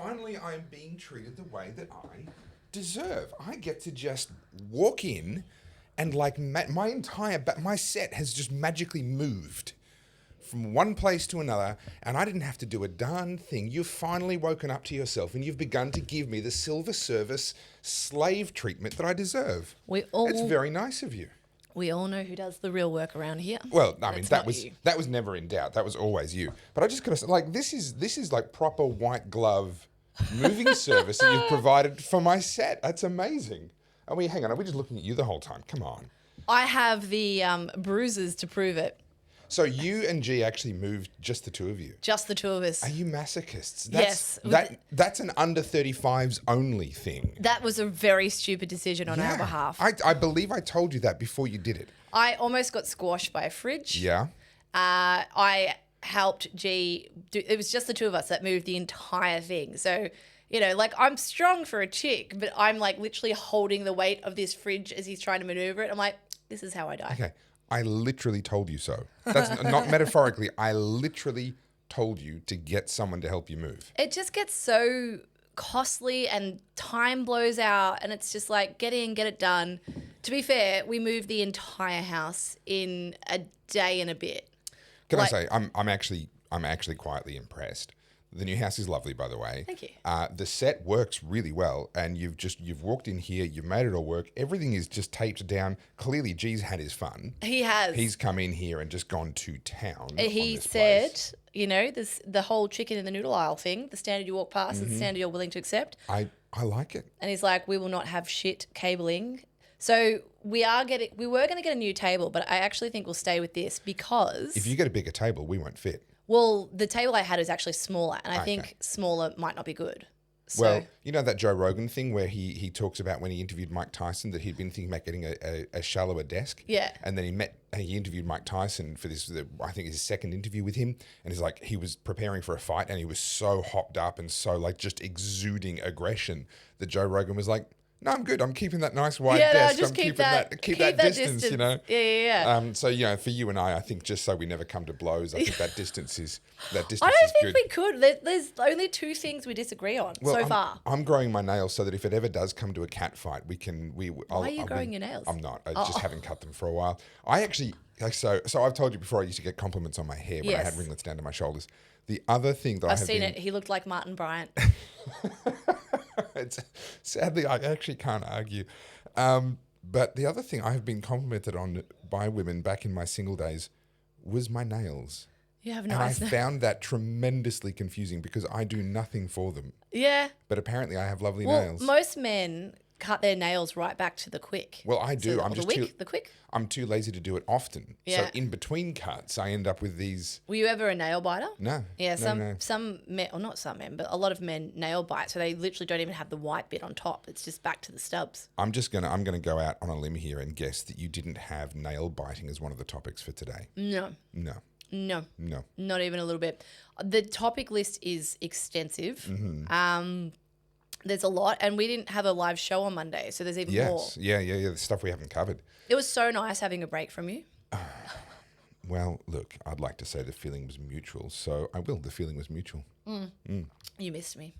finally I'm being treated the way that I deserve. I get to just walk in and like my set has just magically moved from one place to another, and I didn't have to do a darn thing. You've finally woken up to yourself and you've begun to give me the silver service slave treatment that I deserve. It's very nice of you. We all know who does the real work around here. Well, I mean, that was never in doubt. That was always you. But I just gotta say, like, this is like proper white glove moving service that you've provided for my set. That's amazing. Are we just looking at you the whole time? Come on. I have the bruises to prove it. So you and G actually moved just the two of you? Just the two of us. Are you masochists? Yes. That's an under 35s only thing. That was a very stupid decision on our behalf. I believe I told you that before you did it. I almost got squashed by a fridge. Yeah. I helped G it was just the two of us that moved the entire thing. So, you know, like, I'm strong for a chick, but I'm like literally holding the weight of this fridge as he's trying to maneuver it. I'm like, this is how I die. Okay. I literally told you so. That's not metaphorically. I literally told you to get someone to help you move. It just gets so costly and time blows out, and it's just like, get in, get it done. To be fair, we moved the entire house in a day and a bit. Can I say, I'm actually quietly impressed. The new house is lovely, by the way. Thank you. The set works really well, and you've walked in here, you've made it all work. Everything is just taped down. Clearly, G's had his fun. He has. He's come in here and just gone to town. He said, you know, the whole chicken in the noodle aisle thing, the standard you walk past, is the standard you're willing to accept. I like it. And he's like, we will not have shit cabling. So we were going to get a new table, but I actually think we'll stay with this because if you get a bigger table, we won't fit. Well, the table I had is actually smaller, and I think smaller might not be good. So, well, you know that Joe Rogan thing where he talks about when he interviewed Mike Tyson that he'd been thinking about getting a shallower desk. Yeah. And then he interviewed Mike Tyson for this, I think his second interview with him. And he's like, he was preparing for a fight and he was so hopped up and so like just exuding aggression that Joe Rogan was like, no, I'm good. I'm keeping that nice wide desk. Just I'm keep keeping that distance, you know. Yeah. So, you know, for you and I think just so we never come to blows, I think that distance is good. I don't think we could. There's only two things we disagree on so far. I'm growing my nails so that if it ever does come to a cat fight, we can. Why are you growing your nails? I'm not. I just haven't cut them for a while. I actually so I've told you before. I used to get compliments on my hair when I had ringlets down to my shoulders. The other thing that I've seen it. He looked like Martin Bryant. Sadly, I actually can't argue. But the other thing I have been complimented on by women back in my single days was my nails. You have nice nails. And I found that tremendously confusing because I do nothing for them. Yeah. But apparently I have lovely nails. Most men cut their nails right back to the quick. Well, I do. So the quick? I'm too lazy to do it often. Yeah. So in between cuts, I end up with these. Were you ever a nail biter? No. Yeah, no. some men, or not some men, but a lot of men nail bite, so they literally don't even have the white bit on top. It's just back to the stubs. I'm gonna go out on a limb here and guess that you didn't have nail biting as one of the topics for today. No. Not even a little bit. The topic list is extensive. Mm-hmm. There's a lot, and we didn't have a live show on Monday, so there's even more. Yeah. The stuff we haven't covered. It was so nice having a break from you. Well, look, I'd like to say the feeling was mutual, so I will. The feeling was mutual. You missed me.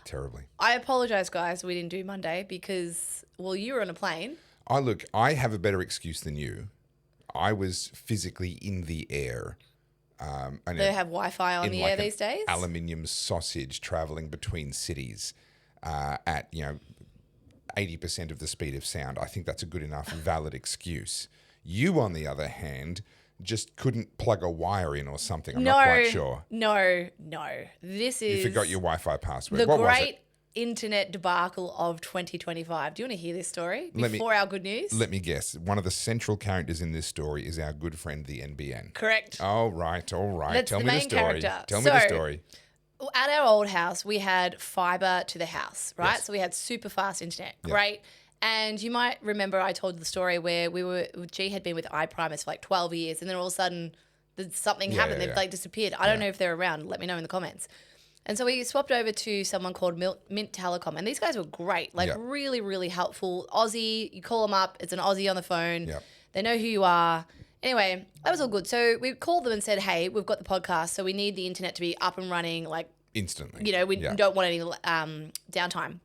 Terribly. I apologise, guys. We didn't do Monday because, well, you were on a plane. Look, I have a better excuse than you. I was physically in the air. They have Wi-Fi on the air these days? Aluminium sausage travelling between cities. At 80% of the speed of sound. I think that's a good enough valid excuse. You, on the other hand, just couldn't plug a wire in or something. I'm not quite sure. No. This is... You forgot your Wi-Fi password. The what was great it? internet debacle of 2025. Do you want to hear this story before our good news? Let me guess. One of the central characters in this story is our good friend, the NBN. Correct. All right. That's Tell the me main the story. character. Tell me the story. At our old house, we had fibre to the house, right? Yes. So we had super fast internet. Great. And you might remember I told the story where G had been with iPrimers for like 12 years, and then all of a sudden something happened. They've like disappeared. I don't know if they're around. Let me know in the comments. And so we swapped over to someone called Mint Telecom, and these guys were great, really, really helpful. Aussie, you call them up, it's an Aussie on the phone. Yep. They know who you are. Anyway, that was all good. So we called them and said, hey, we've got the podcast, so we need the internet to be up and running like Instantly. You know, we don't want any downtime.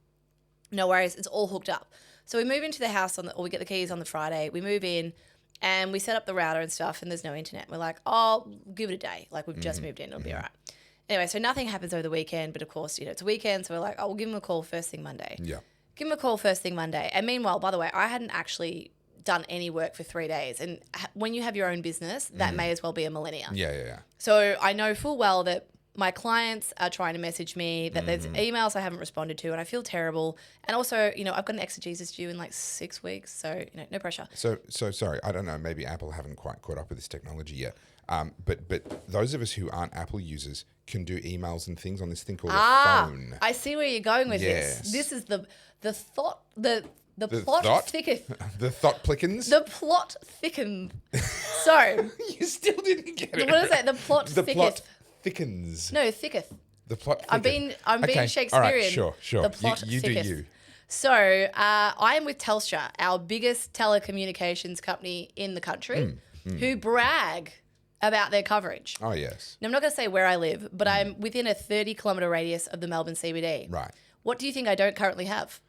No worries. It's all hooked up. So we move into the house or we get the keys on the Friday. We move in and we set up the router and stuff and there's no internet. We're like, oh, give it a day. Like we've just moved in. It'll be all right. Anyway, so nothing happens over the weekend. But of course, you know, it's a weekend. So we're like, oh, we'll give him a call first thing Monday. Yeah. Give him a call first thing Monday. And meanwhile, by the way, I hadn't actually done any work for 3 days. And when you have your own business, that may as well be a millennia. Yeah. So I know full well that my clients are trying to message me, that there's emails I haven't responded to, and I feel terrible. And also, you know, I've got an exegesis due in like 6 weeks, so, you know, no pressure. So sorry, I don't know, maybe Apple haven't quite caught up with this technology yet. But those of us who aren't Apple users can do emails and things on this thing called a phone. I see where you're going with this. This is the thought, the plot thicketh. The thought plickens? The plot thickens. So. You still didn't get it. What is that? The plot thicketh. The plot thickens. No, thicketh. The plot I'm thickens. being Shakespearean. All right, sure. The plot you thicketh. do you. So I am with Telstra, our biggest telecommunications company in the country, who brag about their coverage. Oh, yes. Now, I'm not going to say where I live, but I'm within a 30-kilometre radius of the Melbourne CBD. Right. What do you think I don't currently have?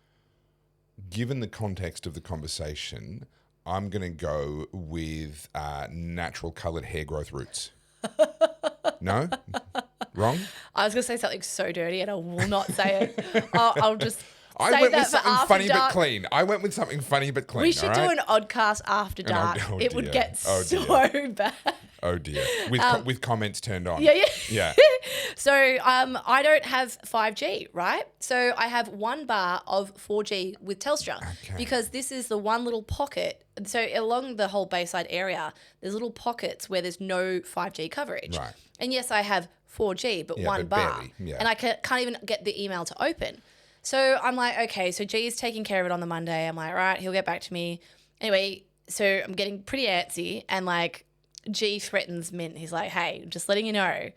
Given the context of the conversation, I'm going to go with natural coloured hair growth roots. No? Wrong? I was going to say something so dirty and I will not say it. I'll just I say went that with something for funny dark. but clean. I went with something funny but clean. We should do right? an Oddcast after dark. It would get so bad. Oh dear. With comments turned on. Yeah. So I don't have 5G, right? So I have 1 bar of 4G with Telstra because this is the one little pocket. So along the whole Bayside area, there's little pockets where there's no 5G coverage. Right. And yes, I have 4G, but 1 bar. Barely. Yeah. And I can't even get the email to open. So I'm like, okay, so G is taking care of it on the Monday. I'm like, all right, he'll get back to me. Anyway, so I'm getting pretty antsy and like G threatens Mint. He's like, hey, just letting you know,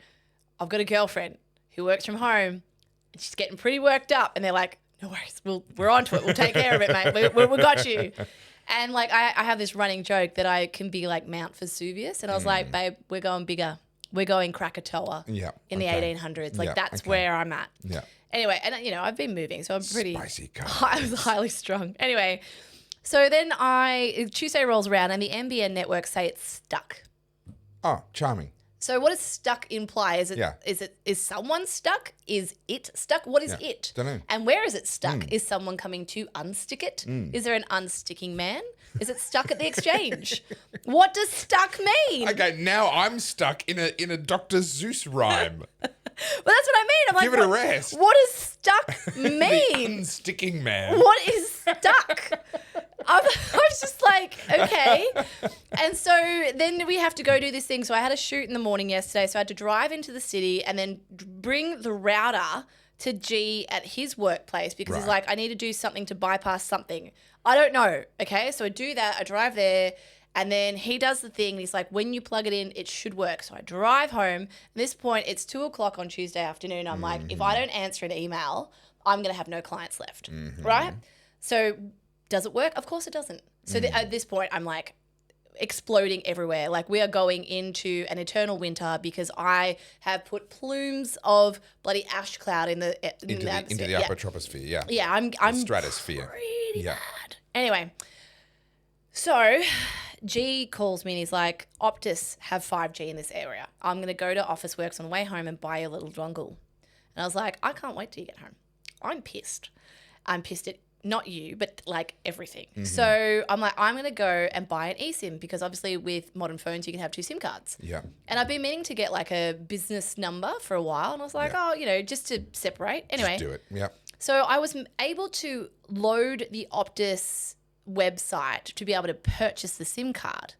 I've got a girlfriend who works from home and she's getting pretty worked up. And they're like, no worries, we're onto it. We'll take care of it, mate. We got you. And like I have this running joke that I can be like Mount Vesuvius. And I was like, babe, we're going bigger. We're going Krakatoa in the 1800s. Like that's where I'm at. Yeah. Anyway, and you know, I've been moving, so I'm pretty spicy. I was highly strung. Anyway, so then Tuesday rolls around and the NBN network say it's stuck. Oh, charming. So what does stuck imply? Is someone stuck? Is it stuck? What is it? Don't know. And where is it stuck? Is someone coming to unstick it? Is there an unsticking man? Is it stuck at the exchange? What does stuck mean? Okay, now I'm stuck in a Dr. Seuss rhyme. Well, that's what I mean. I'm like, give it a rest. What does stuck mean? The unsticking man. What is stuck? I was just like, okay. And so then we have to go do this thing. So I had a shoot in the morning yesterday. So I had to drive into the city and then bring the router to G at his workplace because he's like, I need to do something to bypass something. I don't know. Okay. So I do that. I drive there. And then he does the thing. And he's like, when you plug it in, it should work. So I drive home. At this point, it's 2:00 on Tuesday afternoon. I'm like, if I don't answer an email, I'm going to have no clients left. Right? So does it work? Of course it doesn't. So at this point, I'm like exploding everywhere. Like we are going into an eternal winter because I have put plumes of bloody ash cloud into the upper troposphere. Yeah. Yeah. I'm the stratosphere. Pretty bad. Anyway, so G calls me and he's like, Optus have 5G in this area. I'm going to go to Officeworks on the way home and buy a little dongle. And I was like, I can't wait till you get home. I'm pissed. I'm pissed at not you, but like everything. So I'm like, I'm going to go and buy an eSIM because obviously with modern phones, you can have 2 SIM cards. Yeah. And I've been meaning to get like a business number for a while. And I was like, oh, you know, just to separate. Anyway. Just do it. Yeah. So I was able to load the Optus website to be able to purchase the SIM card.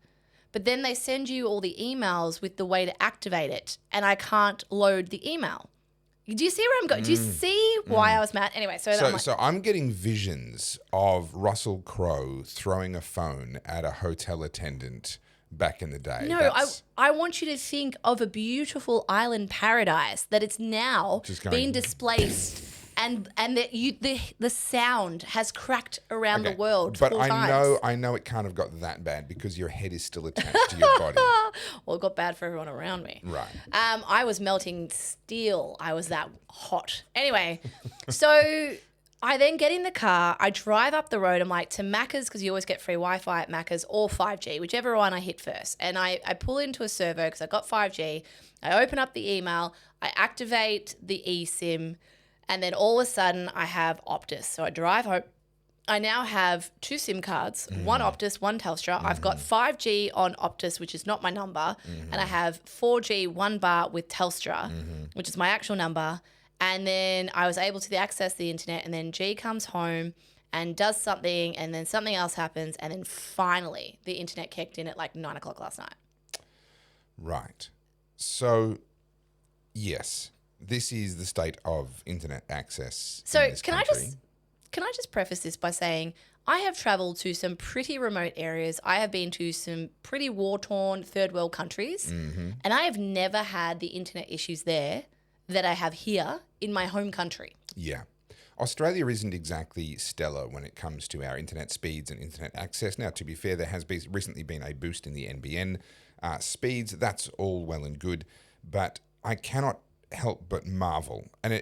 But then they send you all the emails with the way to activate it. And I can't load the email. Do you see where I'm going? Do you see why I was mad? Anyway, so I'm getting visions of Russell Crowe throwing a phone at a hotel attendant back in the day. No, I want you to think of a beautiful island paradise that it's now being displaced and the sound has cracked around the world but 4 times. I know it can't have got that bad because your head is still attached to your body. Well, it got bad for everyone around me. Right. I was melting steel. I was that hot. Anyway, so I then get in the car. I drive up the road. I'm like, to Macca's, because you always get free Wi-Fi at Macca's, or 5G, whichever one I hit first. And I pull into a servo because I got 5G. I open up the email. I activate the eSIM. And then all of a sudden, I have Optus. So I drive home. I now have 2 SIM cards, one Optus, one Telstra. I've got 5G on Optus, which is not my number. And I have 4G, 1 bar with Telstra, which is my actual number. And then I was able to access the internet. And then G comes home and does something. And then something else happens. And then finally, the internet kicked in at like 9 o'clock last night. Right. So, yes, this is the state of internet access in this country. Can I just preface this by saying I have travelled to some pretty remote areas. I have been to some pretty war-torn third world countries, and I have never had the internet issues there that I have here in my home country. Yeah. Australia isn't exactly stellar when it comes to our internet speeds and internet access. Now, to be fair, there has recently been a boost in the NBN speeds. That's all well and good, but I cannot help but marvel. And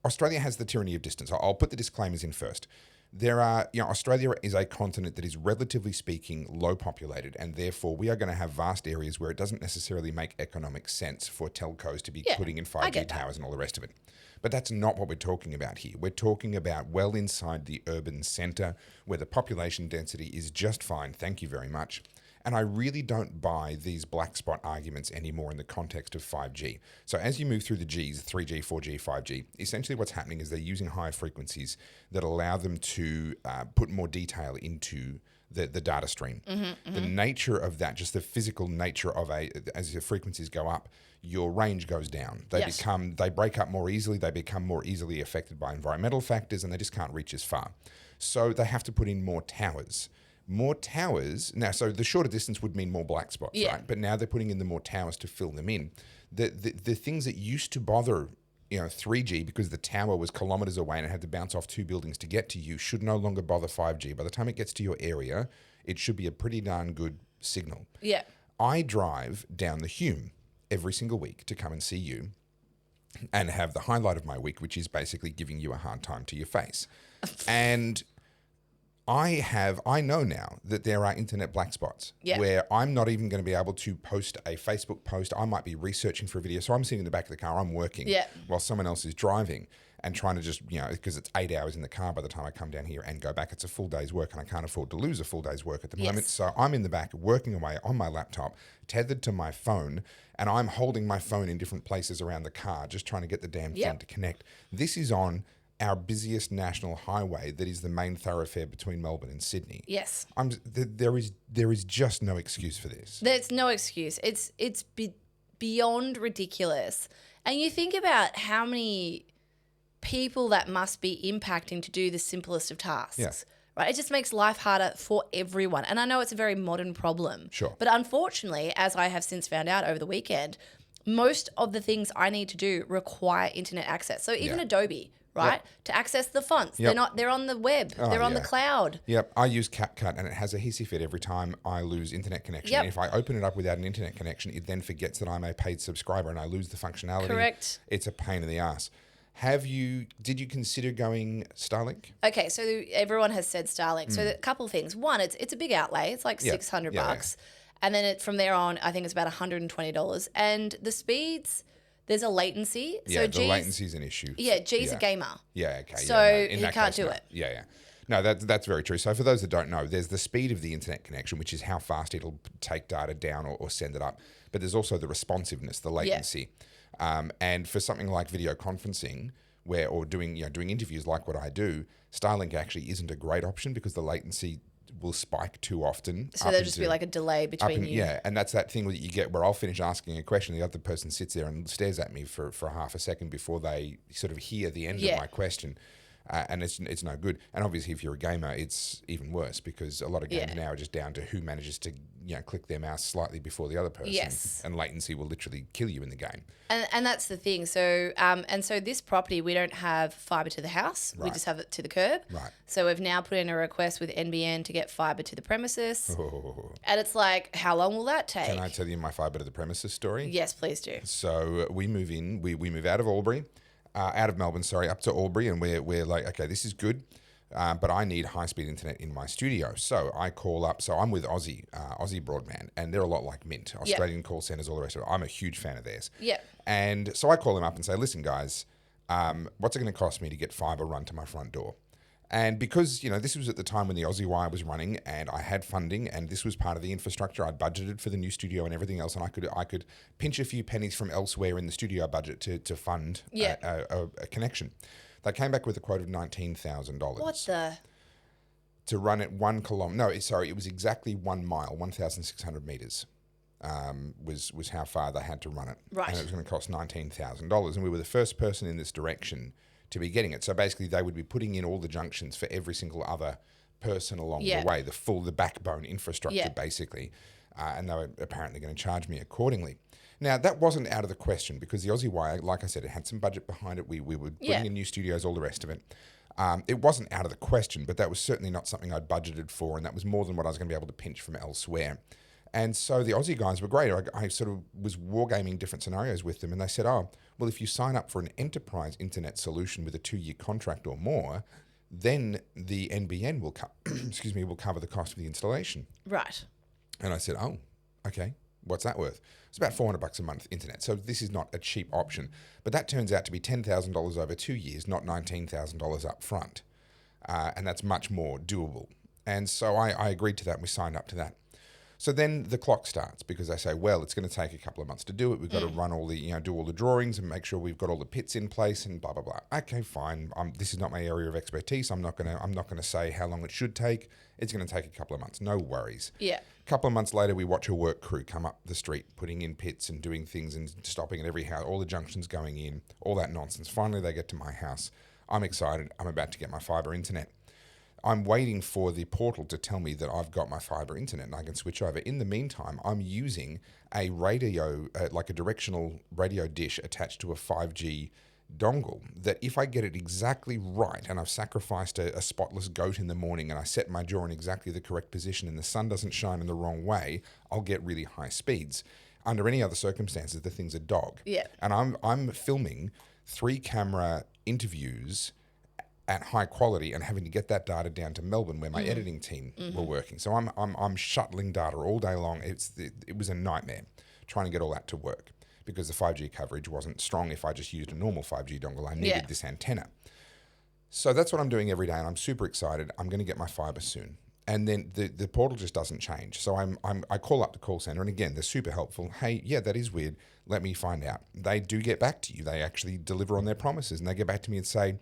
Australia has the tyranny of distance. I'll put the disclaimers in first. Australia is a continent that is relatively speaking low populated, and therefore we are going to have vast areas where it doesn't necessarily make economic sense for telcos to be putting in 5G towers and all the rest of it. But that's not what we're talking about here. We're talking about well inside the urban centre where the population density is just fine. Thank you very much. And I really don't buy these black spot arguments anymore in the context of 5G. So as you move through the Gs, 3G, 4G, 5G, essentially what's happening is they're using higher frequencies that allow them to put more detail into the data stream. The nature of that, just the physical nature of as the frequencies go up, your range goes down. They break up more easily, they become more easily affected by environmental factors, and they just can't reach as far. So they have to put in more towers. More towers now, so the shorter distance would mean more black spots, right? But now they're putting in the more towers to fill them in. The things that used to bother 3G because the tower was kilometers away and it had to bounce off 2 buildings to get to you should no longer bother 5G. By the time it gets to your area, it should be a pretty darn good signal. Yeah. I drive down the Hume every single week to come and see you and have the highlight of my week, which is basically giving you a hard time to your face. And I know now that there are internet black spots where I'm not even going to be able to post a Facebook post. I might be researching for a video. So I'm sitting in the back of the car, I'm working while someone else is driving and trying to just, because it's 8 hours in the car by the time I come down here and go back. It's a full day's work and I can't afford to lose a full day's work at the moment. So I'm in the back working away on my laptop, tethered to my phone, and I'm holding my phone in different places around the car, just trying to get the damn thing to connect. This is on our busiest national highway that is the main thoroughfare between Melbourne and Sydney. Yes. There is just no excuse for this. There's no excuse. It's beyond ridiculous. And you think about how many people that must be impacting to do the simplest of tasks. Yeah. Right? It just makes life harder for everyone. And I know it's a very modern problem. Sure. But unfortunately, as I have since found out over the weekend, most of the things I need to do require internet access. So even Adobe, right? To access the fonts. They're on the web. They're on the cloud. Yep. I use CapCut and it has a hissy fit every time I lose internet connection. And if I open it up without an internet connection, it then forgets that I'm a paid subscriber and I lose the functionality. Correct. It's a pain in the ass. Did you consider going Starlink? Okay, so everyone has said Starlink. So a couple of things. One, it's a big outlay. It's like $600 bucks. And then from there on, I think it's about $120. And the speeds, there's a latency. Yeah, the latency is an issue. Yeah, G's a gamer. Yeah, okay. So he can't do it. Yeah. No, that's very true. So for those that don't know, there's the speed of the internet connection, which is how fast it'll take data down or send it up. But there's also the responsiveness, the latency. And for something like video conferencing, or doing interviews like what I do, Starlink actually isn't a great option because the latency will spike too often. So there'll just be like a delay between you. Yeah, and that's that thing that you get where I'll finish asking a question, the other person sits there and stares at me for half a second before they sort of hear the end of my question. and it's no good. And obviously, if you're a gamer, it's even worse because a lot of games now are just down to who manages to click their mouse slightly before the other person. Yes. And latency will literally kill you in the game. And that's the thing. So so this property, we don't have fibre to the house. Right. We just have it to the curb. Right. So we've now put in a request with NBN to get fibre to the premises. Oh. And it's like, how long will that take? Can I tell you my fibre to the premises story? Yes, please do. So we move in. We move out of Albury. Out of Melbourne, up to Albury, and we're like, okay, this is good, but I need high-speed internet in my studio. So I call up. So I'm with Aussie Broadband, and they're a lot like Mint, Australian call centres, all the rest of it. I'm a huge fan of theirs. Yeah. And so I call them up and say, listen, guys, what's it going to cost me to get fibre run to my front door? And because, this was at the time when the Aussie Wire was running and I had funding and this was part of the infrastructure, I'd budgeted for the new studio and everything else, and I could pinch a few pennies from elsewhere in the studio budget to fund a connection. They came back with a quote of $19,000. What the? To run it 1 kilometre. No, sorry, it was exactly 1 mile, 1,600 metres. Was how far they had to run it. Right. And it was going to cost $19,000. And we were the first person in this direction to be getting it. So basically they would be putting in all the junctions for every single other person along the way, the backbone infrastructure basically. And they were apparently going to charge me accordingly. Now, that wasn't out of the question because the Aussie Wire, like I said, it had some budget behind it. We were putting in new studios, all the rest of it. It wasn't out of the question, but that was certainly not something I'd budgeted for, and that was more than what I was going to be able to pinch from elsewhere. And so the Aussie guys were great. I sort of was wargaming different scenarios with them, and they said, oh, well, if you sign up for an enterprise internet solution with a 2-year contract or more, then the NBN will will cover the cost of the installation. Right. And I said, oh, okay, what's that worth? It's about $400 a month internet. So this is not a cheap option. But that turns out to be $10,000 over 2 years, not $19,000 up front. And that's much more doable. And so I agreed to that and we signed up to that. So then the clock starts because they say, well, it's going to take a couple of months to do it. We've got to run all the, do all the drawings and make sure we've got all the pits in place and blah, blah, blah. Okay, fine. This is not my area of expertise. I'm not going to say how long it should take. It's going to take a couple of months. No worries. Yeah. A couple of months later, we watch a work crew come up the street, putting in pits and doing things and stopping at every house, all the junctions going in, all that nonsense. Finally, they get to my house. I'm excited. I'm about to get my fibre internet. I'm waiting for the portal to tell me that I've got my fibre internet and I can switch over. In the meantime, I'm using a radio, like a directional radio dish attached to a 5G dongle that if I get it exactly right and I've sacrificed a spotless goat in the morning and I set my jaw in exactly the correct position and the sun doesn't shine in the wrong way, I'll get really high speeds. Under any other circumstances, the thing's a dog. Yeah. And I'm filming 3-camera interviews at high quality and having to get that data down to Melbourne where my editing team were working. So I'm shuttling data all day long. It was a nightmare trying to get all that to work because the 5G coverage wasn't strong if I just used a normal 5G dongle. I needed this antenna. So that's what I'm doing every day and I'm super excited. I'm going to get my fibre soon. And then the portal just doesn't change. So I call up the call centre and again, they're super helpful. Hey, yeah, that is weird. Let me find out. They do get back to you. They actually deliver on their promises and they get back to me and say,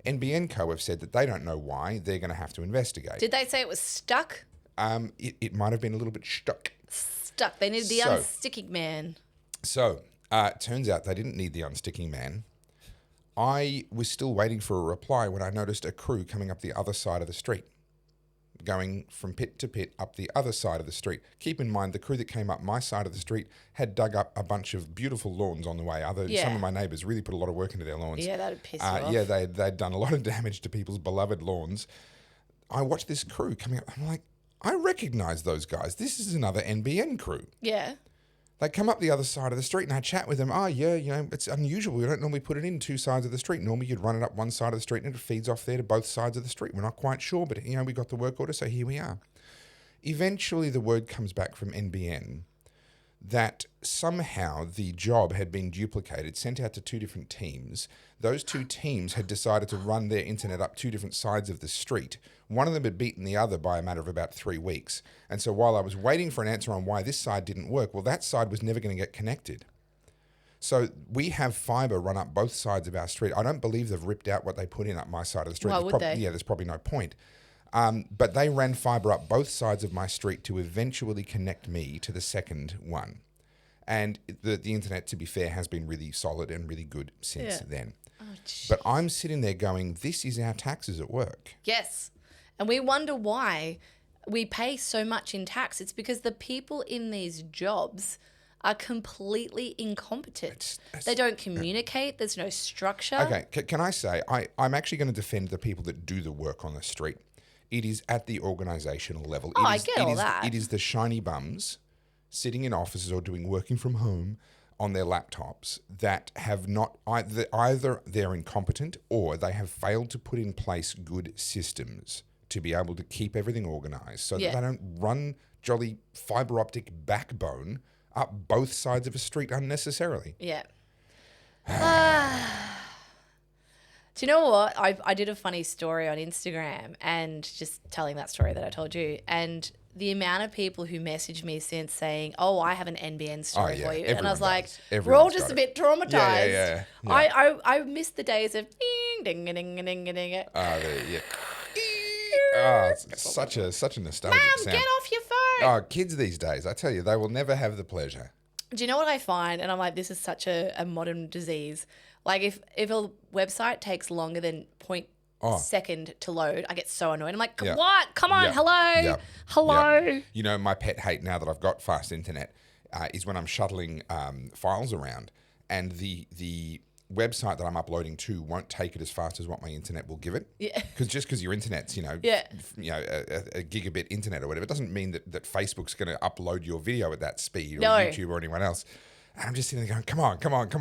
NBN Co have said that they don't know why. They're going to have to investigate. Did they say it was stuck? It might have been a little bit stuck. Stuck. They needed the unsticking man. So it turns out they didn't need the unsticking man. I was still waiting for a reply when I noticed a crew coming up the other side of the street, going from pit to pit up the other side of the street. Keep in mind, the crew that came up my side of the street had dug up a bunch of beautiful lawns on the way. Some of my neighbours really put a lot of work into their lawns. Yeah, that would piss you off. Yeah, they'd done a lot of damage to people's beloved lawns. I watched this crew coming up. I'm like, I recognise those guys. This is another NBN crew. Yeah. They come up the other side of the street and I chat with them. Oh, yeah, it's unusual. We don't normally put it in 2 sides of the street. Normally you'd run it up one side of the street and it feeds off there to both sides of the street. We're not quite sure, but, we got the work order, so here we are. Eventually the word comes back from NBN that somehow the job had been duplicated, sent out to 2 different teams. Those 2 teams had decided to run their internet up 2 different sides of the street. One of them had beaten the other by a matter of about 3 weeks. And so while I was waiting for an answer on why this side didn't work, well, that side was never going to get connected. So we have fibre run up both sides of our street. I don't believe they've ripped out what they put in up my side of the street. Why would they? Yeah, there's probably no point. But they ran fibre up both sides of my street to eventually connect me to the second one. And the internet, to be fair, has been really solid and really good since then. But I'm sitting there going, this is our taxes at work. Yes. And we wonder why we pay so much in tax. It's because the people in these jobs are completely incompetent. They don't communicate. There's no structure. Okay, can I say, I'm actually going to defend the people that do the work on the street. It is at the organisational level. I get all that. It is the shiny bums sitting in offices or working from home on their laptops that have not, either they're incompetent or they have failed to put in place good systems to be able to keep everything organised so that they don't run jolly fibre optic backbone up both sides of a street unnecessarily. Yeah. Do you know what? I did a funny story on Instagram and just telling that story that I told you. And the amount of people who messaged me since saying, oh, I have an NBN story for you. And I was like, we're all just a bit traumatized. Yeah. I miss the days of ding, ding, ding, ding, ding, ding. It's such a nostalgic Mom, sound. get off your phone. Oh, kids these days, I tell you, they will never have the pleasure. Do you know what I find? And I'm like, this is such a modern disease. Like if a website takes longer than second to load, I get so annoyed. I'm like, what? Come on, hello. Hello. You know, my pet hate now that I've got fast internet is when I'm shuttling files around and the website that I'm uploading to won't take it as fast as what my internet will give it. Yeah. Because your internet's, a gigabit internet or whatever, it doesn't mean that Facebook's going to upload your video at that speed or YouTube or anyone else. And I'm just sitting there going, come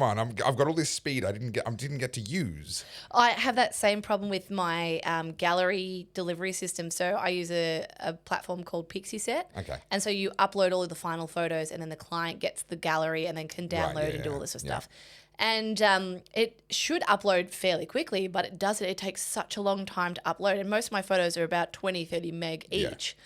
on. I've got all this speed I didn't get to use. I have that same problem with my gallery delivery system. So I use a platform called PixieSet. Okay. And so you upload all of the final photos and then the client gets the gallery and then can download and do all this sort of stuff. And it should upload fairly quickly, but it doesn't. It takes such a long time to upload. And most of my photos are about 20, 30 meg each.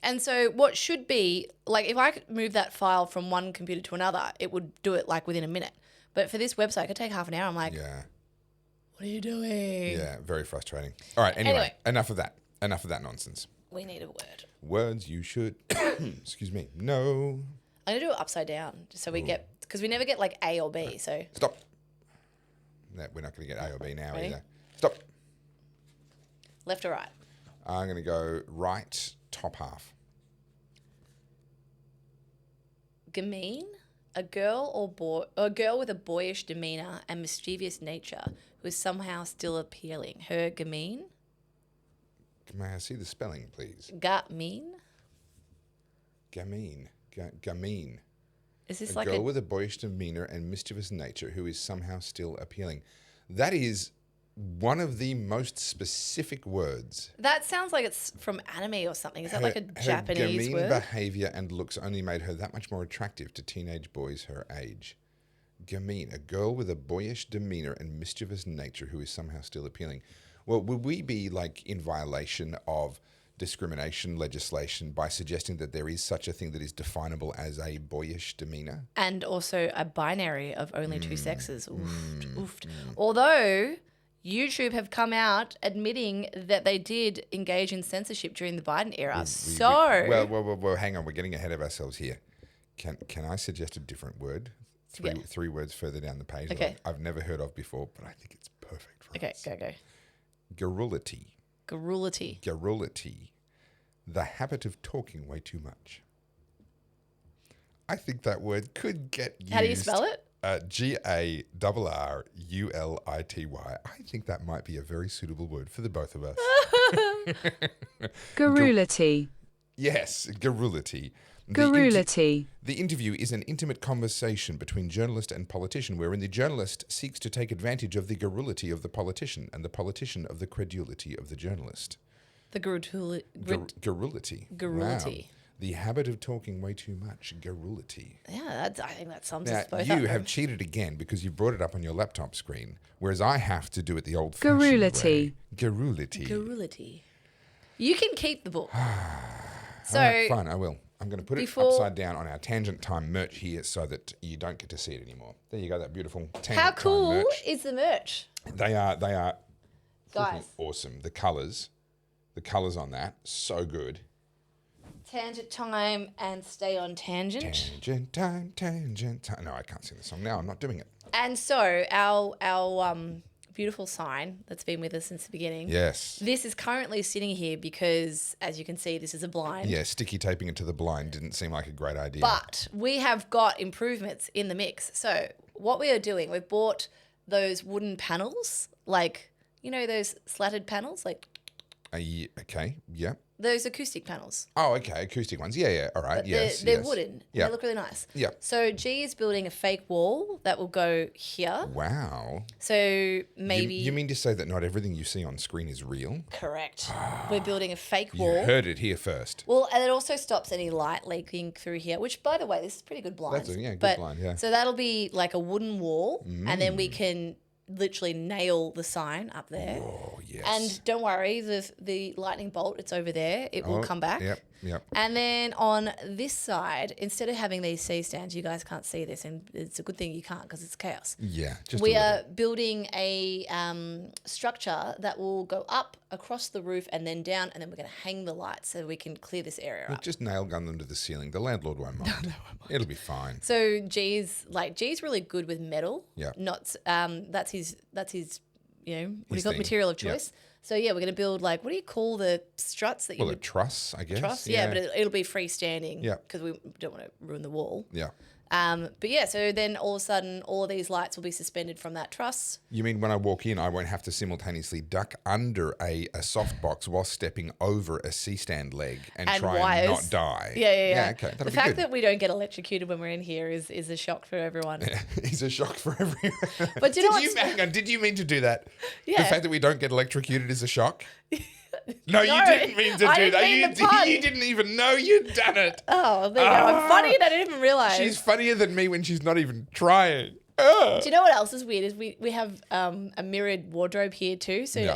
And so what should be, like if I could move that file from one computer to another, it would do it like within a minute. But for this website, it could take half an hour. I'm like, what are you doing? Yeah, very frustrating. All right, anyway, enough of that. Enough of that nonsense. We need a word. Words you should, excuse me, no. I'm going to do it upside down just so we get, because we never get like A or B, so. Stop. No, we're not going to get A or B now Ready? either. Stop. Left or right? I'm going to go right top half. Gamine, a girl with a boyish demeanour and mischievous nature who is somehow still appealing. Her gamine? May I see the spelling, please? Gamine? Gamine. Is this a like girl with a boyish demeanour and mischievous nature who is somehow still appealing? That is one of the most specific words. That sounds like it's from anime or something. Is that like a Japanese her word? behaviour and looks only made her that much more attractive to teenage boys her age. Gamine, a girl with a boyish demeanour and mischievous nature who is somehow still appealing. Well, would we be like in violation of discrimination legislation by suggesting that there is such a thing that is definable as a boyish demeanour? And also a binary of only two sexes. Oofed. Although YouTube have come out admitting that they did engage in censorship during the Biden era. Well, hang on. We're getting ahead of ourselves here. Can I suggest a different word? Three words further down the page that I've never heard of before, but I think it's perfect for us. Okay, go. Garrulity. The habit of talking way too much. I think that word could get used. How do you spell it? Garrulity. I think that might be a very suitable word for the both of us. Garrulity. Yes, garrulity. Garrulity. The interview is an intimate conversation between journalist and politician, wherein the journalist seeks to take advantage of the garrulity of the politician and the politician of the credulity of the journalist. The garrulity. Wow. The habit of talking way too much. Garrulity. Yeah, I think that sums us both up. You have cheated again because you brought it up on your laptop screen, whereas I have to do it the old-fashioned way. Garrulity. You can keep the book. So right, fine, I will. I'm going to put it upside down on our Tangent Time merch here so that you don't get to see it anymore. There you go, that beautiful Tangent Time merch. How cool is the merch? They are guys, awesome. The colours on that, so good. Tangent Time and Stay on Tangent. Tangent Time. No, I can't sing the song now. I'm not doing it. And so our beautiful sign that's been with us since the beginning. Yes. This is currently sitting here because, as you can see, this is a blind. Yeah, sticky taping it to the blind didn't seem like a great idea. But we have got improvements in the mix. So what we are doing, we've bought those wooden panels, like, you know, those slatted panels, like. Okay, yeah. Those acoustic panels. Oh, okay, acoustic ones. Yeah, all right, yes. They're wooden. Yeah. They look really nice. Yeah. So G is building a fake wall that will go here. Wow. So maybe... You mean to say that not everything you see on screen is real? Correct. We're building a fake You wall. heard it here first. Well, and it also stops any light leaking through here, which, by the way, this is pretty good blind. That's good blind, yeah. So that'll be like a wooden wall, and then we can literally nail the sign up there. Oh, yes. And don't worry, the lightning bolt, it's over there. It will come back. Yep. And then on this side, instead of having these C-stands, you guys can't see this, and it's a good thing you can't because it's chaos. Yeah, just We are building a structure that will go up across the roof and then down, and then we're going to hang the lights so we can clear this area up. Just nail gun them to the ceiling. The landlord won't mind. It'll be fine. So G's really good with metal. Yeah. Not that's his you know, what do you call it, thing. material of choice. So yeah, we're going to build like, what do you call the struts that you Well, a truss, I guess. truss? Yeah, but it'll be freestanding. Yeah. Because we don't want to ruin the wall. Yeah. But yeah, so then all of a sudden, all of these lights will be suspended from that truss. You mean when I walk in, I won't have to simultaneously duck under a softbox while stepping over a C-stand leg and try wires. and not die? Yeah. Okay, that'll The be fact good. that we don't get electrocuted when we're in here is a shock for everyone. It's a shock for everyone. But do you know hang on, did you mean to do that? Yeah. The fact that we don't get electrocuted is a shock? No, you No, didn't mean to I do didn't that. mean the pun. You didn't even know you'd done it. Oh, there you go. I'm funny and I didn't even realise. She's funnier than me when she's not even trying. Do you know what else is weird? Is we have a mirrored wardrobe here too, so Yeah.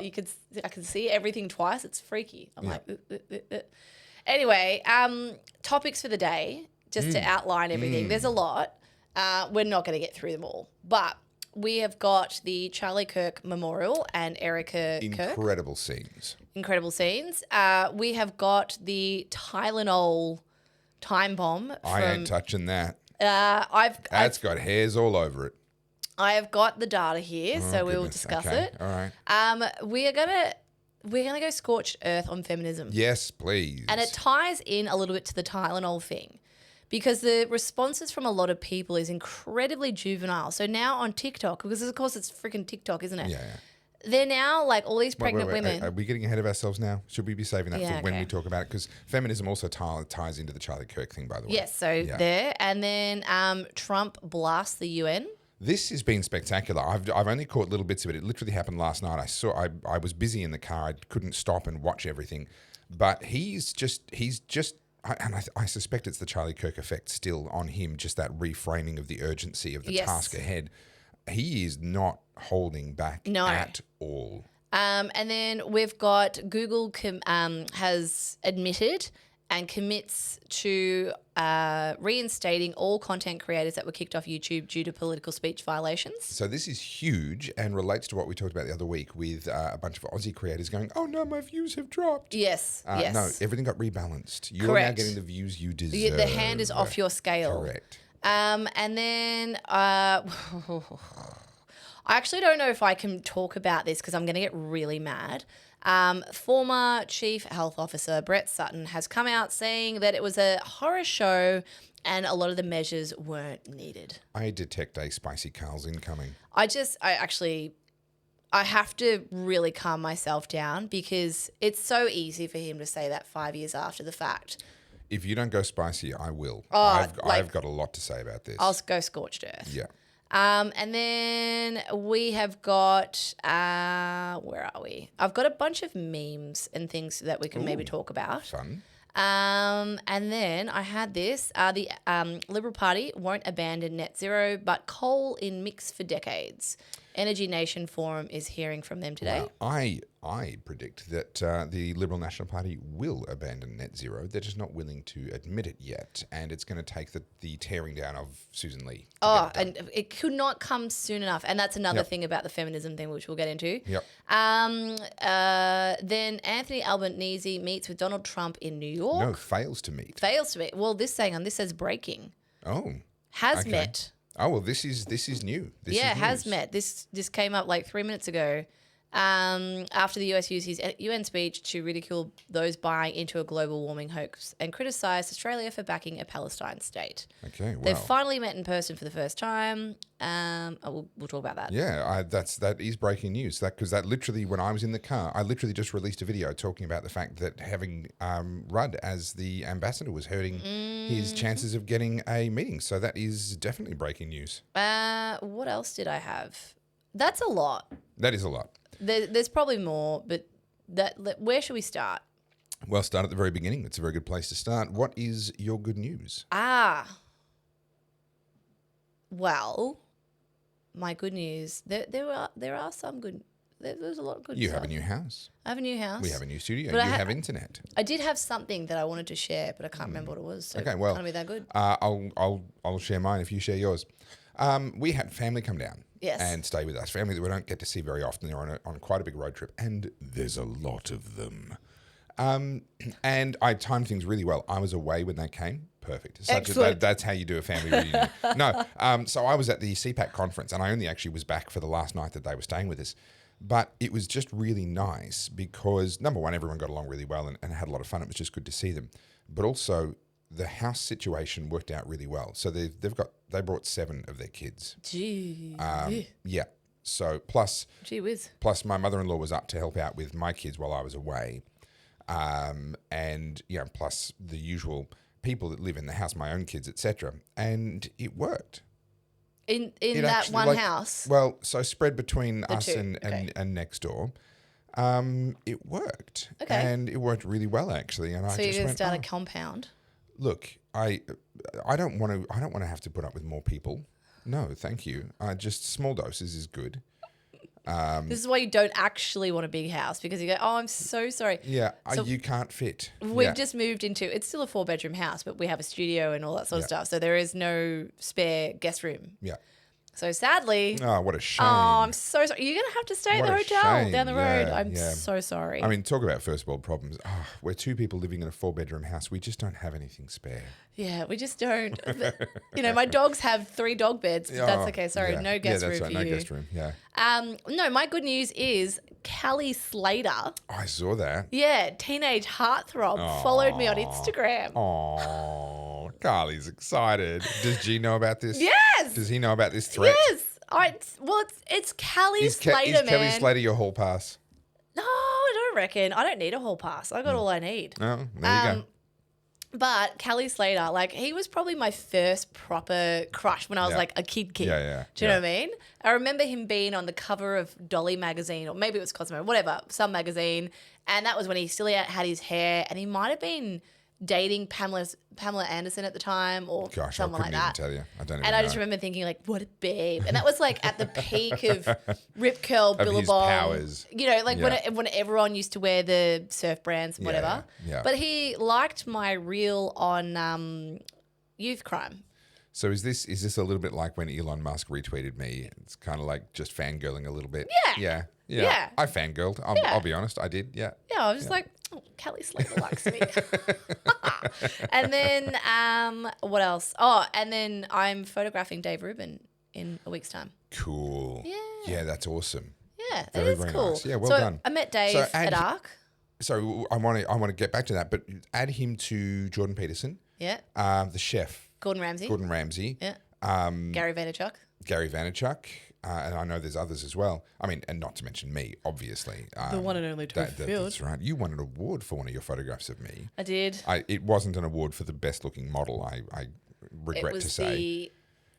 I can see everything twice. It's freaky. I'm like. Anyway, topics for the day, just to outline everything. There's a lot. We're not going to get through them all, but we have got the Charlie Kirk Memorial and Erika Kirk. Incredible scenes. Incredible scenes. We have got the Tylenol time bomb. I ain't touching that. I've Got hairs all over it. I have got the data here, so we will Goodness. discuss Okay, it. All right. We're gonna go scorched earth on feminism, Yes, please. and it ties in a little bit to the Tylenol thing, because the responses from a lot of people is incredibly juvenile. So now on TikTok, because of course it's freaking TikTok, isn't it? Yeah. They're now like all these Wait, pregnant women. Are we getting ahead of ourselves now? Should we be saving that Yeah, for when okay. we talk about it? Because feminism also ties into the Charlie Kirk thing, by the way. Yes, so Yeah. there, and then Trump blasts the UN. This has been spectacular. I've only caught little bits of it. It literally happened last night. I was busy in the car. I couldn't stop and watch everything. But he's just I suspect it's the Charlie Kirk effect still on him, just that reframing of the urgency of the Yes. task ahead. He is not holding back at all. And then we've got Google has admitted and commits to reinstating all content creators that were kicked off YouTube due to political speech violations. So this is huge and relates to what we talked about the other week with a bunch of Aussie creators going, oh no, my views have dropped. Yes, yes. No, everything got rebalanced. You're Correct. now getting the views you deserve. The hand is off your scale. Correct. And then I actually don't know if I can talk about this because I'm going to get really mad. Former Chief Health Officer Brett Sutton has come out saying that it was a horror show and a lot of the measures weren't needed. I detect a spicy Carl's incoming. I have to really calm myself down because it's so easy for him to say that 5 years after the fact. If you don't go spicy, I will. Oh, I've got a lot to say about this. I'll go scorched earth. Yeah. And then we have got, where are we? I've got a bunch of memes and things that we can maybe talk about. Fun. And then I had this, the Liberal Party won't abandon net zero, but coal in mix for decades. Energy Nation Forum is hearing from them today. Well, I predict that the Liberal National Party will abandon net zero. They're just not willing to admit it yet. And it's going to take the tearing down of Susan Lee. And it could not come soon enough. And that's another thing about the feminism thing, which we'll get into. Yep. Then Anthony Albanese meets with Donald Trump in New York. No, fails to meet. Fails to meet. Well, this says breaking. Oh. Has Okay. met Oh, well, this is new. This Yeah, is has news. met. This came up like 3 minutes ago. After the US used his UN speech to ridicule those buying into a global warming hoax and criticised Australia for backing a Palestine state. Okay, wow. They've finally met in person for the first time. We'll talk about that. Yeah, that is breaking news. Because that literally, when I was in the car, I literally just released a video talking about the fact that having Rudd as the ambassador was hurting his chances of getting a meeting. So that is definitely breaking news. What else did I have? That's a lot. That is a lot. There's probably more, but where should we start? Well, start at the very beginning. It's a very good place to start. What is your good news? Well, my good news. There are some good. There's a lot of good. You stuff. have a new house. I have a new house. We have a new studio. But You have internet. I did have something that I wanted to share, but I can't remember what it was. So Okay, well, can't be that good. I'll share mine if you share yours. We had family come down. Yes. And stay with us. Family that we don't get to see very often. They're on quite a big road trip, and there's a lot of them. And I timed things really well. I was away when they came. Perfect. Excellent. That's how you do a family reunion. No. So I was at the CPAC conference, and I only actually was back for the last night that they were staying with us. But it was just really nice because, number one, everyone got along really well and had a lot of fun. It was just good to see them. But also, the house situation worked out really well. So they brought 7 of their kids. Gee. Yeah. So plus Whiz. plus my mother-in-law was up to help out with my kids while I was away. And plus the usual people that live in the house, my own kids, etc. And it worked. In It that actually, one house. Well, so spread between us two, and next door. It worked. Okay. And it worked really well actually. And So I you're just going to went, start a compound. look, I don't want to have to put up with more people. No, thank you. Just small doses is good. This is why you don't actually want a big house, because you go, oh, I'm so sorry. Yeah, So you can't fit. We've just moved into, it's still a 4-bedroom house, but we have a studio and all that sort of stuff. So there is no spare guest room. Yeah. So sadly, Oh, what a shame. oh, I'm so sorry. You're going to have to stay at What the a hotel shame. down the road. Yeah, I'm yeah. so sorry. I mean, talk about first world problems. Oh, we're 2 people living in a 4-bedroom house. We just don't have anything spare. Yeah, we just don't. But, my dogs have 3 dog beds, but that's okay. Sorry, yeah. no guest yeah, room that's for right, you. No guest room, yeah. No, my good news is Callie Slater, Oh, I saw that. teenage heartthrob, followed me on Instagram. Oh, Carly's excited. Does G know about this? Yes. Does he know about this threat? Yes. It's Callie Is Slater, man. Kelly Slater your hall pass? No, I don't reckon. I don't need a hall pass. I got all I need. Oh, there you go. But Callie Slater, he was probably my first proper crush when I was Yeah. like a kid. Yeah. Do you know what I mean? I remember him being on the cover of Dolly magazine, or maybe it was Cosmo, whatever, some magazine. And that was when he still had his hair, and he might have been dating Pamela Anderson at the time, or Gosh, someone I like couldn't that. even tell you. I don't even And know. I just remember thinking, what a babe. And that was at the peak of Rip Curl, Of his Billabong. powers. When everyone used to wear the surf brands and whatever. yeah. But he liked my reel on youth crime. So is this a little bit like when Elon Musk retweeted me? It's kind of like just fangirling a little bit. Yeah. Yeah. I fangirled. I'll be honest. I did. Yeah. Yeah, I was just like, oh, Callie Slater likes me. And then what else? Oh, and then I'm photographing Dave Rubin in a week's time. Cool. Yeah. Yeah, that's awesome. Yeah, that Very, is very cool. nice. Yeah, well so done. I met Dave So at ARC. So I want to get back to that, but add him to Jordan Peterson, Yeah. the chef, Gordon Ramsay. Yeah. Gary Vaynerchuk. Gary Vaynerchuk, and I know there's others as well. I mean, and not to mention me, obviously. The one and only Toby Field. That's right. You won an award for one of your photographs of me. I did. It wasn't an award for the best looking model. I regret to say.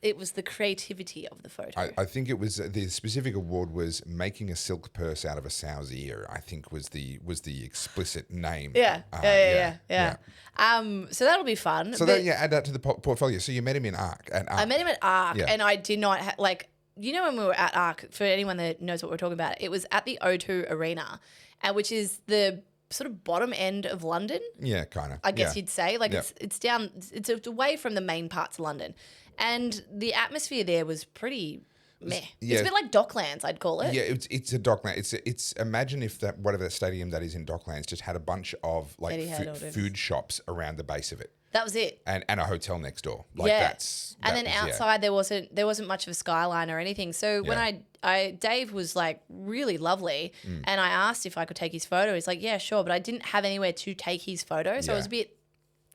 It was the creativity of the photo. I think it was the specific award was making a silk purse out of a sow's ear. I think was the explicit name. Yeah. So that'll be fun. So add that to the portfolio. So you met him in ARC. I met him at ARC, Yeah. and I did not when we were at ARC. For anyone that knows what we're talking about, it was at the O2 Arena, which is the sort of bottom end of London. Yeah, kind of. I guess you'd say Yeah. it's down. It's away from the main parts of London, and the atmosphere there was pretty meh. Yeah. It's a bit like Docklands, I'd call it. Yeah, it's a Dockland. It's imagine if whatever that stadium that is in Docklands just had a bunch of Eddie had all those. food shops around the base of it. That was it. And a hotel next door. Like and then outside there wasn't much of a skyline or anything. So when Dave was like really lovely, and I asked if I could take his photo. He's like, yeah, sure, but I didn't have anywhere to take his photo, so it was a bit,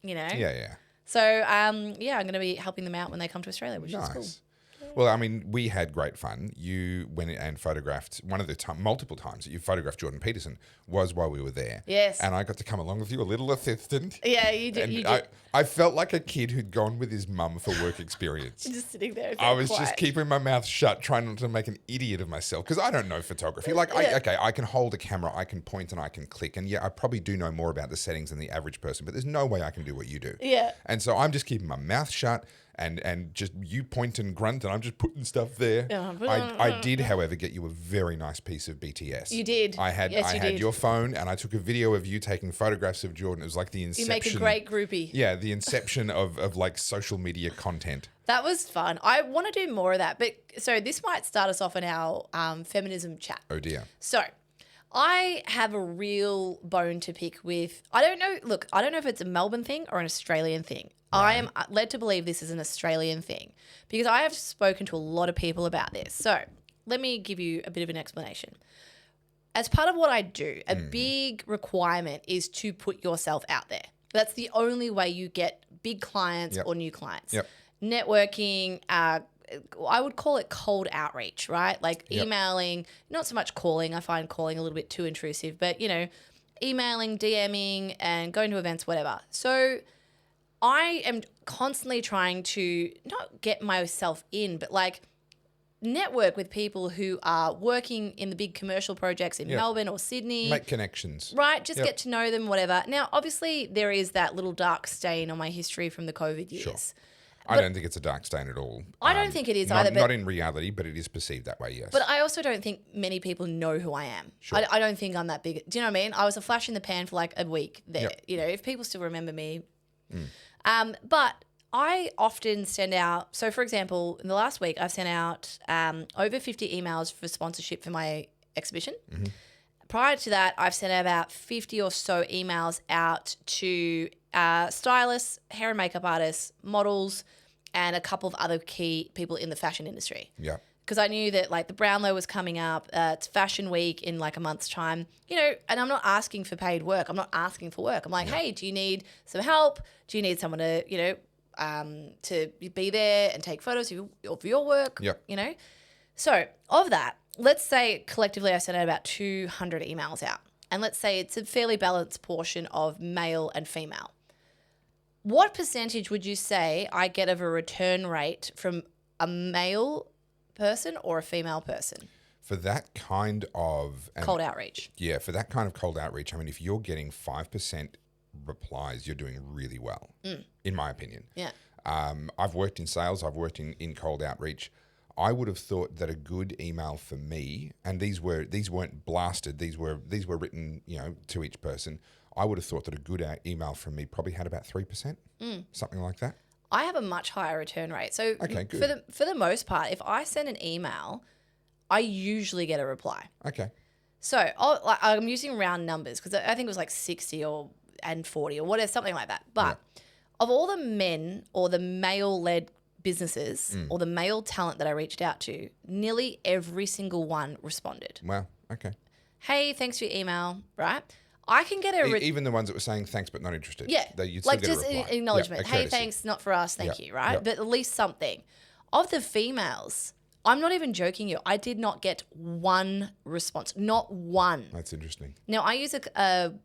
Yeah. So I'm going to be helping them out when they come to Australia, which is cool. Well, I mean, we had great fun. You went and photographed multiple times that you photographed Jordan Peterson was while we were there. Yes. And I got to come along with you, a little assistant. Yeah, you did. And I felt like a kid who'd gone with his mum for work experience. Just sitting there. I was just keeping my mouth shut, trying not to make an idiot of myself because I don't know photography. Like, I can hold a camera, I can point and I can click. And I probably do know more about the settings than the average person, but there's no way I can do what you do. Yeah. And so I'm just keeping my mouth shut. And just you point and grunt and I'm just putting stuff there. I did, however, get you a very nice piece of BTS. You did. I had your phone and I took a video of you taking photographs of Jordan. It was like the inception. You make a great groupie. Yeah, the inception of like social media content. That was fun. I want to do more of that. But so this might start us off in our feminism chat. Oh dear. So I have a real bone to pick with, I don't know if it's a Melbourne thing or an Australian thing. Right. I am led to believe this is an Australian thing because I have spoken to a lot of people about this. So let me give you a bit of an explanation. As part of what I do, a big requirement is to put yourself out there. That's the only way you get big clients or new clients. Yep. Networking, I would call it cold outreach, right? Like emailing, not so much calling. I find calling a little bit too intrusive, but, emailing, DMing, and going to events, whatever. So I am constantly trying to not get myself in, but like network with people who are working in the big commercial projects in Melbourne or Sydney. Make connections. Right, just get to know them, whatever. Now, obviously, there is that little dark stain on my history from the COVID years. Sure. I don't think it's a dark stain at all. I don't think it is either. Not in reality, but it is perceived that way, yes. But I also don't think many people know who I am. Sure. I don't think I'm that big. Do you know what I mean? I was a flash in the pan for like a week there. If people still remember me. But I often send out, so for example, in the last week, I've sent out over 50 emails for sponsorship for my exhibition. Mm-hmm. Prior to that, I've sent about 50 or so emails out to stylists, hair and makeup artists, models, and a couple of other key people in the fashion industry. Yeah. Because I knew that like the Brownlow was coming up. It's Fashion Week in like a month's time, and I'm not asking for paid work. I'm not asking for work. I'm like, hey, do you need some help? Do you need someone to, to be there and take photos of your work? Yep. So of that, let's say collectively I sent out about 200 emails out. And let's say it's a fairly balanced portion of male and female. What percentage would you say I get of a return rate from a male person or a female person? For that kind of cold outreach. Yeah, for that kind of cold outreach, I mean, if you're getting 5% replies, you're doing really well, in my opinion. Yeah. I've worked in sales, I've worked in cold outreach. I would have thought that a good email for me, and these weren't blasted, these were written, to each person. I would have thought that a good email from me probably had about 3%, something like that. I have a much higher return rate. So okay, good. For the most part, if I send an email, I usually get a reply. Okay. So I'm using round numbers because I think it was like 60 and 40 or whatever, something like that. But of all the men or the male-led businesses or the male talent that I reached out to, nearly every single one responded. Wow. Okay. Hey, thanks for your email, right? I can get even the ones that were saying thanks but not interested. Yeah, you'd like still just get a reply. acknowledgement. Hey, thanks, not for us, thank you, right? But at least something. Of the females, I'm not even joking you, I did not get one response, not one. That's interesting. Now, I use an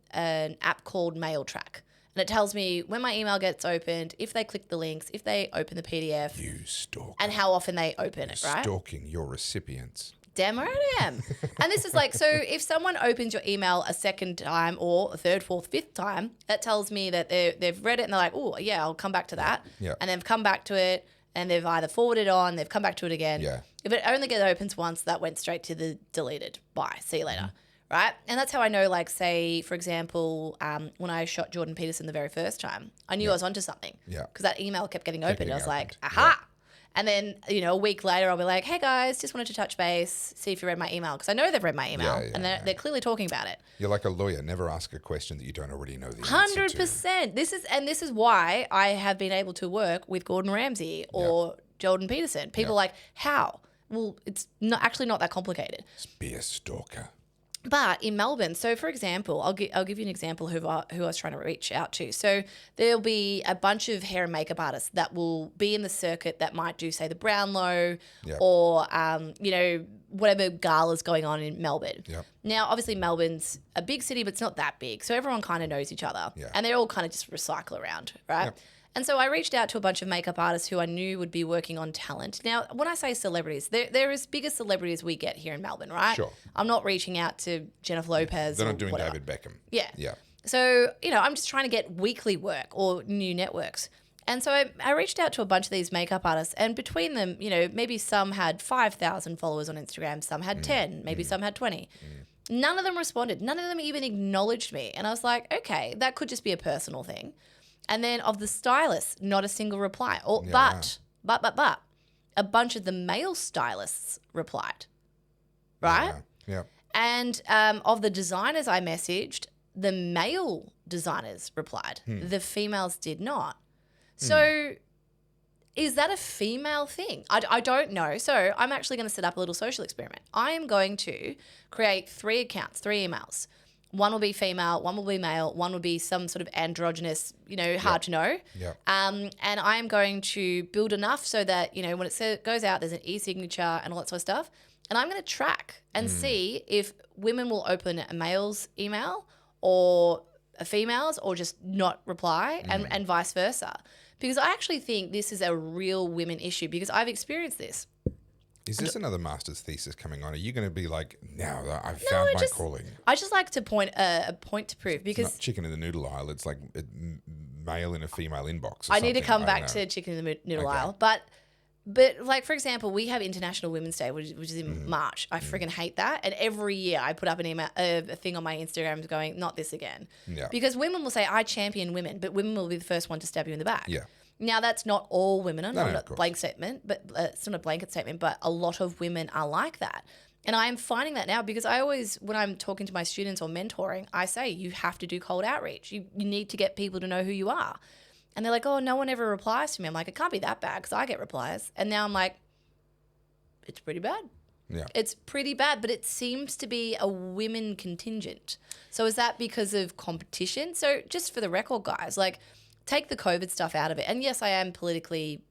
app called MailTrack, and it tells me when my email gets opened, if they click the links, if they open the PDF. You stalker. And how often they open it, right? Stalking your recipients. Damn right I am. And this is like, so if someone opens your email a second time or a third, fourth, fifth time, that tells me that they've read it and they're like, oh, yeah, I'll come back to that. Yeah. And they've come back to it and they've either forwarded on, they've come back to it again. Yeah. If it only opens once, that went straight to the deleted. Bye. See you later. Right? And that's how I know, like, say, for example, when I shot Jordan Peterson the very first time, I knew I was onto something. Yeah. Because that email kept getting opened. I was like, aha. And then, a week later, I'll be like, hey, guys, just wanted to touch base, see if you read my email. Because I know they've read my email and they're clearly talking about it. You're like a lawyer. Never ask a question that you don't already know the answer to. 100%. This is why I have been able to work with Gordon Ramsay or Jordan Peterson. People are like, how? Well, it's actually not that complicated. Just be a stalker. But in Melbourne, so for example, I'll give you an example who I was trying to reach out to. So there'll be a bunch of hair and makeup artists that will be in the circuit that might do, say, the Brownlow or, whatever gala's going on in Melbourne. Yep. Now, obviously, Melbourne's a big city, but it's not that big. So everyone kind of knows each other. Yeah. And they're all kind of just recycle around, right? Yep. And so I reached out to a bunch of makeup artists who I knew would be working on talent. Now, when I say celebrities, they're as big as celebrities we get here in Melbourne, right? Sure. I'm not reaching out to Jennifer Lopez. They're not doing whatever. David Beckham. Yeah. Yeah. So, I'm just trying to get weekly work or new networks. And so I reached out to a bunch of these makeup artists, and between them, maybe some had 5,000 followers on Instagram, some had 10, maybe some had 20. None of them responded. None of them even acknowledged me. And I was like, okay, that could just be a personal thing. And then of the stylists, not a single reply. But a bunch of the male stylists replied, right? Yeah. And of the designers I messaged, the male designers replied. The females did not. So is that a female thing? I don't know. So I'm actually going to set up a little social experiment. I am going to create 3 accounts, 3 emails. One will be female, one will be male, one will be some sort of androgynous, hard to know. Yeah. And I am going to build enough so that, when it goes out, there's an e-signature and all that sort of stuff. And I'm going to track and see if women will open a male's email or a female's or just not reply and vice versa. Because I actually think this is a real women issue because I've experienced this. Is this another master's thesis coming on? Are you going to be like, now that I've found my calling? I just like to point a point to prove because it's not chicken in the noodle aisle. It's like a male in a female inbox. I need to come back to chicken in the noodle aisle. But like, for example, we have International Women's Day, which is in March. I freaking hate that. And every year I put up an email, a thing on my Instagram going, not this again. Yeah. Because women will say, I champion women, but women will be the first one to stab you in the back. Yeah. Now, that's not all women. Not a blanket statement, but it's not a blanket statement, but a lot of women are like that. And I am finding that now because I always, when I'm talking to my students or mentoring, I say, you have to do cold outreach. You need to get people to know who you are. And they're like, oh, no one ever replies to me. I'm like, it can't be that bad because I get replies. And now I'm like, it's pretty bad. Yeah. It's pretty bad, but it seems to be a women contingent. So is that because of competition? So just for the record, guys, like, take the COVID stuff out of it. And yes, I am politically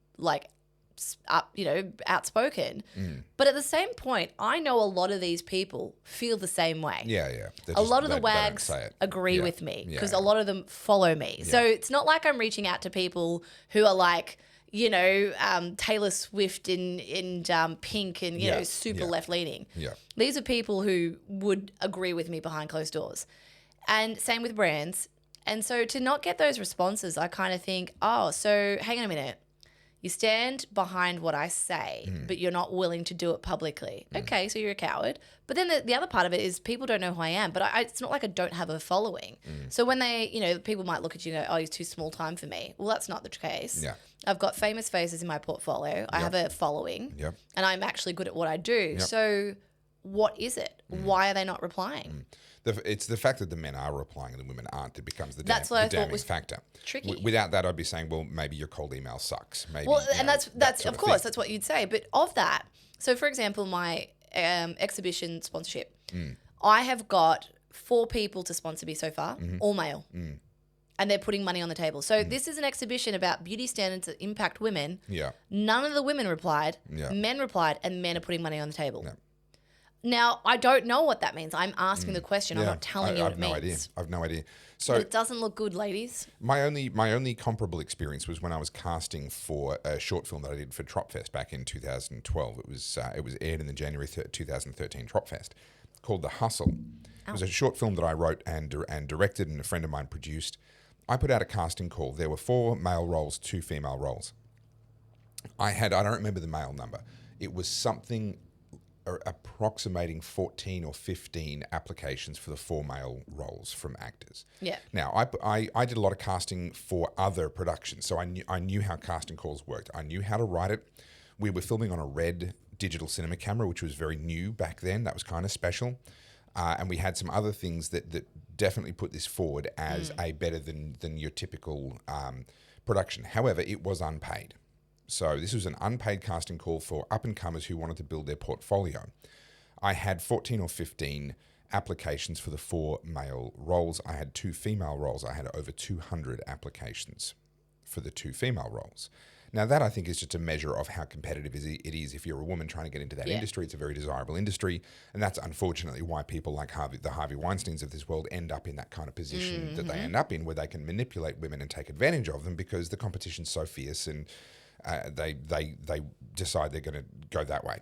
outspoken. But at the same point, I know a lot of these people feel the same way. Yeah. A lot of the wags agree with me because a lot of them follow me. So it's not like I'm reaching out to people who are like, Taylor Swift in Pink and, super left-leaning. Yeah. These are people who would agree with me behind closed doors. And same with brands. And so to not get those responses, I kind of think, oh, so hang on a minute. You stand behind what I say, but you're not willing to do it publicly. Okay, so you're a coward. But then the other part of it is people don't know who I am, but it's not like I don't have a following. So when they, people might look at you and go, oh, he's too small time for me. Well, that's not the case. Yeah. I've got famous faces in my portfolio. I have a following. Yep. And I'm actually good at what I do. Yep. So what is it? Why are they not replying? It's the fact that the men are replying and the women aren't that becomes the damning factor. Tricky. Without that, I'd be saying, well, maybe your cold email sucks. Maybe. Well, and that's of course that's what you'd say. But of that, so for example, my exhibition sponsorship, I have got 4 people to sponsor me so far, all male, and they're putting money on the table. So this is an exhibition about beauty standards that impact women. Yeah. None of the women replied. Yeah. Men replied, and men are putting money on the table. Yeah. Now, I don't know what that means. I'm asking the question. I'm not telling you what it means. I have no idea. So but it doesn't look good, ladies. My only comparable experience was when I was casting for a short film that I did for Tropfest back in 2012. It was aired in the January 2013 Tropfest called The Hustle. It was a short film that I wrote and directed and a friend of mine produced. I put out a casting call. There were 4 male roles, 2 female roles. I don't remember the male number. It was something approximating 14 or 15 applications for the 4 male roles from actors. Yeah. Now, I did a lot of casting for other productions, so I knew how casting calls worked. I knew how to write it. We were filming on a red digital cinema camera, which was very new back then. That was kind of special. And we had some other things that definitely put this forward as a better than your typical production. However, it was unpaid. So this was an unpaid casting call for up-and-comers who wanted to build their portfolio. I had 14 or 15 applications for the 4 male roles. I had 2 female roles. I had over 200 applications for the 2 female roles. Now, that I think is just a measure of how competitive it is. If you're a woman trying to get into that industry, it's a very desirable industry. And that's unfortunately why people like the Harvey Weinsteins of this world end up in that kind of position that they end up in, where they can manipulate women and take advantage of them because the competition's so fierce and they decide they're going to go that way.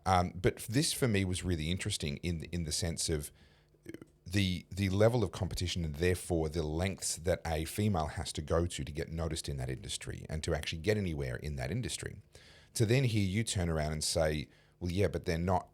But this for me was really interesting in the sense of the level of competition and therefore the lengths that a female has to go to get noticed in that industry and to actually get anywhere in that industry. To then hear you turn around and say, well, yeah, but they're not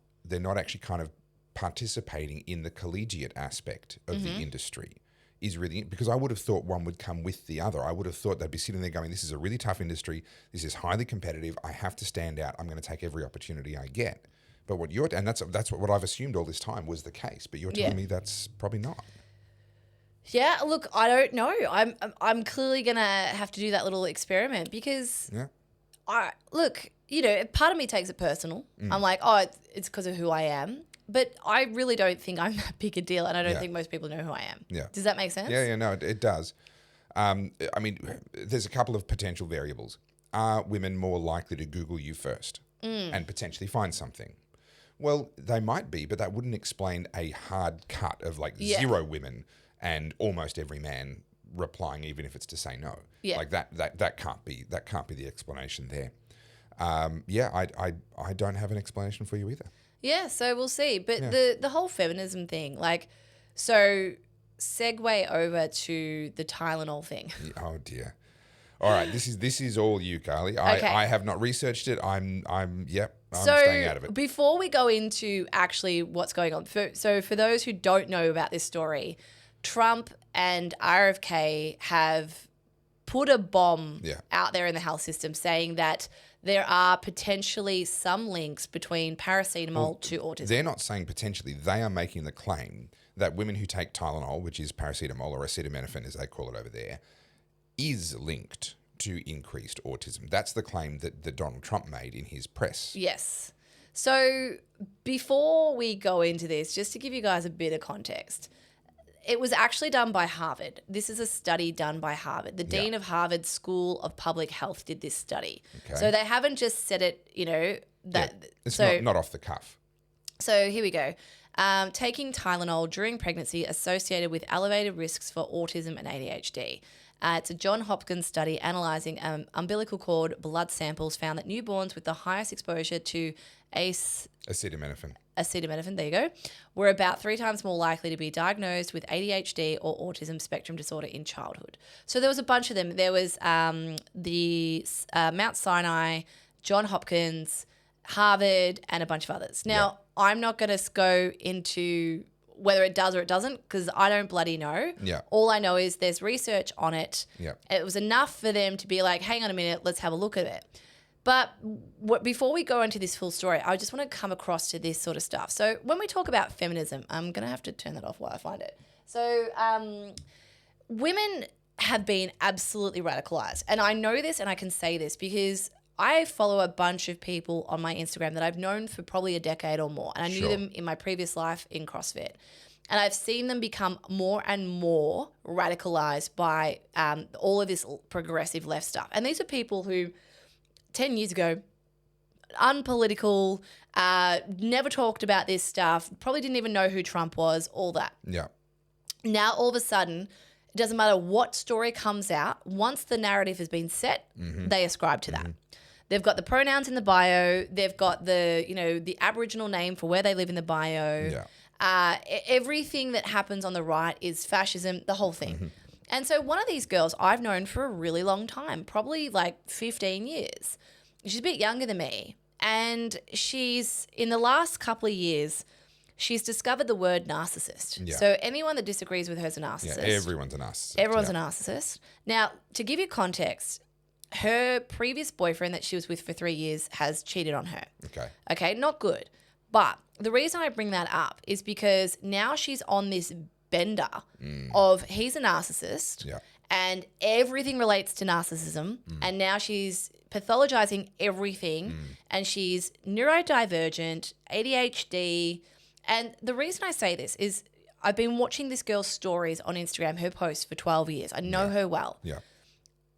actually kind of participating in the collegiate aspect of the industry is really, because I would have thought one would come with the other. I would have thought they'd be sitting there going, this is a really tough industry. This is highly competitive. I have to stand out. I'm going to take every opportunity I get. But that's what I've assumed all this time was the case. But you're telling me that's probably not. Yeah, look, I don't know. I'm clearly gonna have to do that little experiment because part of me takes it personal. I'm like, oh, it's because of who I am. But I really don't think I'm that big a deal, and I don't think most people know who I am. Yeah. Does that make sense? No, it does. I mean, there's a couple of potential variables. Are women more likely to Google you first and potentially find something? Well, they might be, but that wouldn't explain a hard cut of like 0 women and almost every man replying, even if it's to say no. Yeah. Like that can't be the explanation there. I don't have an explanation for you either. Yeah, so we'll see. But the whole feminism thing, like, so segue over to the Tylenol thing. Oh dear. All right, this is all you, Carly. I have not researched it. I'm staying out of it. Before we go into actually what's going on, so for those who don't know about this story, Trump and RFK have put a bomb out there in the health system saying that there are potentially some links between paracetamol to autism. They're not saying potentially. They are making the claim that women who take Tylenol, which is paracetamol or acetaminophen as they call it over there, is linked to increased autism. That's the claim that Donald Trump made in his press. Yes. So before we go into this, just to give you guys a bit of context, it was actually done by Harvard. This is a study done by Harvard. The dean of Harvard School of Public Health did this study. Okay. So they haven't just said it, it's not off the cuff. So here we go. Taking Tylenol during pregnancy associated with elevated risks for autism and ADHD. It's a Johns Hopkins study analysing umbilical cord blood samples found that newborns with the highest exposure to acetaminophen, there you go, were about 3 times more likely to be diagnosed with ADHD or autism spectrum disorder in childhood. So there was a bunch of them. There was the Mount Sinai, Johns Hopkins, Harvard, and a bunch of others. Now, I'm not going to go into whether it does or it doesn't because I don't bloody know. Yeah. All I know is there's research on it. Yeah. It was enough for them to be like, hang on a minute, let's have a look at it. But before we go into this full story, I just want to come across to this sort of stuff. So when we talk about feminism, I'm going to have to turn that off while I find it. So women have been absolutely radicalized. And I know this and I can say this because I follow a bunch of people on my Instagram that I've known for probably a decade or more. And I knew them in my previous life in CrossFit. And I've seen them become more and more radicalized by all of this progressive left stuff. And these are people who 10 years ago, unpolitical, never talked about this stuff, probably didn't even know who Trump was, all that. Yeah. Now, all of a sudden, it doesn't matter what story comes out. Once the narrative has been set, they ascribe to that. They've got the pronouns in the bio. They've got the Aboriginal name for where they live in the bio. Yeah. Everything that happens on the right is fascism, the whole thing. And so one of these girls I've known for a really long time, probably like 15 years. She's a bit younger than me. And she's, in the last couple of years, she's discovered the word narcissist. Yeah. So anyone that disagrees with her is a narcissist. Yeah, everyone's a narcissist. Everyone's a narcissist. Now, to give you context, her previous boyfriend that she was with for 3 years has cheated on her. Okay, not good. But the reason I bring that up is because now she's on this bender of he's a narcissist and everything relates to narcissism. And now she's pathologizing everything and she's neurodivergent, ADHD. And the reason I say this is I've been watching this girl's stories on Instagram, her posts for 12 years. I know her well.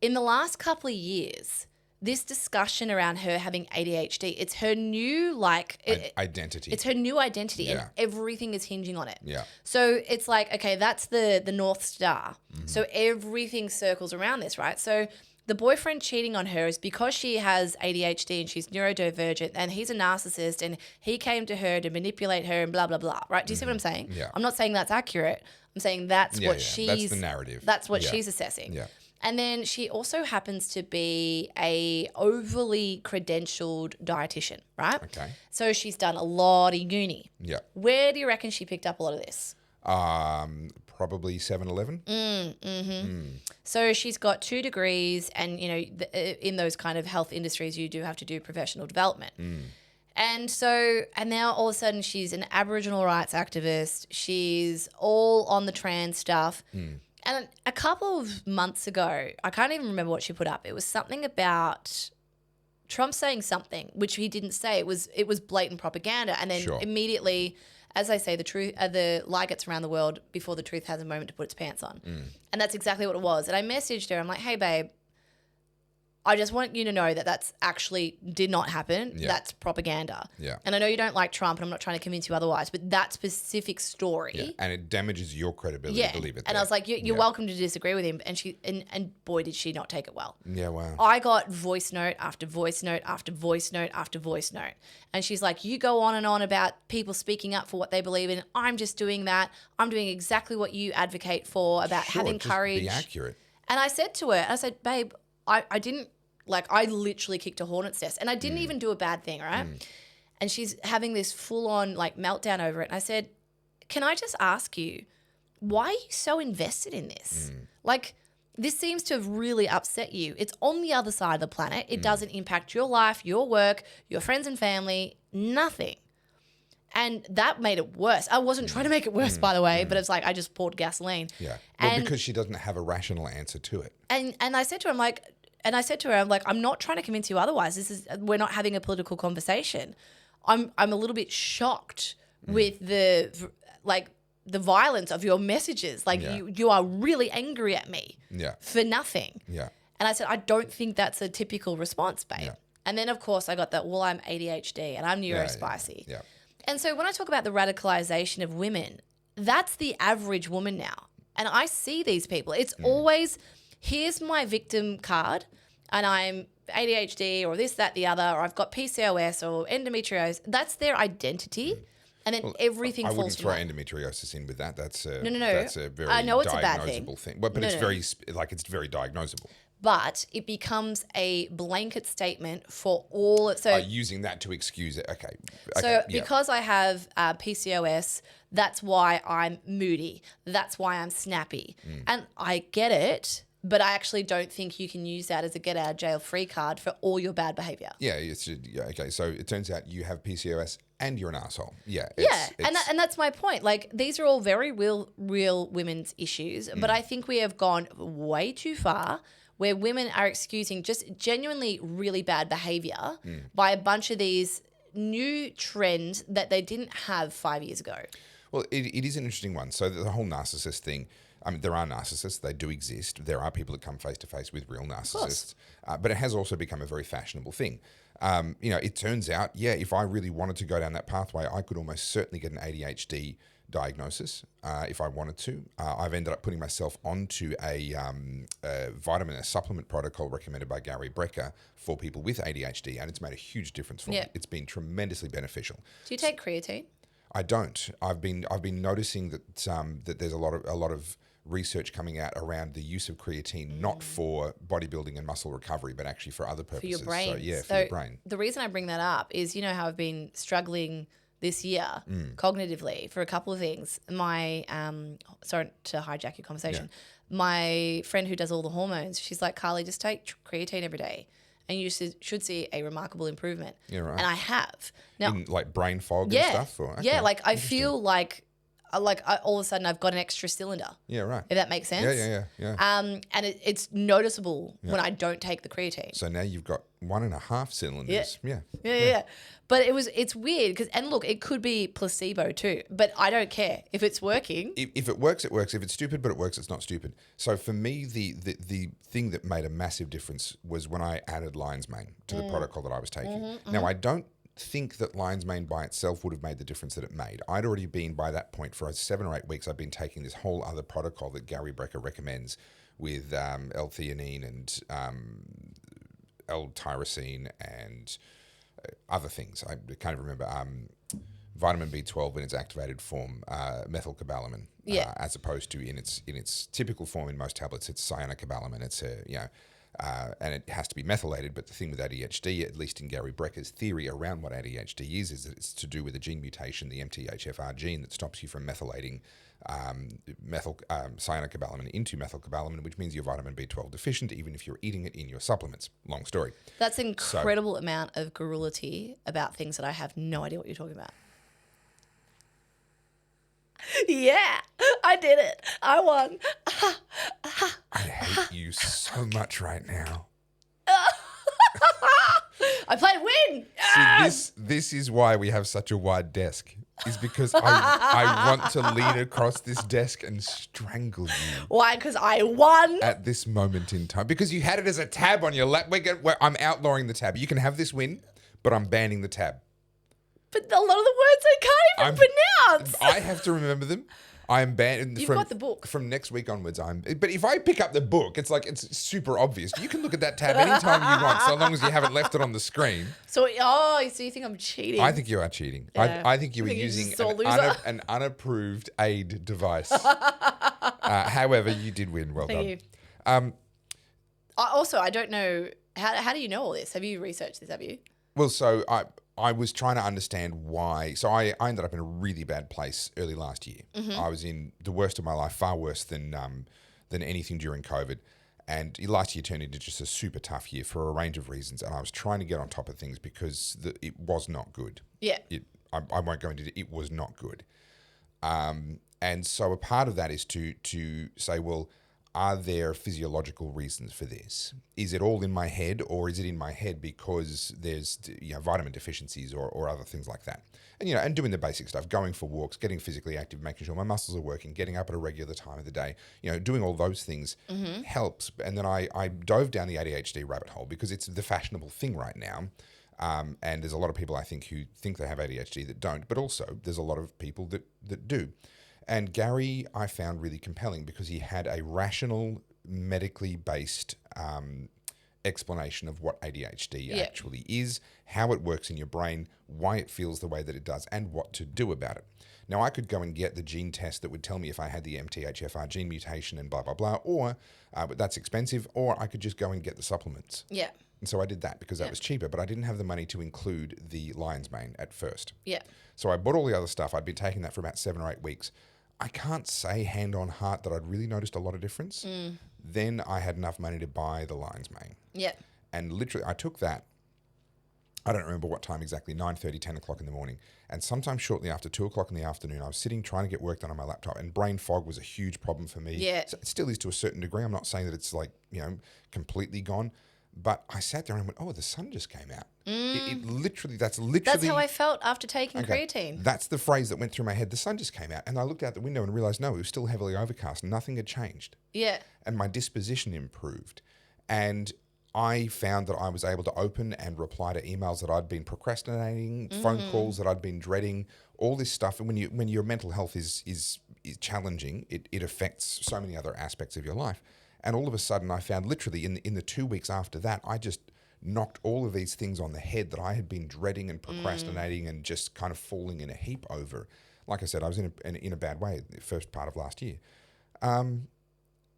In the last couple of years, this discussion around her having ADHD, it's her new identity. It's her new identity and everything is hinging on it. So it's like, okay, that's the North Star. So everything circles around this, right? So the boyfriend cheating on her is because she has ADHD and she's neurodivergent and he's a narcissist and he came to her to manipulate her and blah, blah, blah, right? Do you see what I'm saying? I'm not saying that's accurate. I'm saying that's what she's... That's the narrative. That's what she's assessing. And then she also happens to be a overly credentialed dietitian, right? So she's done a lot of uni. Where do you reckon she picked up a lot of this? Probably 7-Eleven. So she's got 2 degrees and, you know, in those kind of health industries, you do have to do professional development. And now all of a sudden she's an Aboriginal rights activist. She's all on the trans stuff. And a couple of months ago, I can't even remember what she put up. It was something about Trump saying something, which he didn't say. It was blatant propaganda. And then immediately, as I say, the lie gets around the world before the truth has a moment to put its pants on. And that's exactly what it was. And I messaged her. I'm like, hey, babe, I just want you to know that that's actually did not happen. That's propaganda. And I know you don't like Trump and I'm not trying to convince you otherwise, but that specific story. And it damages your credibility to believe it. And I was like, you're welcome to disagree with him. And and boy, did she not take it well. Wow. I got voice note after voice note after voice note after voice note. And she's like, you go on and on about people speaking up for what they believe in. I'm just doing that. I'm doing exactly what you advocate for about having courage. Be accurate. And I said to her, babe, I didn't, I literally kicked a hornet's nest and I didn't even do a bad thing, right? And she's having this full-on meltdown over it. And I said, can I just ask you, why are you so invested in this? This seems to have really upset you. It's on the other side of the planet. It doesn't impact your life, your work, your friends and family, nothing. And that made it worse. I wasn't trying to make it worse, by the way, but it's I just poured gasoline. Because she doesn't have a rational answer to it. And I said to her, I'm not trying to convince you otherwise. We're not having a political conversation. I'm a little bit shocked with the violence of your messages. You are really angry at me for nothing. And I said, I don't think that's a typical response, babe. And then of course I got that, well, I'm ADHD and I'm neurospicy. And so when I talk about the radicalization of women, that's the average woman now. And I see these people. It's always, here's my victim card and I'm ADHD or this, that, the other, or I've got PCOS or endometriosis. That's their identity. And then everything falls. I wouldn't throw endometriosis in with that. That's a That's a very I know it's diagnosable thing. But it's very it's very diagnosable. But it becomes a blanket statement for all. So using that to excuse it. Okay. So because I have PCOS, that's why I'm moody. That's why I'm snappy. And I get it, but I actually don't think you can use that as a get out of jail free card for all your bad behavior. Okay. So it turns out you have PCOS and you're an asshole. And that's my point. These are all very real women's issues, but I think we have gone way too far where women are excusing just genuinely really bad behavior by a bunch of these new trends that they didn't have 5 years ago. Well, it is an interesting one. So the whole narcissist thing, I mean, there are narcissists. They do exist. There are people that come face to face with real narcissists. But it has also become a very fashionable thing. It turns out, if I really wanted to go down that pathway, I could almost certainly get an ADHD diagnosis if I wanted to. I've ended up putting myself onto a supplement protocol recommended by Gary Brecker for people with ADHD, and it's made a huge difference for me. It's been tremendously beneficial. Do you take creatine? I don't. I've been noticing that that there's a lot of research coming out around the use of creatine, not for bodybuilding and muscle recovery, but actually for other purposes. For your brain. For your brain. The reason I bring that up is, how I've been struggling this year cognitively for a couple of things. My sorry to hijack your conversation. my friend who does all the hormones, she's like, Carly, just take creatine every day and you should see a remarkable improvement. Yeah, right. And I have. Now, in like brain fog and stuff? Or, okay. Yeah, like I feel like all of a sudden I've got an extra cylinder. Yeah, right. If that makes sense. Yeah. And it's noticeable when I don't take the creatine. So now you've got 1.5 cylinders. Yeah. But it's weird because, and look, it could be placebo too, but I don't care if it's working. If it works, it works. If it's stupid, but it works, it's not stupid. So for me, the thing that made a massive difference was when I added lion's mane to the protocol that I was taking. Now, I don't think that lion's mane by itself would have made the difference that it made. I'd already been, by that point, for 7 or 8 weeks, I've been taking this whole other protocol that Gary Brecker recommends with L-theanine and L-tyrosine and other things. I can't even remember. Vitamin B12 in its activated form, methylcobalamin, as opposed to in its typical form in most tablets, it's cyanocobalamin. It's and it has to be methylated. But the thing with ADHD, at least in Gary Brecker's theory around what ADHD is that it's to do with a gene mutation, the MTHFR gene, that stops you from methylating cyanocobalamin into methylcobalamin, which means you're vitamin B12 deficient, even if you're eating it in your supplements. Long story. That's an incredible amount of garrulity about things that I have no idea what you're talking about. Yeah, I did it. I won. I hate you so much right now. I played win. See, this is why we have such a wide desk. Is because I want to lean across this desk and strangle you. Why? Because I won. At this moment in time. Because you had it as a tab on your lap. I'm outlawing the tab. You can have this win, but I'm banning the tab. But a lot of the words I can't even pronounce. I have to remember them. I am banned. You've got the book. From next week onwards, but if I pick up the book, it's super obvious. You can look at that tab anytime you want, so long as you haven't left it on the screen. So you think I'm cheating? I think you are cheating. Yeah. I think you are using an unapproved aid device. However, you did win. Well done. Thank you. Also, I don't know, how do you know all this? Have you researched this, have you? Well, so I was trying to understand why. So I ended up in a really bad place early last year. I was in the worst of my life, far worse than anything during COVID. And last year turned into just a super tough year for a range of reasons. And I was trying to get on top of things because it was not good. Yeah. I won't go into it. It was not good. And so a part of that is to say, well, are there physiological reasons for this? Is it all in my head, or is it in my head because there's vitamin deficiencies or other things like that? And and doing the basic stuff, going for walks, getting physically active, making sure my muscles are working, getting up at a regular time of the day, doing all those things helps. And then I dove down the ADHD rabbit hole because it's the fashionable thing right now. And there's a lot of people I think who think they have ADHD that don't, but also there's a lot of people that do. And Gary, I found really compelling because he had a rational, medically based explanation of what ADHD actually is, how it works in your brain, why it feels the way that it does, and what to do about it. Now, I could go and get the gene test that would tell me if I had the MTHFR gene mutation and blah, blah, blah, or but that's expensive, or I could just go and get the supplements. Yeah. And so I did that because that was cheaper, but I didn't have the money to include the lion's mane at first. Yeah. So I bought all the other stuff. I'd been taking that for about 7 or 8 weeks. I can't say hand on heart that I'd really noticed a lot of difference. Then I had enough money to buy the lion's mane. Yeah. And literally I took that, I don't remember what time exactly, 9:30, 10 o'clock in the morning. And sometime shortly after 2 o'clock in the afternoon, I was sitting trying to get work done on my laptop, and brain fog was a huge problem for me. Yeah. So it still is to a certain degree. I'm not saying that it's completely gone. But I sat there and went, oh, the sun just came out. It literally, that's how I felt after taking creatine. That's the phrase that went through my head. The sun just came out. And I looked out the window and realized, no, it was still heavily overcast. Nothing had changed. Yeah. And my disposition improved. And I found that I was able to open and reply to emails that I'd been procrastinating, phone calls that I'd been dreading, all this stuff. And when your mental health is challenging, it affects so many other aspects of your life. And all of a sudden, I found literally in the 2 weeks after that, I just knocked all of these things on the head that I had been dreading and procrastinating and just kind of falling in a heap over. Like I said, I was in a bad way the first part of last year.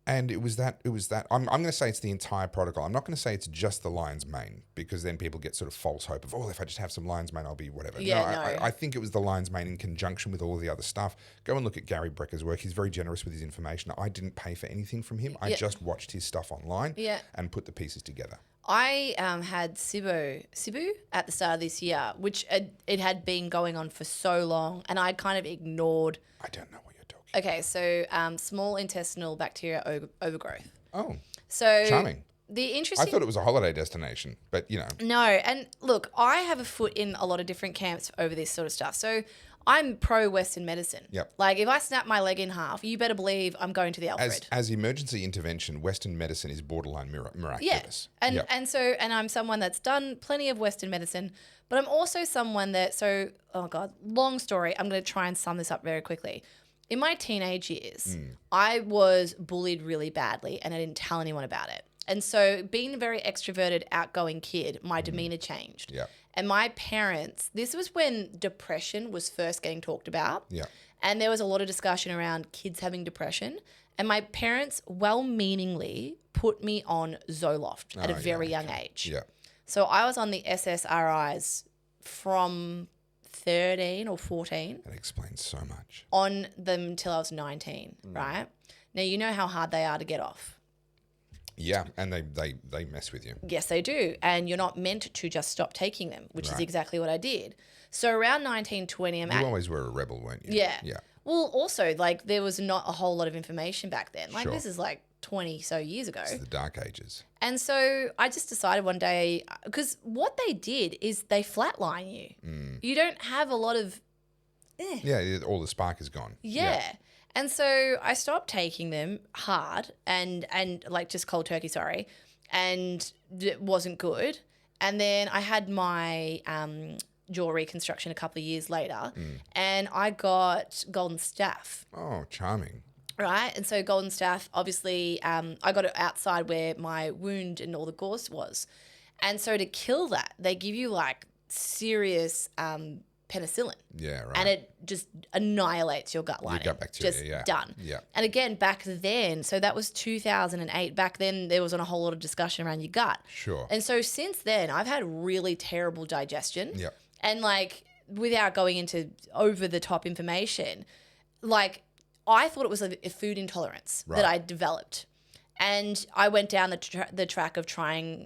And it was that. I'm going to say it's the entire protocol. I'm not going to say it's just the lion's mane, because then people get sort of false hope of, if I just have some lion's mane, I'll be whatever. Yeah, no. I think it was the lion's mane in conjunction with all the other stuff. Go and look at Gary Brecker's work. He's very generous with his information. I didn't pay for anything from him. I just watched his stuff online and put the pieces together. I had SIBO at the start of this year, which it had been going on for so long, and I kind of ignored. I don't know what you're talking. Okay, so small intestinal bacteria overgrowth. Oh, so charming. The interesting. I thought it was a holiday destination, but No, and look, I have a foot in a lot of different camps over this sort of stuff. So I'm pro Western medicine. Yep. Like if I snap my leg in half, you better believe I'm going to the Alfred. As emergency intervention, Western medicine is borderline miraculous. Yeah, and I'm someone that's done plenty of Western medicine, but I'm also someone that, long story, I'm going to try and sum this up very quickly. In my teenage years, I was bullied really badly and I didn't tell anyone about it. And so being a very extroverted, outgoing kid, my demeanor changed. Yeah. And my parents, this was when depression was first getting talked about. Yeah. And there was a lot of discussion around kids having depression. And my parents well-meaningly put me on Zoloft at a very young age. Yeah. So I was on the SSRIs from 13 or 14. That explains so much. On them until I was 19, right? Now, you know how hard they are to get off. Yeah, and they mess with you. Yes, they do. And you're not meant to just stop taking them, which is exactly what I did. So around 19, 20, you always were a rebel, weren't you? Yeah. Yeah. Well, also, there was not a whole lot of information back then. Sure. This is 20 so years ago. It's the dark ages. And so I just decided one day, because what they did is they flatline you. You don't have a lot of... Yeah, all the spark is gone. Yeah. And so I stopped taking them hard and just cold turkey, and it wasn't good. And then I had my jaw reconstruction a couple of years later and I got golden staph. Oh, charming. Right. And so golden staph, obviously, I got it outside where my wound and all the gauze was. And so to kill that, they give you serious penicillin. Yeah, right. And it just annihilates your gut lining. Your gut bacteria, just done. Yeah. And again, back then, so that was 2008. Back then, there wasn't a whole lot of discussion around your gut. Sure. And so since then, I've had really terrible digestion. Yeah. And without going into over the top information, I thought it was a food intolerance that I developed. And I went down the track of trying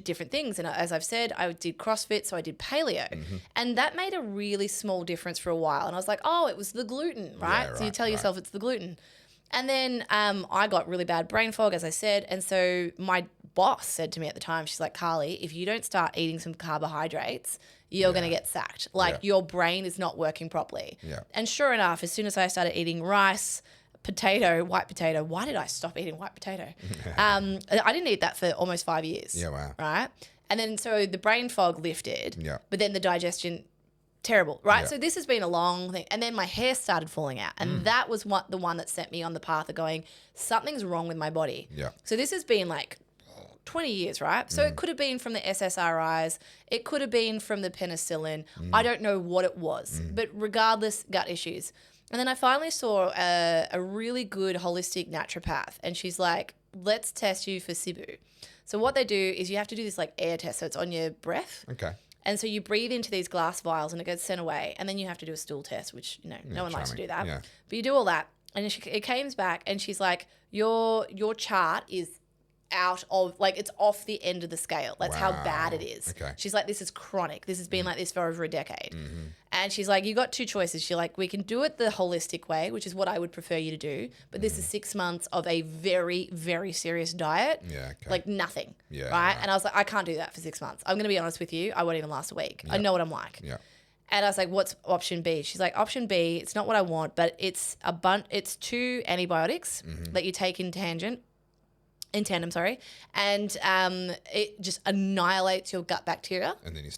different things. And as I've said, I did CrossFit, so I did paleo. And that made a really small difference for a while. And I was like, oh, it was the gluten, right? Yeah, so you tell yourself it's the gluten. And then I got really bad brain fog, as I said. And so my boss said to me at the time, she's like, Carly, if you don't start eating some carbohydrates, you're going to get sacked. Your brain is not working properly. Yeah. And sure enough, as soon as I started eating rice, white potato. Why did I stop eating white potato? I didn't eat that for almost 5 years. Yeah, wow. Right? And then so the brain fog lifted. Yeah. But then the digestion, terrible. Right? Yeah. So this has been a long thing. And then my hair started falling out. And that was the one that sent me on the path of going, something's wrong with my body. Yeah. So this has been 20 years, right? So it could have been from the SSRIs. It could have been from the penicillin. I don't know what it was. But regardless, gut issues. And then I finally saw a really good holistic naturopath. And she's like, let's test you for SIBO. So what they do is you have to do this air test. So it's on your breath. Okay. And so you breathe into these glass vials and it gets sent away. And then you have to do a stool test, which, no one likes to do that. Yeah. But you do all that. And it comes back and she's like, your chart is out of it's off the end of the scale. That's how bad it is. Okay. She's like, this is chronic. This has been like this for over a decade. And she's like, you got two choices. She's like, we can do it the holistic way, which is what I would prefer you to do. But this is 6 months of a very, very serious diet. Yeah. Okay. Nothing. Yeah, right? right. And I was like, I can't do that for 6 months. I'm going to be honest with you. I won't even last a week. I know what I'm like. Yeah. And I was like, what's option B? She's like, option B, it's not what I want, but it's it's 2 antibiotics that you take in tandem, and it just annihilates your gut bacteria. And then you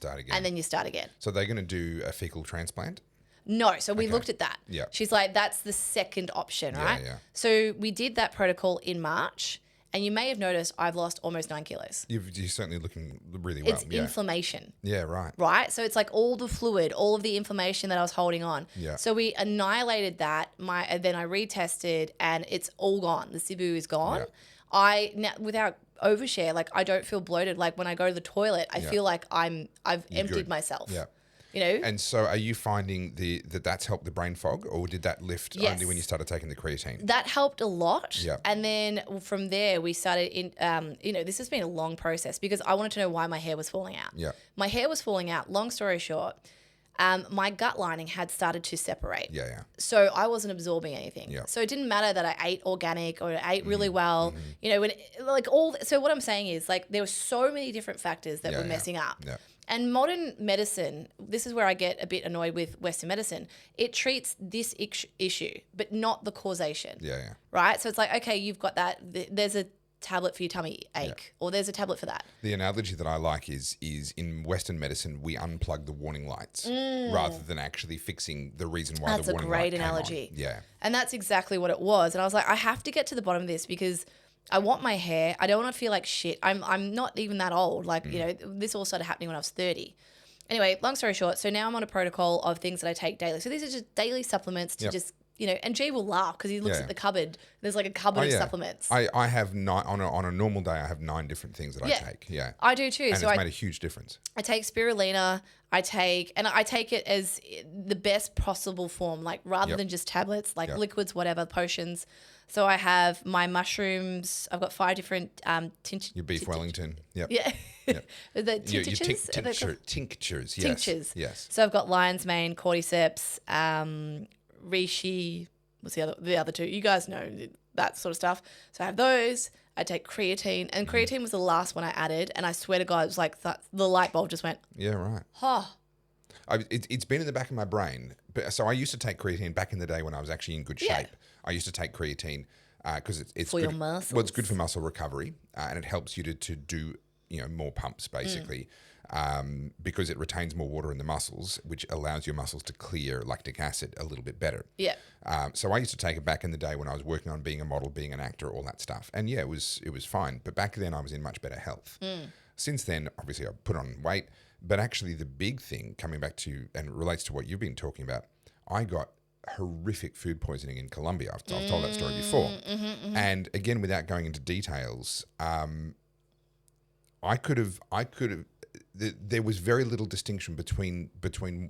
start again. So they're going to do a fecal transplant? No, so we looked at that. Yeah. She's like, that's the second option, right? Yeah. So we did that protocol in March, And you may have noticed I've lost almost 9 kilos. You're certainly looking really well. It's inflammation. Yeah, right. Right? So it's like all the fluid, all of the inflammation that I was holding on. Yeah. So we annihilated that. Then I retested and it's all gone. The SIBO is gone. Yeah. Now, without overshare, like I don't feel bloated. Like when I go to the toilet, I feel like I've emptied good. myself. Yeah. You know? And so are you finding that's helped the brain fog, or did that lift only when you started taking the creatine? That helped a lot. Yeah. And then from there we started this has been a long process because I wanted to know why my hair was falling out. Yeah. My hair was falling out. Long story short, my gut lining had started to separate. Yeah, yeah. So I wasn't absorbing anything. Yeah. So it didn't matter that I ate organic or I ate really well. You know, so what I'm saying is like there were so many different factors that were messing up. Yeah. And modern medicine, this is where I get a bit annoyed with Western medicine. It treats this issue, but not the causation. Yeah, yeah. Right? So it's like, okay, you've got that. There's a tablet for your tummy ache, or there's a tablet for that. The analogy that I like is in Western medicine, we unplug the warning lights rather than actually fixing the reason why That's the warning light a great came analogy. on. Yeah. And that's exactly what it was. And I was like, I have to get to the bottom of this because I want my hair. I don't want to feel like shit. I'm not even that old. Like, you know, this all started happening when I was 30. Anyway, long story short, so now I'm on a protocol of things that I take daily. So these are just daily supplements to just, you know, and G will laugh because he looks at the cupboard. There's like a cupboard of supplements. I have on a normal day, I have 9 different things that I take. Yeah. I do too. And so it's made a huge difference. I take spirulina. I take it as the best possible form, like rather than just tablets, like liquids, whatever, potions. So I have my mushrooms. I've got 5 different Your beef Wellington. Yep. Yeah. Yep. The tinctures. Tinctures. Yes. Tinctures. Yes. So I've got lion's mane, cordyceps, reishi. What's the other 2? You guys know that sort of stuff. So I have those. I take creatine, and creatine was the last one I added, and I swear to God, it was like the light bulb just went. Yeah, right. It's been in the back of my brain. But so I used to take creatine back in the day when I was actually in good shape. I used to take creatine because it's for good, your muscles. Well, it's good for muscle recovery, and it helps you to do more pumps basically. Because it retains more water in the muscles, which allows your muscles to clear lactic acid a little bit better. Yeah. So I used to take it back in the day when I was working on being a model, being an actor, all that stuff. And yeah, it was fine. But back then I was in much better health. Since then, obviously I put on weight. But actually the big thing coming back to, and it relates to what you've been talking about, I got horrific food poisoning in Colombia. I've told that story before. And again, without going into details, I could have. There was very little distinction between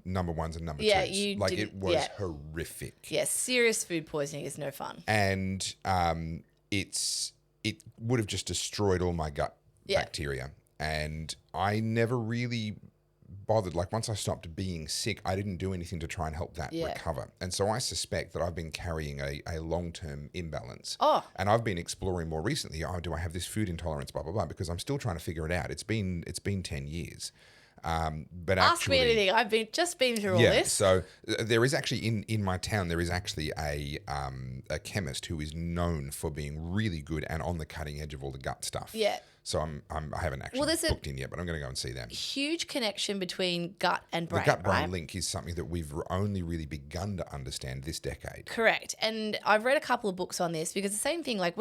number 1s and number 2s. Like it was horrific. Yeah, serious food poisoning is no fun. And it would have just destroyed all my gut bacteria. And I never really bothered. Like once I stopped being sick, I didn't do anything to try and help that recover. And so I suspect that I've been carrying a long-term imbalance. Oh. And I've been exploring more recently, do I have this food intolerance, blah, blah, blah, because I'm still trying to figure it out. It's been 10 years. But ask me anything. I've been through all this. So there is actually in my town there is actually a chemist who is known for being really good and on the cutting edge of all the gut stuff. Yeah. So I haven't actually booked in yet, but I'm going to go and see them. Huge connection between gut and brain. The gut-brain right? link is something that we've only really begun to understand this decade. Correct. And I've read a couple of books on this because the same thing, like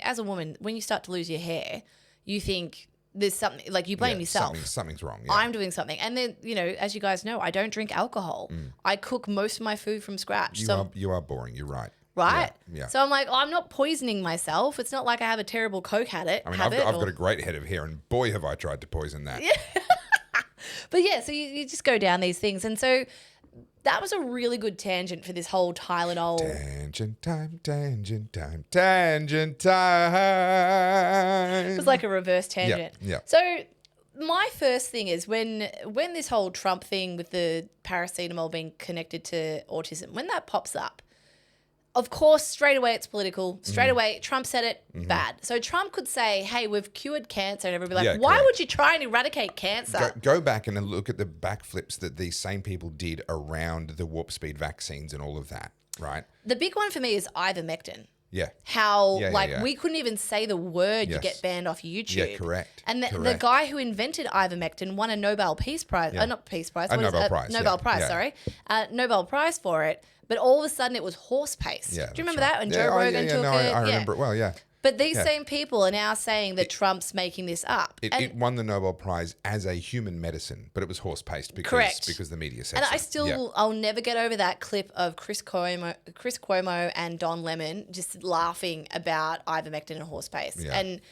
as a woman, when you start to lose your hair, you think there's something, like you blame yourself. Something's wrong. Yeah. I'm doing something. And then, as you guys know, I don't drink alcohol. I cook most of my food from scratch. You are boring. You're right. Right? Yeah. So I'm like, I'm not poisoning myself. It's not like I have a terrible Coke habit. I mean, I've got a great head of hair, and boy, have I tried to poison that. Yeah. But yeah, so you just go down these things. And so that was a really good tangent for this whole Tylenol. Tangent time, tangent time, tangent time. It was like a reverse tangent. Yeah. So my first thing is when this whole Trump thing with the paracetamol being connected to autism, when that pops up, of course, straight away it's political. Straight away, Trump said it, bad. So Trump could say, hey, we've cured cancer. And everybody be like, why would you try and eradicate cancer? Go back and look at the backflips that these same people did around the warp speed vaccines and all of that, right? The big one for me is ivermectin. Yeah. How, we couldn't even say the word, you Yes. get banned off YouTube. Yeah, correct. And the guy who invented ivermectin won a Nobel Peace Prize. Not Peace Prize. Nobel Prize. Nobel Prize, sorry. Nobel Prize for it. But all of a sudden it was horse paste. Yeah, Do you remember that when Joe Rogan took it? I remember it well, yeah. But these same people are now saying that Trump's making this up. It won the Nobel Prize as a human medicine, but it was horse-paced because the media said so. And I'll never get over that clip of Chris Cuomo and Don Lemon just laughing about ivermectin and horse paste. Yeah. And,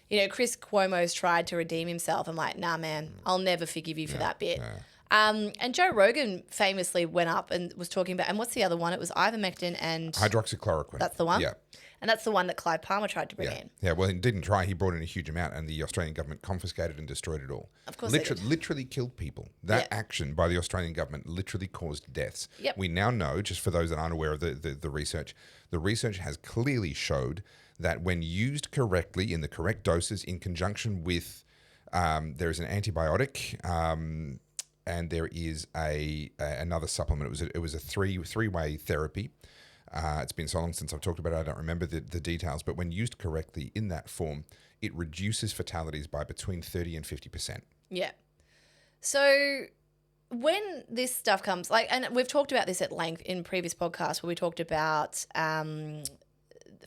you know, Chris Cuomo's tried to redeem himself. I'm like, nah, man, I'll never forgive you for that bit. Yeah. And Joe Rogan famously went up and was talking about, and what's the other one? It was ivermectin and... hydroxychloroquine. That's the one? Yeah. And that's the one that Clive Palmer tried to bring in. Yeah, well, he didn't try. He brought in a huge amount, and the Australian government confiscated and destroyed it all. Of course literally killed people. That action by the Australian government literally caused deaths. Yep. We now know, just for those that aren't aware of the research has clearly showed that when used correctly in the correct doses in conjunction with, there is an antibiotic, and there is another supplement. It was a three-way therapy. It's been so long since I've talked about it, I don't remember the details, but when used correctly in that form, it reduces fatalities by between 30 and 50%. Yeah. So when this stuff comes, like, and we've talked about this at length in previous podcasts where we talked about not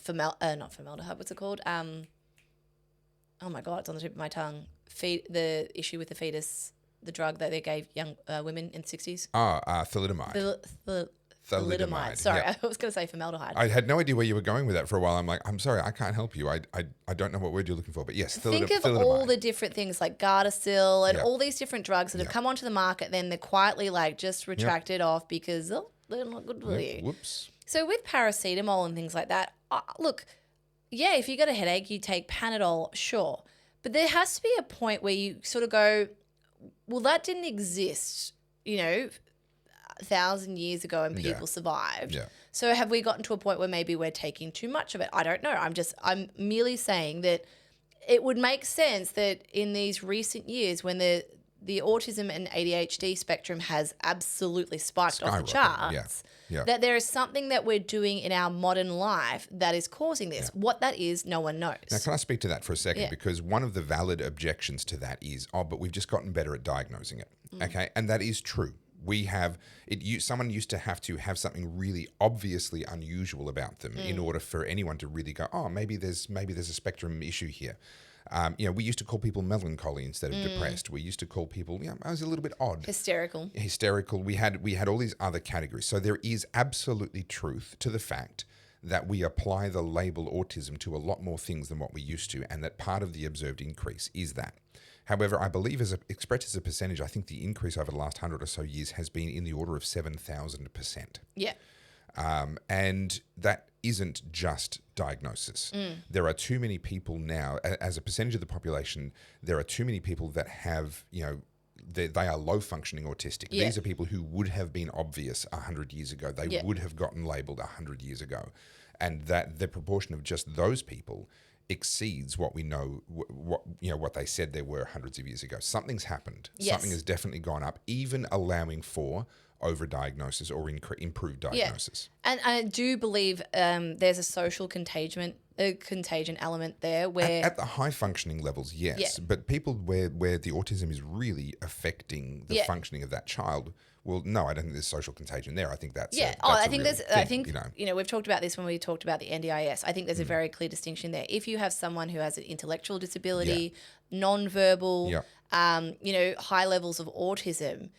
formaldehyde, what's it called? Oh my God, it's on the tip of my tongue. The issue with the fetus, the drug that they gave young women in the 60s. Thalidomide. Thalidomide. Sorry, I was going to say formaldehyde. I had no idea where you were going with that for a while. I'm like, I'm sorry, I can't help you. I don't know what word you're looking for. But yes, think of thalidomide. all the different things like Gardasil and all these different drugs that have come onto the market. Then they're quietly like just retracted off because they're not good for you. Whoops. So with paracetamol and things like that, look, yeah, if you got a headache, you take Panadol, sure. But there has to be a point where you sort of go, well, that didn't exist, 1,000 years ago and people survived. Yeah. So have we gotten to a point where maybe we're taking too much of it? I don't know. I'm merely saying that it would make sense that in these recent years when the autism and ADHD spectrum has absolutely spiked off the charts, that there is something that we're doing in our modern life that is causing this. Yeah. What that is, no one knows. Now, can I speak to that for a second? Yeah. Because one of the valid objections to that is, but we've just gotten better at diagnosing it. Okay, and that is true. We have someone used to have something really obviously unusual about them in order for anyone to really go, maybe there's a spectrum issue here. We used to call people melancholy instead of depressed. We used to call people, I was a little bit odd. Hysterical. We had all these other categories. So there is absolutely truth to the fact that we apply the label autism to a lot more things than what we used to, and that part of the observed increase is that. However, I believe expressed as a percentage, I think the increase over the last 100 or so years has been in the order of 7,000%. Yeah. And that isn't just diagnosis. There are too many people now, as a percentage of the population, there are too many people that have, they are low-functioning autistic. Yeah. These are people who would have been obvious 100 years ago. They would have gotten labelled 100 years ago. And that the proportion of just those people exceeds what we know, what they said there were hundreds of years ago. Something's happened. Yes. Something has definitely gone up, even allowing for overdiagnosis or improved diagnosis. Yeah. And I do believe there's a social contagion element there where... At the high functioning levels, yes. Yeah. But people where the autism is really affecting the functioning of that child... Well, no, I don't think there's social contagion there. I think that's I think we've talked about this when we talked about the NDIS. I think there's a very clear distinction there. If you have someone who has an intellectual disability, non-verbal, high levels of autism,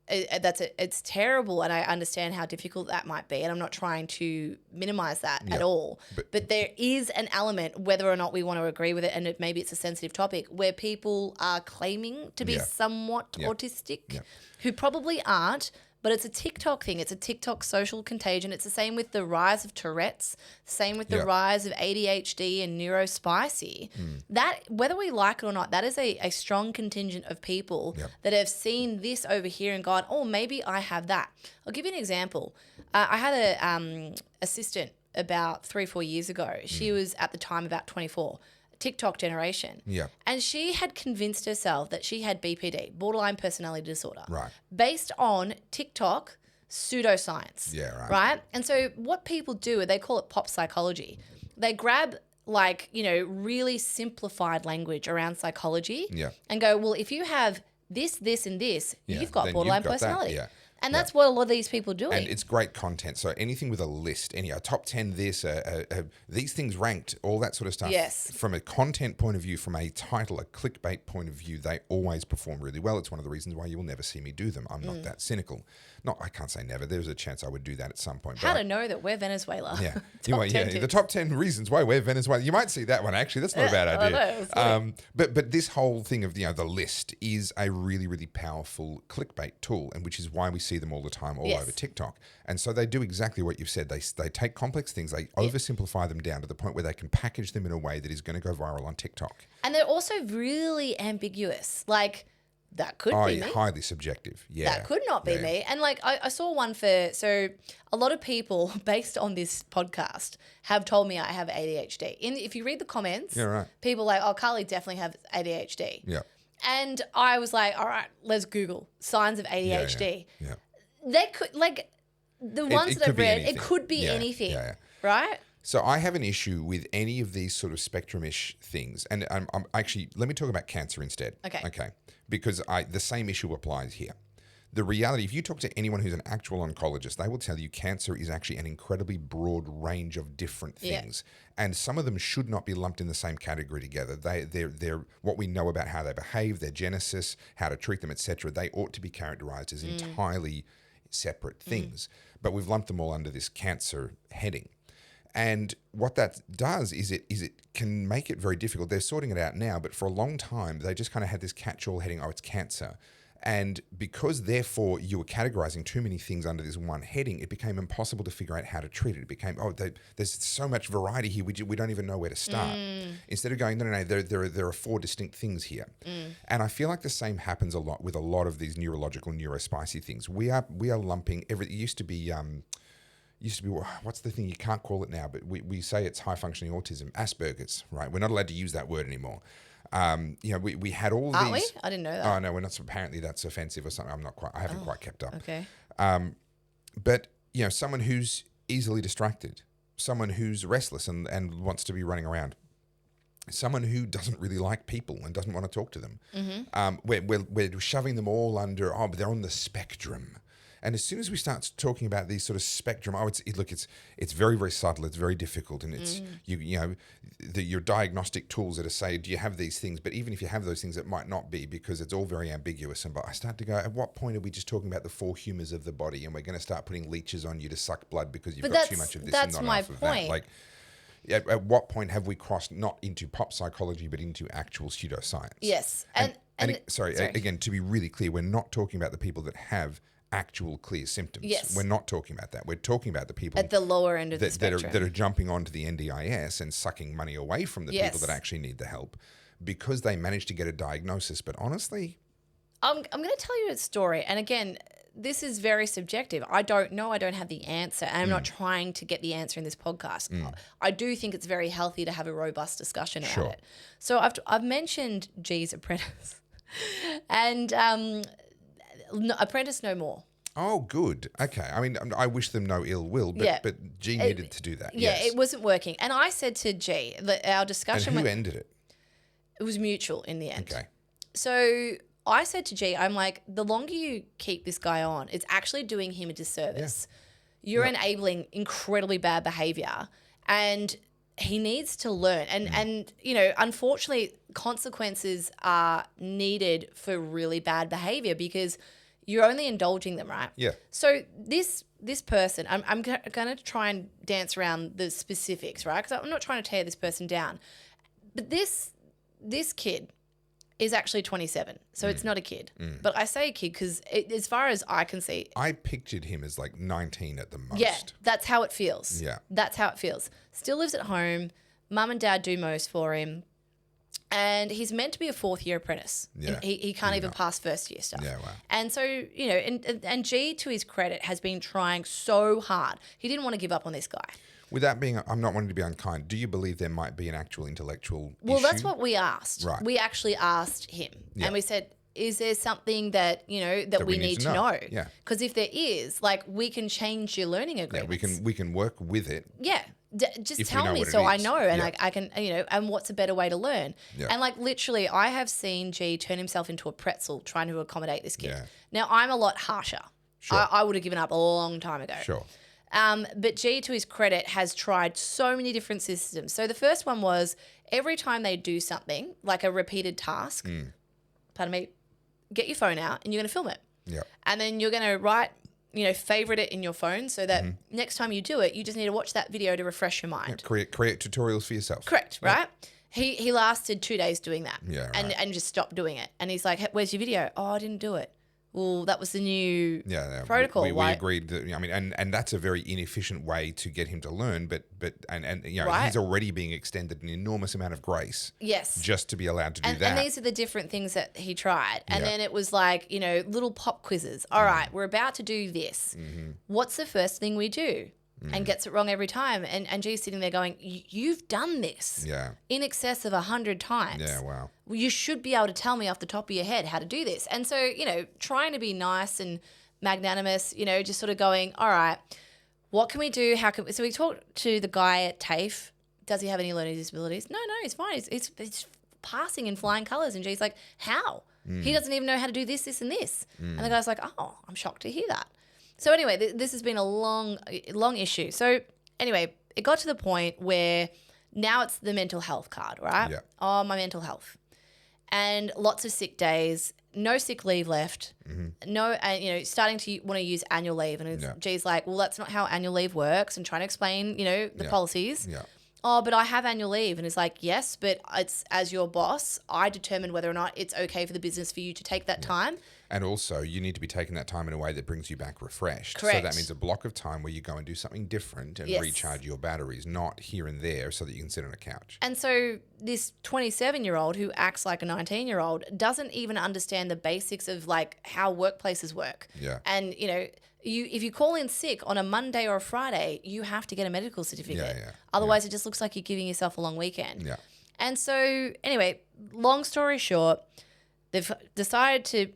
it's terrible, and I understand how difficult that might be, and I'm not trying to minimize that at all. But there is an element, whether or not we want to agree with it, and maybe it's a sensitive topic, where people are claiming to be somewhat autistic, who probably aren't. But it's a TikTok thing. It's a TikTok social contagion. It's the same with the rise of Tourette's, same with the rise of ADHD and neurospicy. That, whether we like it or not, that is a strong contingent of people that have seen this over here and gone, oh, maybe I have that. I'll give you an example. I had a assistant about 3 or 4 years ago. She was at the time about 24. TikTok generation. Yeah. And she had convinced herself that she had BPD, borderline personality disorder. Right. Based on TikTok pseudoscience. Yeah, right. Right? And so what people do, they call it pop psychology. They grab really simplified language around psychology and go, well, if you have this, and this, you've got borderline personality. And that's what a lot of these people are doing. And it's great content. So anything with a list, a top 10 this, these things ranked, all that sort of stuff. Yes. From a content point of view, from a title, a clickbait point of view, they always perform really well. It's one of the reasons why you will never see me do them. I'm not that cynical. No, I can't say never. There's a chance I would do that at some point. How to know that we're Venezuela. Yeah. Top 10 tips. The top 10 reasons why we're Venezuela. You might see that one, actually. That's not a bad idea. But this whole thing of, the list is a really, really powerful clickbait tool, and which is why we see them all the time all over TikTok. And so they do exactly what you've said. They take complex things, they oversimplify them down to the point where they can package them in a way that is going to go viral on TikTok. And they're also really ambiguous. Like, that could be me. Highly subjective. Yeah. That could not be me. And like I saw one so a lot of people based on this podcast have told me I have ADHD. If you read the comments, people are like, oh, Carly definitely has ADHD. Yeah. And I was like, all right, let's Google signs of ADHD. Yeah. They could, like, the ones that I've read, anything. it could be anything, right? So I have an issue with any of these sort of spectrum-ish things. And I'm actually, let me talk about cancer instead. Okay. Because the same issue applies here. The reality, if you talk to anyone who's an actual oncologist, they will tell you cancer is actually an incredibly broad range of different things. And some of them should not be lumped in the same category together. They're what we know about how they behave, their genesis, how to treat them, etc. They ought to be characterized as entirely separate things. But we've lumped them all under this cancer heading. And what that does is it can make it very difficult. They're sorting it out now, but for a long time, they just kind of had this catch-all heading, oh, it's cancer. And because, therefore, you were categorizing too many things under this one heading, it became impossible to figure out how to treat it. It became, there's so much variety here, we don't even know where to start. Instead of going, no, there are 4 distinct things here. And I feel like the same happens a lot with a lot of these neurological, neurospicy things. We are lumping everything. It used to be, what's the thing? You can't call it now, but we say it's high-functioning autism, Asperger's, right? We're not allowed to use that word anymore. We had all Aren't these. we? I didn't know that. Oh no, we're not. Apparently, that's offensive or something. I haven't quite kept up. Okay. But someone who's easily distracted, someone who's restless and wants to be running around, someone who doesn't really like people and doesn't want to talk to them. We're shoving them all under. Oh, but they're on the spectrum. And as soon as we start talking about these sort of spectrum, it's very, very subtle. It's very difficult, and it's your diagnostic tools that say, do you have these things? But even if you have those things, it might not be, because it's all very ambiguous. But I start to go, at what point are we just talking about the 4 humours of the body, and we're going to start putting leeches on you to suck blood because you've got too much of this and not enough of that? Like, at what point have we crossed not into pop psychology but into actual pseudoscience? Yes, sorry, again, to be really clear, we're not talking about the people that have actual clear symptoms. Yes. We're not talking about that. We're talking about the people at the lower end of the spectrum that are jumping onto the NDIS and sucking money away from the people that actually need the help because they managed to get a diagnosis. But honestly, I'm going to tell you a story. And again, this is very subjective. I don't know. I don't have the answer. And I'm not trying to get the answer in this podcast. I do think it's very healthy to have a robust discussion about it. So I've mentioned G's Apprentice and Apprentice no more. Oh, good. Okay. I mean, I wish them no ill will, but G needed to do that. Yeah, it wasn't working. And I said to G, our discussion... And who ended it? It was mutual in the end. Okay. So I said to G, I'm like, the longer you keep this guy on, it's actually doing him a disservice. Yeah. You're enabling incredibly bad behavior, and he needs to learn. And unfortunately, consequences are needed for really bad behavior because you're only indulging them, right? Yeah. So this person, I'm going to try and dance around the specifics, right? Because I'm not trying to tear this person down. But this kid is actually 27, so it's not a kid. But I say a kid because as far as I can see... I pictured him as like 19 at the most. Yeah, that's how it feels. Yeah. That's how it feels. Still lives at home. Mum and dad do most for him. And he's meant to be a 4th-year apprentice. Yeah. He can't even pass first-year stuff. Yeah, wow. And so, and G, to his credit, has been trying so hard. He didn't want to give up on this guy. With that being, I'm not wanting to be unkind, do you believe there might be an actual intellectual Well, issue? that's what we asked. Right. We actually asked him. Yeah. And we said, is there something that, that we need to know? Yeah. Because if there is, we can change your learning agreements. Yeah, we can work with it. Yeah. Just tell me so I know and I can, and what's a better way to learn. Yeah. And literally I have seen G turn himself into a pretzel trying to accommodate this kid. Yeah. Now I'm a lot harsher. Sure. I would have given up a long time ago. Sure. But G, to his credit, has tried so many different systems. So the first one was every time they do something, like a repeated task, pardon me, get your phone out and you're going to film it. Yeah. And then you're going to write, favorite it in your phone so that next time you do it, you just need to watch that video to refresh your mind. Yeah, create tutorials for yourself. Correct, right? He lasted 2 days doing that. Yeah, right. And just stopped doing it. And he's like, hey, where's your video? Oh, I didn't do it. Well, that was the new protocol. We agreed that, and that's a very inefficient way to get him to learn, but Right. he's already being extended an enormous amount of grace. Yes. Just to be allowed to do that. And these are the different things that he tried. And then it was like, little pop quizzes. All right, we're about to do this. What's the first thing we do? And gets it wrong every time. And G's sitting there going, you've done this in excess of 100 times. Yeah, wow. Well, you should be able to tell me off the top of your head how to do this. And so, trying to be nice and magnanimous, just sort of going, all right, what can we do? So we talked to the guy at TAFE. Does he have any learning disabilities? No, he's fine. It's passing in flying colours. And G's like, how? He doesn't even know how to do this, this, and this. And the guy's like, oh, I'm shocked to hear that. So anyway, this has been a long issue. So anyway, it got to the point where now it's the mental health card, right? Yeah. Oh, my mental health. And lots of sick days, no sick leave left, no, starting to want to use annual leave. And G's like, well, that's not how annual leave works, and trying to explain, the policies. Yeah. Oh, but I have annual leave. And it's like, yes, but it's as your boss, I determine whether or not it's okay for the business for you to take that time. And also, you need to be taking that time in a way that brings you back refreshed. Correct. So that means a block of time where you go and do something different and recharge your batteries, not here and there so that you can sit on a couch. And so this 27-year-old who acts like a 19-year-old doesn't even understand the basics of like how workplaces work. Yeah. And, if you call in sick on a Monday or a Friday, you have to get a medical certificate. Yeah. Otherwise, it just looks like you're giving yourself a long weekend. Yeah. And so, anyway, long story short, they've decided to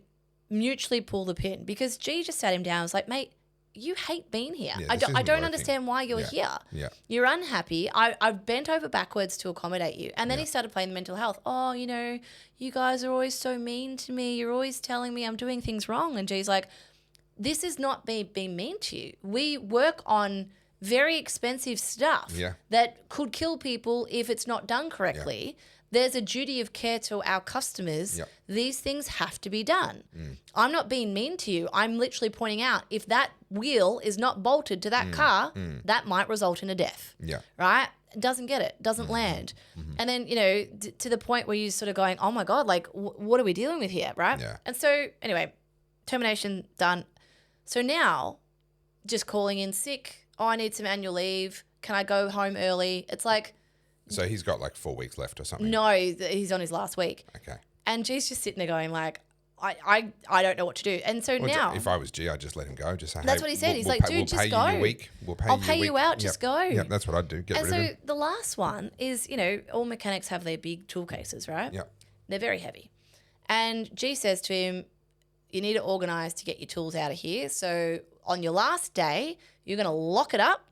mutually pull the pin because G just sat him down and was like, mate, you hate being here. Yeah, I don't working. understand why you're here. Yeah. You're unhappy. I've bent over backwards to accommodate you. And then he started playing the mental health. Oh, you guys are always so mean to me. You're always telling me I'm doing things wrong. And G's like, this is not me being mean to you. We work on very expensive stuff that could kill people if it's not done correctly. Yeah. There's a duty of care to our customers. Yep. These things have to be done. I'm not being mean to you. I'm literally pointing out if that wheel is not bolted to that car, that might result in a death. Yeah. Right? Doesn't get it. Doesn't land. And then, to the point where you're sort of going, oh my God, like what are we dealing with here? Right? Yeah. And so anyway, termination done. So now just calling in sick. Oh, I need some annual leave. Can I go home early? It's like, so he's got like 4 weeks left or something? No, he's on his last week. Okay. And G's just sitting there going like, I don't know what to do. And so now... If I was G, I'd just let him go. Just say, that's what he said. He's like, dude, just go. I'll pay you out, just go. Yeah, that's what I'd do. Get rid of him. And so the last one is, all mechanics have their big tool cases, right? Yeah. They're very heavy. And G says to him, you need to organise to get your tools out of here. So on your last day, you're going to lock it up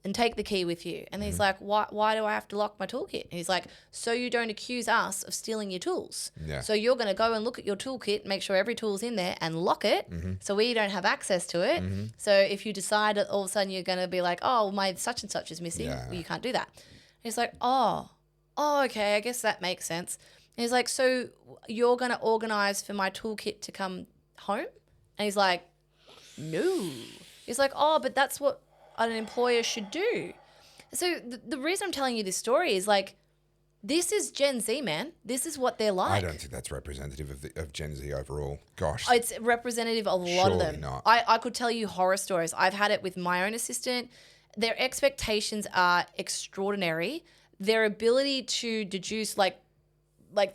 and take the key with you. And he's like, why do I have to lock my toolkit? And he's like, so you don't accuse us of stealing your tools. Yeah. So you're going to go and look at your toolkit, make sure every tool's in there and lock it so we don't have access to it. So if you decide that all of a sudden you're going to be like, oh, my such and such is missing, well, you can't do that. And he's like, oh, okay, I guess that makes sense. And he's like, so you're going to organise for my toolkit to come home? And he's like, no. He's like, oh, but that's what an employer should do. So the reason I'm telling you this story is like, this is Gen Z, man. This is what they're like. I don't think that's representative of Gen Z overall. Gosh. It's representative of a lot of them. Not. I could tell you horror stories. I've had it with my own assistant. Their expectations are extraordinary. Their ability to deduce like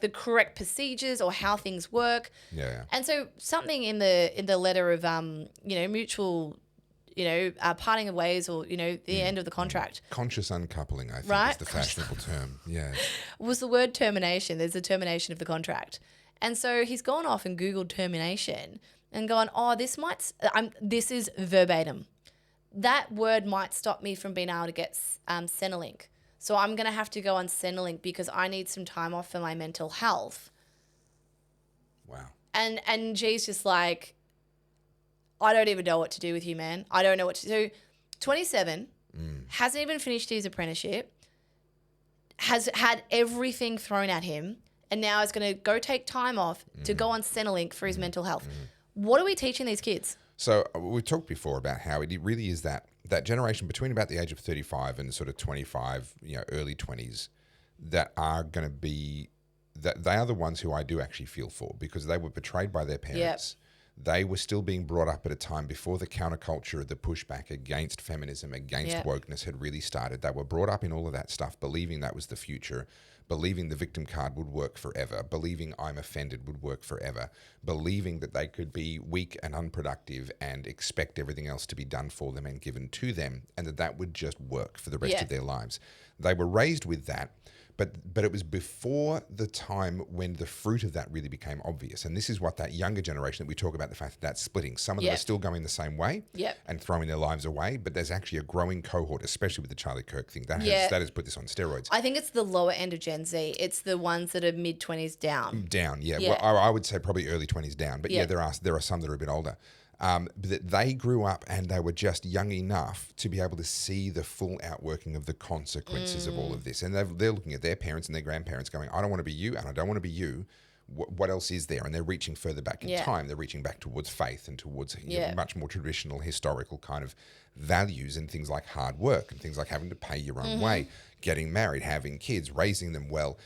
the correct procedures or how things work. Yeah. And so something in the letter of mutual parting of ways or, the end of the contract. Conscious uncoupling, I think, is the fashionable term. Yeah. Was the word termination. There's a termination of the contract. And so he's gone off and Googled termination and gone, oh, this is verbatim. That word might stop me from being able to get Centrelink. So I'm going to have to go on Centrelink because I need some time off for my mental health. Wow. And G's just like, I don't even know what to do with you, man. I don't know what to do. 27, hasn't even finished his apprenticeship, has had everything thrown at him, and now is going to go take time off to go on Centrelink for his mental health. What are we teaching these kids? So we talked before about how it really is that generation between about the age of 35 and sort of 25, early 20s, that are going to be, that they are the ones who I do actually feel for, because they were betrayed by their parents. They were still being brought up at a time before the counterculture, the pushback against feminism, against wokeness had really started. They were brought up in all of that stuff, believing that was the future, believing the victim card would work forever, believing I'm offended would work forever, believing that they could be weak and unproductive and expect everything else to be done for them and given to them, and that would just work for the rest of their lives. They were raised with that. But it was before the time when the fruit of that really became obvious. And this is what that younger generation that we talk about, the fact that that's splitting. Some of them are still going the same way and throwing their lives away, but there's actually a growing cohort, especially with the Charlie Kirk thing, that has put this on steroids. I think it's the lower end of Gen Z. It's the ones that are mid-20s down. Well, I would say probably early 20s down. But there are some that are a bit older. That they grew up and they were just young enough to be able to see the full outworking of the consequences of all of this. And they're looking at their parents and their grandparents going, I don't want to be you and I don't want to be you. What else is there? And they're reaching further back in time. They're reaching back towards faith and towards much more traditional historical kind of values and things like hard work and things like having to pay your own way, getting married, having kids, raising them well.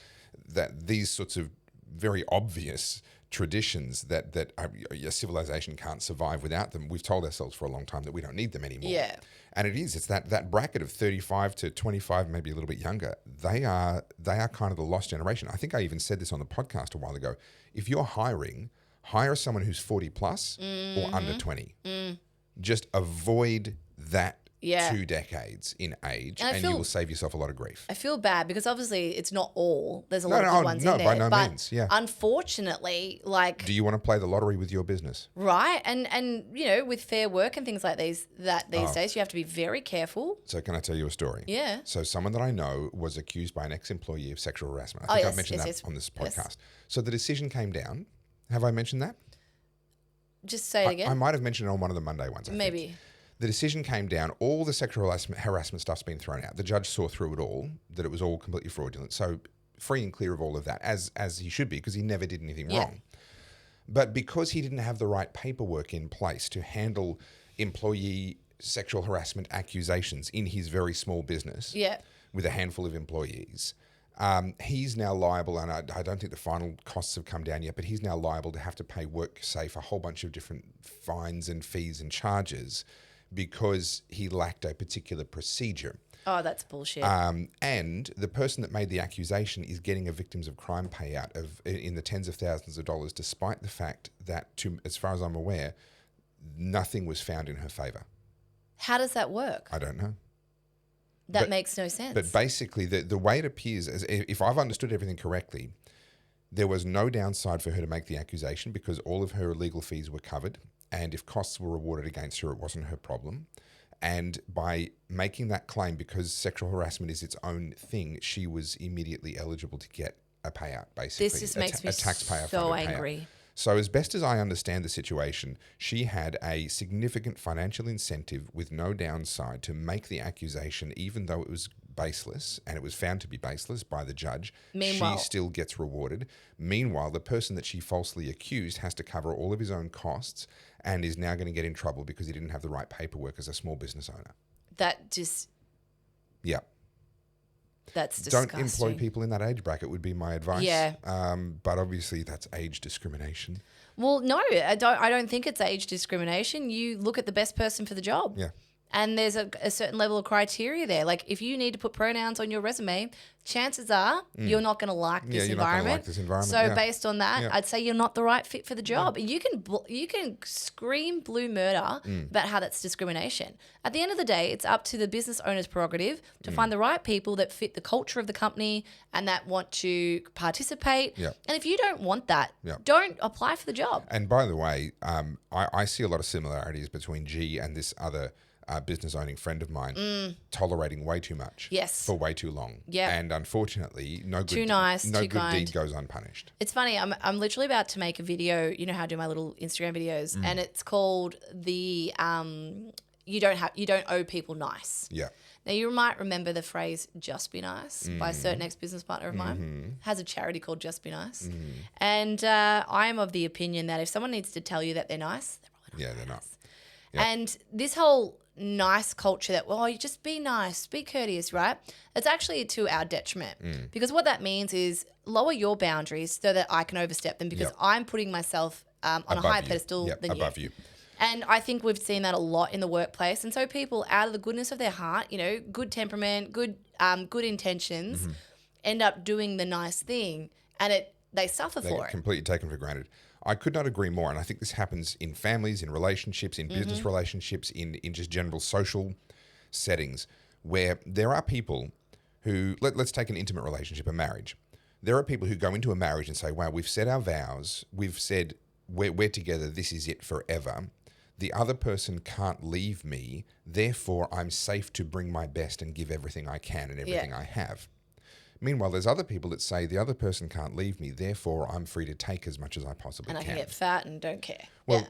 That these sorts of very obvious traditions that a civilization can't survive without them. We've told ourselves for a long time that we don't need them anymore. And it's that bracket of 35 to 25, maybe a little bit younger. They are kind of the lost generation. I think I even said this on the podcast a while ago. If you're hire someone who's 40 plus or under 20. Just avoid that 2 decades in age, and you will save yourself a lot of grief. I feel bad because obviously it's not all. There's a lot of good ones in there. By no but means. Unfortunately, do you want to play the lottery with your business? Right, and with fair work and things like these days, you have to be very careful. So can I tell you a story? Yeah. So someone that I know was accused by an ex-employee of sexual harassment. I think I've mentioned that on this podcast. Yes. So the decision came down. Have I mentioned that? Just say it again. I might have mentioned it on one of the Monday ones. Maybe. Think. The decision came down, all the sexual harassment stuff's been thrown out. The judge saw through it all, that it was all completely fraudulent. So free and clear of all of that, as he should be, because he never did anything wrong. But because he didn't have the right paperwork in place to handle employee sexual harassment accusations in his very small business with a handful of employees, he's now liable, and I don't think the final costs have come down yet, but he's now liable to have to pay WorkSafe a whole bunch of different fines and fees and charges because he lacked a particular procedure. Oh, that's bullshit. And the person that made the accusation is getting a victims of crime payout in the tens of thousands of dollars, despite the fact that, as far as I'm aware, nothing was found in her favour. How does that work? I don't know. That makes no sense. But basically, the way it appears, if I've understood everything correctly, there was no downside for her to make the accusation because all of her legal fees were covered. And if costs were awarded against her, it wasn't her problem. And by making that claim, because sexual harassment is its own thing, she was immediately eligible to get a payout, basically. This just makes me taxpayer so angry. Payout. So as best as I understand the situation, she had a significant financial incentive with no downside to make the accusation, even though it was baseless, and it was found to be baseless by the judge. Meanwhile, she still gets rewarded. Meanwhile, the person that she falsely accused has to cover all of his own costs and is now going to get in trouble because he didn't have the right paperwork as a small business owner. That just... Yeah. That's disgusting. Don't employ people in that age bracket would be my advice. Yeah. But obviously that's age discrimination. Well, no, I don't think it's age discrimination. You look at the best person for the job. Yeah. And there's a certain level of criteria there. Like if you need to put pronouns on your resume, chances are you're not going to like this environment. Not gonna like this environment. So based on that, I'd say you're not the right fit for the job. And you can scream blue murder about how that's discrimination. At the end of the day, it's up to the business owner's prerogative to find the right people that fit the culture of the company and that want to participate. Yeah. And if you don't want that, don't apply for the job. And by the way, I see a lot of similarities between G and this other business owning friend of mine tolerating way too much for way too long. Yeah. And unfortunately, no too nice, no too good kind. deed goes unpunished. It's funny. I'm literally about to make a video. You know how I do my little Instagram videos, and it's called the you don't owe people nice. Yeah. Now, you might remember the phrase "just be nice" by a certain ex-business partner of mine. Has a charity called Just Be Nice. And I am of the opinion that if someone needs to tell you that they're nice, they're probably not. They're not. Nice. Yep. And this whole nice culture that, well, you just be nice, be courteous, right? It's actually to our detriment because what that means is lower your boundaries so that I can overstep them because I'm putting myself on a higher pedestal than above you. And I think we've seen that a lot in the workplace. And so people, out of the goodness of their heart, good temperament, good intentions, end up doing the nice thing, and they suffer for it. Completely taken for granted. I could not agree more. And I think this happens in families, in relationships, in business relationships, in just general social settings, where there are people who, let's take an intimate relationship, a marriage. There are people who go into a marriage and say, wow, we've said our vows, we've said we're together, this is it forever. The other person can't leave me, therefore I'm safe to bring my best and give everything I can and everything I have. Meanwhile, there's other people that say the other person can't leave me, therefore I'm free to take as much as I possibly can. And I can get fat and don't care. Well,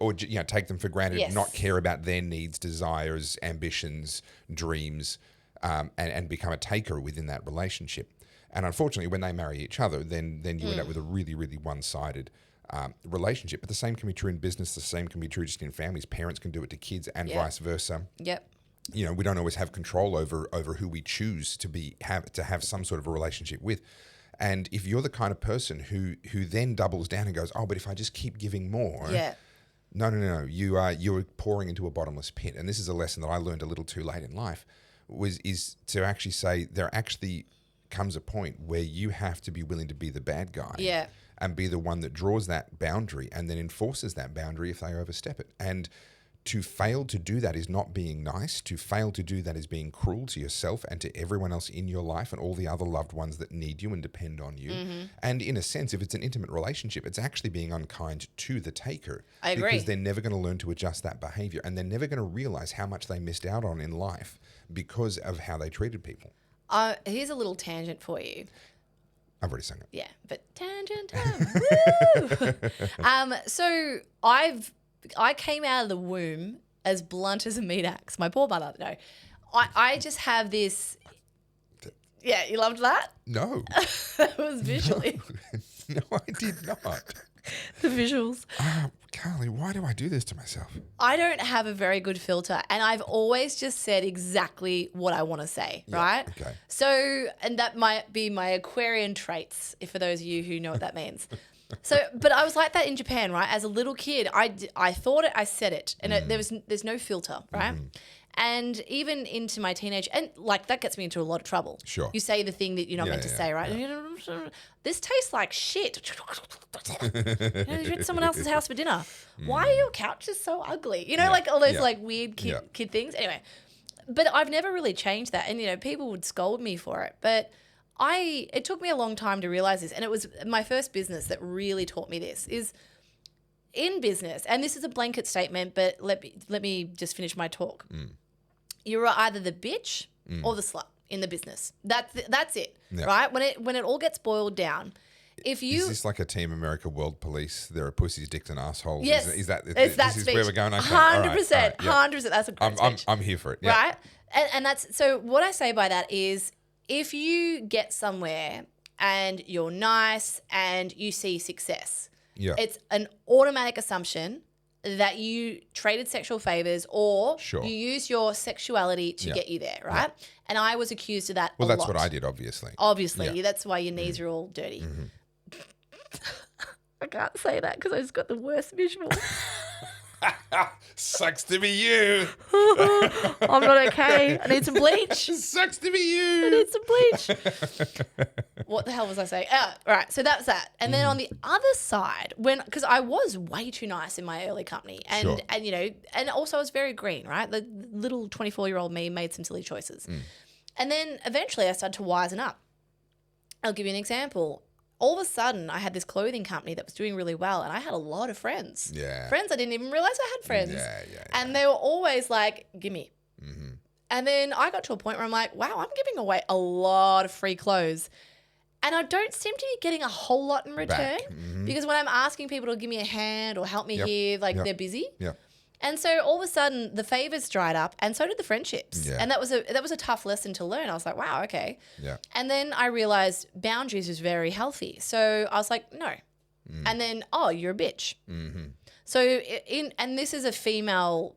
or take them for granted, not care about their needs, desires, ambitions, dreams, and become a taker within that relationship. And unfortunately, when they marry each other, then you end up with a really, really one-sided relationship. But the same can be true in business. The same can be true just in families. Parents can do it to kids and vice versa. Yep. We don't always have control over who we choose to have some sort of a relationship with. And if you're the kind of person who then doubles down and goes, oh, but if I just keep giving more, no, you're pouring into a bottomless pit. And this is a lesson that I learned a little too late in life, is to actually say there actually comes a point where you have to be willing to be the bad guy and be the one that draws that boundary and then enforces that boundary if they overstep it. And to fail to do that is not being nice. To fail to do that is being cruel to yourself and to everyone else in your life and all the other loved ones that need you and depend on you. And in a sense, if it's an intimate relationship, it's actually being unkind to the taker. I agree. Because they're never going to learn to adjust that behavior and they're never going to realize how much they missed out on in life because of how they treated people. Here's a little tangent for you. I've already sung it. Yeah, but tangent time. Woo! So I came out of the womb as blunt as a meat axe. My poor mother, no. I just have this. Yeah, you loved that? No. That was visually. No, I did not. The visuals. Carly, why do I do this to myself? I don't have a very good filter, and I've always just said exactly what I want to say, right? Okay. So, and that might be my Aquarian traits, if for those of you who know what that means. So, but I was like that in Japan, right? As a little kid, I thought it, I said it, and there's no filter, right? And even into my teenage, and like that gets me into a lot of trouble. Sure. You say the thing that you're not meant to say, right? Yeah. This tastes like shit. You're at someone else's house for dinner. Why are your couches so ugly? Like all those like weird kid things. Anyway, but I've never really changed that. And, people would scold me for it. But it took me a long time to realize this. And it was my first business that really taught me this is in business. And this is a blanket statement, but let me just finish my talk. You're either the bitch or the slut in the business. That's it, right? When it all gets boiled down, if you is this like a Team America World Police? There are pussies, dicks, and assholes. Yes, is that it's that this speech. is where we're going? 100%, 100%. That's a great speech. I'm here for it. Yeah. Right, and that's so. What I say by that is, if you get somewhere and you're nice and you see success, it's an automatic assumption that you traded sexual favors or you use your sexuality to get you there, right? Yeah. And I was accused of that a lot. Well, that's what I did, obviously. Obviously. That's why your knees are all dirty. I can't say that because I just got the worst visual. Sucks to be you. I'm not okay. I need some bleach. Sucks to be you. I need some bleach. What the hell was I saying? Right. So that's that. And then on the other side, because I was way too nice in my early company, and and also I was very green, right? The little 24-year-old me made some silly choices, and then eventually I started to wisen up. I'll give you an example. all of a sudden I had this clothing company that was doing really well and I had a lot of friends. Yeah. Friends I didn't even realize I had friends. Yeah. And they were always like, gimme. Mm-hmm. And then I got to a point where I'm like, wow, I'm giving away a lot of free clothes. And I don't seem to be getting a whole lot in return because when I'm asking people to give me a hand or help me here, like they're busy. Yeah. And so all of a sudden the favors dried up and so did the friendships. Yeah. And that was a tough lesson to learn. I was like, wow, okay. Yeah. And then I realized boundaries was very healthy. So I was like, no. And then, oh, you're a bitch. Mm-hmm. So and this is a female,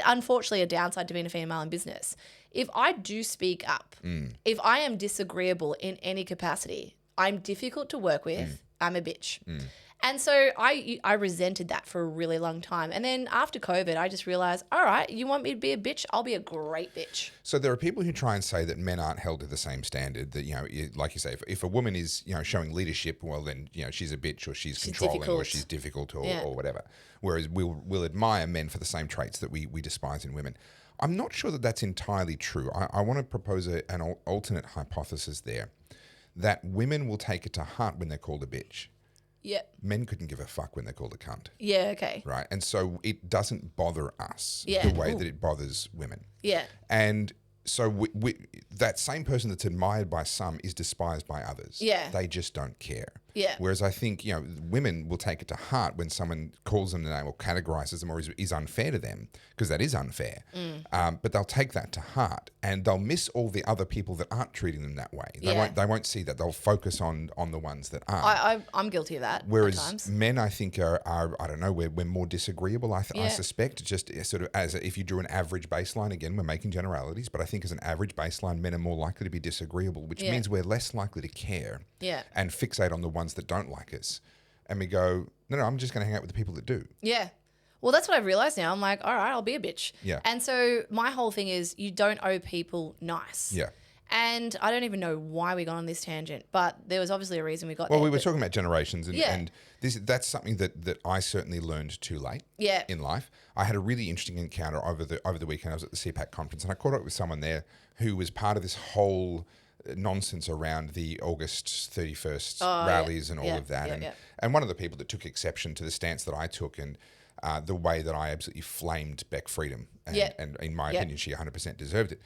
unfortunately a downside to being a female in business. If I do speak up, if I am disagreeable in any capacity, I'm difficult to work with, I'm a bitch. And so I resented that for a really long time. And then after COVID, I just realized, all right, you want me to be a bitch? I'll be a great bitch. So there are people who try and say that men aren't held to the same standard, that, like you say, if a woman is, showing leadership, well, then, she's a bitch or she's controlling difficult. or she's difficult or whatever. Whereas we'll admire men for the same traits that we despise in women. I'm not sure that that's entirely true. I want to propose an alternate hypothesis there, that women will take it to heart when they're called a bitch. Yeah. Men couldn't give a fuck when they're called a cunt. Yeah, okay. Right. And so it doesn't bother us Yeah. the way that it bothers women. Yeah. And so that same person that's admired by some is despised by others. Yeah. They just don't care. Yeah. Whereas I think, women will take it to heart when someone calls them the name or categorizes them or is unfair to them, because that is unfair. But they'll take that to heart and they'll miss all the other people that aren't treating them that way. They won't see that. They'll focus on the ones that are. I'm guilty of that. Whereas at times. men, I think, are I don't know, we're more disagreeable. I suspect, just sort of if you drew an average baseline, again, we're making generalities, but I think as an average baseline, men are more likely to be disagreeable, which means we're less likely to care and fixate on the ones that don't like us. And we go, no, I'm just going to hang out with the people that do. Yeah. Well, that's what I've realized now. I'm like, all right, I'll be a bitch. Yeah. And so my whole thing is you don't owe people nice. Yeah. And I don't even know why we got on this tangent, but there was obviously a reason we got Well, there. we were talking about generations and that's something that I certainly learned too late in life. I had a really interesting encounter over the weekend. I was at the CPAC conference and I caught up with someone there who was part of this whole nonsense around the August 31st rallies and all of that. And one of the people that took exception to the stance that I took and the way that I absolutely flamed Beck Freedom. And in my opinion, she 100% deserved it.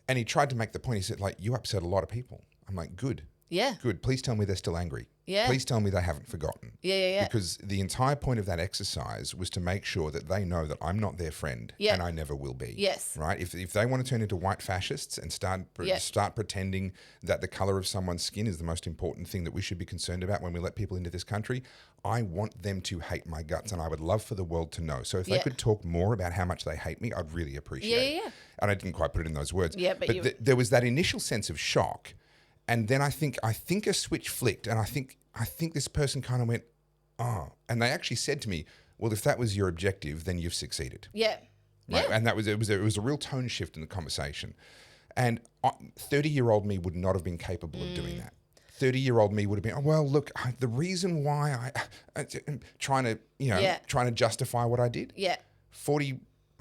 And he tried to make the point. He said, like, you upset a lot of people. I'm like, good. Yeah. Good. Please tell me they're still angry. Yeah. Please tell me they haven't forgotten. Yeah. Because the entire point of that exercise was to make sure that they know that I'm not their friend and I never will be. Yes. Right? If they want to turn into white fascists and start pretending that the color of someone's skin is the most important thing that we should be concerned about when we let people into this country, I want them to hate my guts and I would love for the world to know. So if they could talk more about how much they hate me, I'd really appreciate it. And I didn't quite put it in those words. Yeah, but there was that initial sense of shock. And then I think a switch flicked, and I think this person kind of went, oh, and they actually said to me, well, if that was your objective, then you've succeeded. Yeah. Right? Yeah. And it was a real tone shift in the conversation. And 30-year-old me would not have been capable of doing that. 30-year-old me would have been, oh, well, look, the reason why I'm trying to justify what I did. Yeah.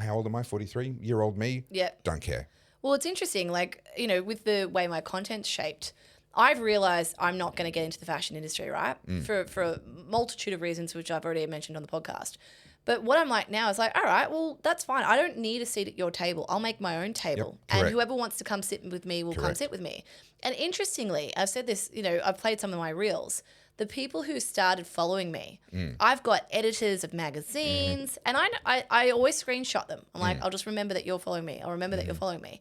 How old am I? 43-year-old me. Yeah. Don't care. Well, it's interesting, with the way my content's shaped, I've realized I'm not going to get into the fashion industry, right? For a multitude of reasons, which I've already mentioned on the podcast. But what I'm like now is like, all right, well, that's fine. I don't need a seat at your table. I'll make my own table. Yep, and whoever wants to come sit with me will come sit with me. And interestingly, I've said this, I've played some of my reels. The people who started following me, I've got editors of magazines, and I always screenshot them. I'm like, I'll just remember that you're following me. I'll remember that you're following me.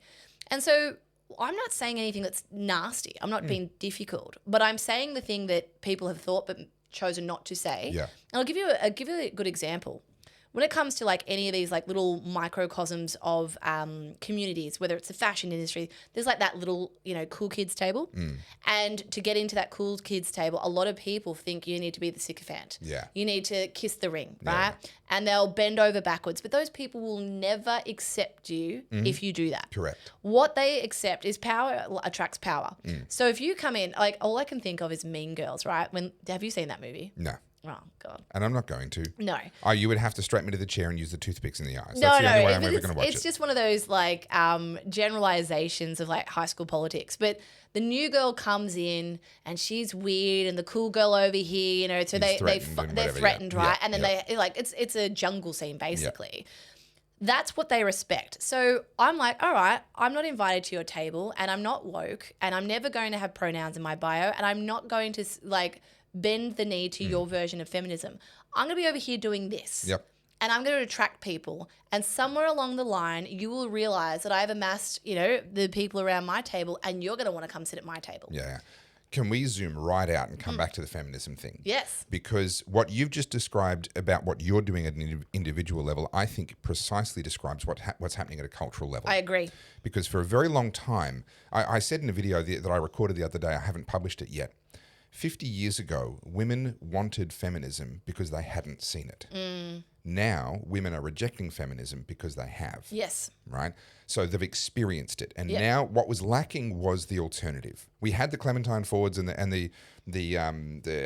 And so I'm not saying anything that's nasty. I'm not being difficult, but I'm saying the thing that people have thought but chosen not to say. Yeah. And I'll give you a good example. When it comes to like any of these like little microcosms of communities, whether it's the fashion industry, there's like that little, cool kids table. And to get into that cool kids table, a lot of people think you need to be the sycophant. Yeah. You need to kiss the ring, right? And they'll bend over backwards. But those people will never accept you if you do that. Correct. What they accept is power attracts power. So if you come in, like all I can think of is Mean Girls, right? Have you seen that movie? No. Oh, God. And I'm not going to. No. Oh, you would have to straight me to the chair and use the toothpicks in the eyes. No, That's the only way no. I'm ever going to watch It's it. just one of those like generalizations of like high school politics. But the new girl comes in and she's weird, and the cool girl over here, you know, so they're threatened, right? And then they like it's a jungle scene basically. That's what they respect. So I'm like, all right, I'm not invited to your table, and I'm not woke, and I'm never going to have pronouns in my bio, and I'm not going to like bend the knee to your version of feminism. I'm going to be over here doing this. Yep. And I'm going to attract people. And somewhere along the line, you will realize that I've amassed, you know, the people around my table, and you're going to want to come sit at my table. Yeah. Can we zoom right out and come back to the feminism thing? Yes. Because what you've just described about what you're doing at an individual level, I think precisely describes what's happening at a cultural level. I agree. Because for a very long time, I said in a video that I recorded the other day, I haven't published it yet, 50 years ago, women wanted feminism because they hadn't seen it. Now, women are rejecting feminism because they have. Yes. Right? So they've experienced it. And now what was lacking was the alternative. We had the Clementine Fords and the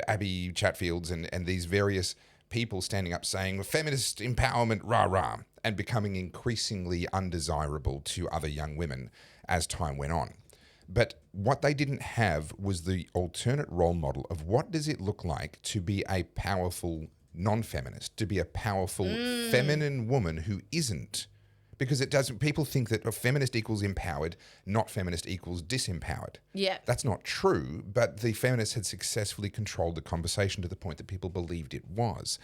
Abby Chatfields and these various people standing up saying feminist empowerment, rah-rah, and becoming increasingly undesirable to other young women as time went on. But what they didn't have was the alternate role model of what does it look like to be a powerful non-feminist, to be a powerful feminine woman who isn't. Because it doesn't. People think that a feminist equals empowered, not feminist equals disempowered. Yeah. That's not true, but the feminists had successfully controlled the conversation to the point that people believed it was.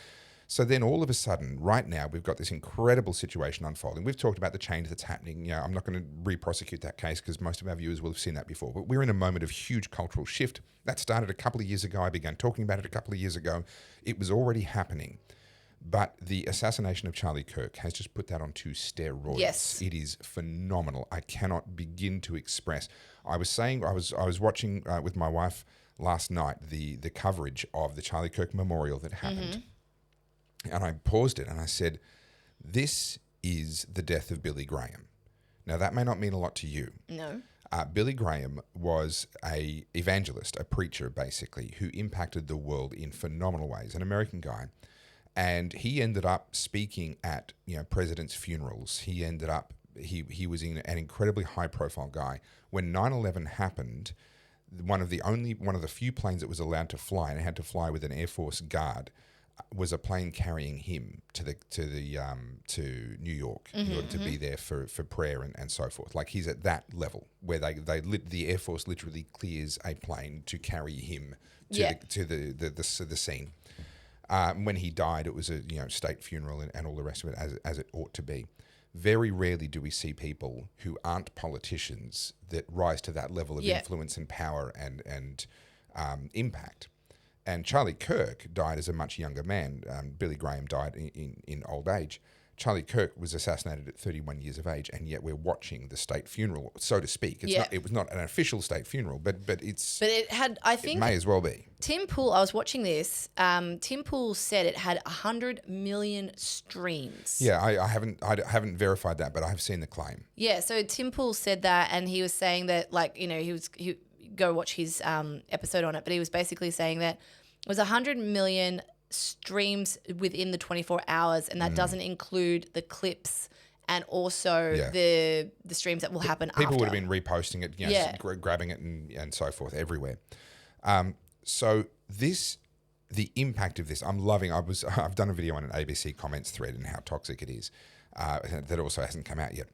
So then all of a sudden, right now, we've got this incredible situation unfolding. We've talked about the change that's happening. You know, I'm not going to re-prosecute that case because most of our viewers will have seen that before. But we're in a moment of huge cultural shift. That started a couple of years ago. I began talking about it a couple of years ago. It was already happening. But the assassination of Charlie Kirk has just put that onto steroids. Yes. It is phenomenal. I cannot begin to express. I was watching with my wife last night the coverage of the Charlie Kirk memorial that happened. And I paused it and I said, this is the death of Billy Graham. Now, that may not mean a lot to you. No. Billy Graham was an evangelist, a preacher, basically, who impacted the world in phenomenal ways, an American guy. And he ended up speaking at, presidents' funerals. He ended up, he was an incredibly high-profile guy. When 9/11 happened, one of the few planes that was allowed to fly, and it had to fly with an Air Force guard, was a plane carrying him to New York in order to be there for prayer and so forth. Like, he's at that level where the Air Force literally clears a plane to carry him to the scene. When he died, it was a state funeral and all the rest of it as it ought to be. Very rarely do we see people who aren't politicians that rise to that level of influence and power and impact. And Charlie Kirk died as a much younger man. Billy Graham died in old age. Charlie Kirk was assassinated at 31 years of age, and yet we're watching the state funeral, so to speak. It was not an official state funeral, but it had. I think it may as well be. Tim Pool. I was watching this. Tim Pool said it had 100 million streams. Yeah, I haven't verified that, but I have seen the claim. Yeah, so Tim Pool said that, and he was saying that, he go watch his episode on it, but he was basically saying that it was 100 million streams within the 24 hours, and that doesn't include the clips and also the streams that will happen after. People would have been reposting it, grabbing it and so forth everywhere. So the impact of this, I'm loving. I've done a video on an ABC comments thread and how toxic it is. That also hasn't come out yet.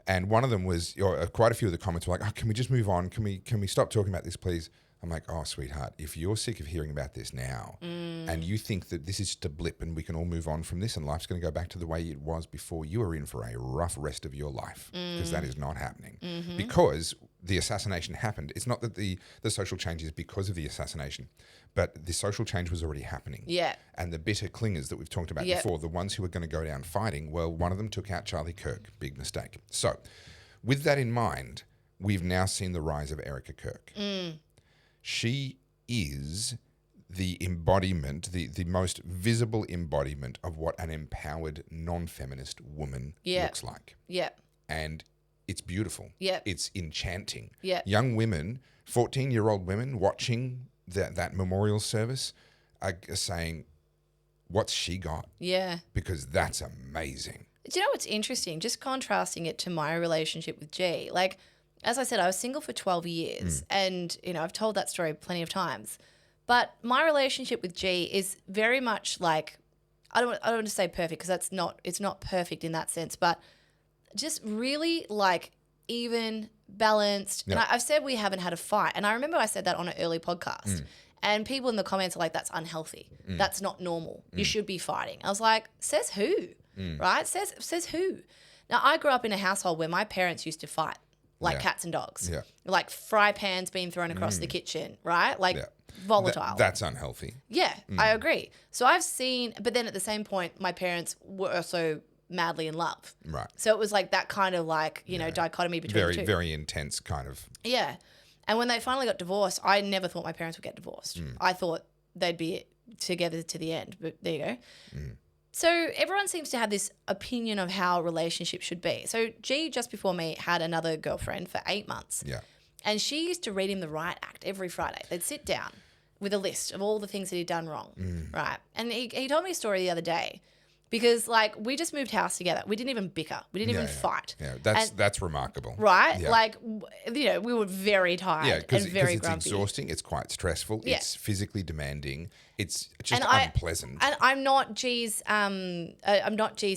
And one of them was, quite a few of the comments were like, "Oh, can we just move on? Can we stop talking about this, please?" I'm like, "Oh, sweetheart, if you're sick of hearing about this now and you think that this is just a blip and we can all move on from this and life's going to go back to the way it was before, you are in for a rough rest of your life because that is not happening." Because the assassination happened. It's not that the social change is because of the assassination, but the social change was already happening. Yeah. And the bitter clingers that we've talked about before, the ones who are going to go down fighting, well, one of them took out Charlie Kirk. Big mistake. So with that in mind, we've now seen the rise of Erika Kirk. She is the embodiment, the most visible embodiment of what an empowered non-feminist woman looks like. Yeah. And it's beautiful. Yeah. It's enchanting. Yeah. Young women, 14-year-old women watching that memorial service are saying, what's she got? Yeah. Because that's amazing. Do you know what's interesting? Just contrasting it to my relationship with G. Like, as I said, I was single for 12 years and, I've told that story plenty of times. But my relationship with G is very much like, I don't want to say perfect because it's not perfect in that sense, but just really like even, balanced. Yeah. And I've said we haven't had a fight. And I remember I said that on an early podcast. And people in the comments are like, that's unhealthy. That's not normal. You should be fighting. I was like, says who? Right? Says who? Now, I grew up in a household where my parents used to fight like cats and dogs. Yeah. Like fry pans being thrown across the kitchen, right? Like volatile. That's unhealthy. Yeah, I agree. So I've seen, but then at the same point, my parents were also madly in love. Right. So it was like that kind of like, dichotomy between the two. Very intense kind of. Yeah. And when they finally got divorced, I never thought my parents would get divorced. I thought they'd be together to the end, but there you go. So everyone seems to have this opinion of how relationships should be. So G, just before me, had another girlfriend for 8 months. Yeah. And she used to read him the Riot Act every Friday. They'd sit down with a list of all the things that he'd done wrong, right? And he told me a story the other day because, like, we just moved house together. We didn't even bicker. We didn't even fight. Yeah, that's remarkable. Right? Yeah. Like, we were very tired and very it's grumpy. exhausting. It's quite stressful. Yeah. It's physically demanding. It's just And unpleasant. And I'm not G's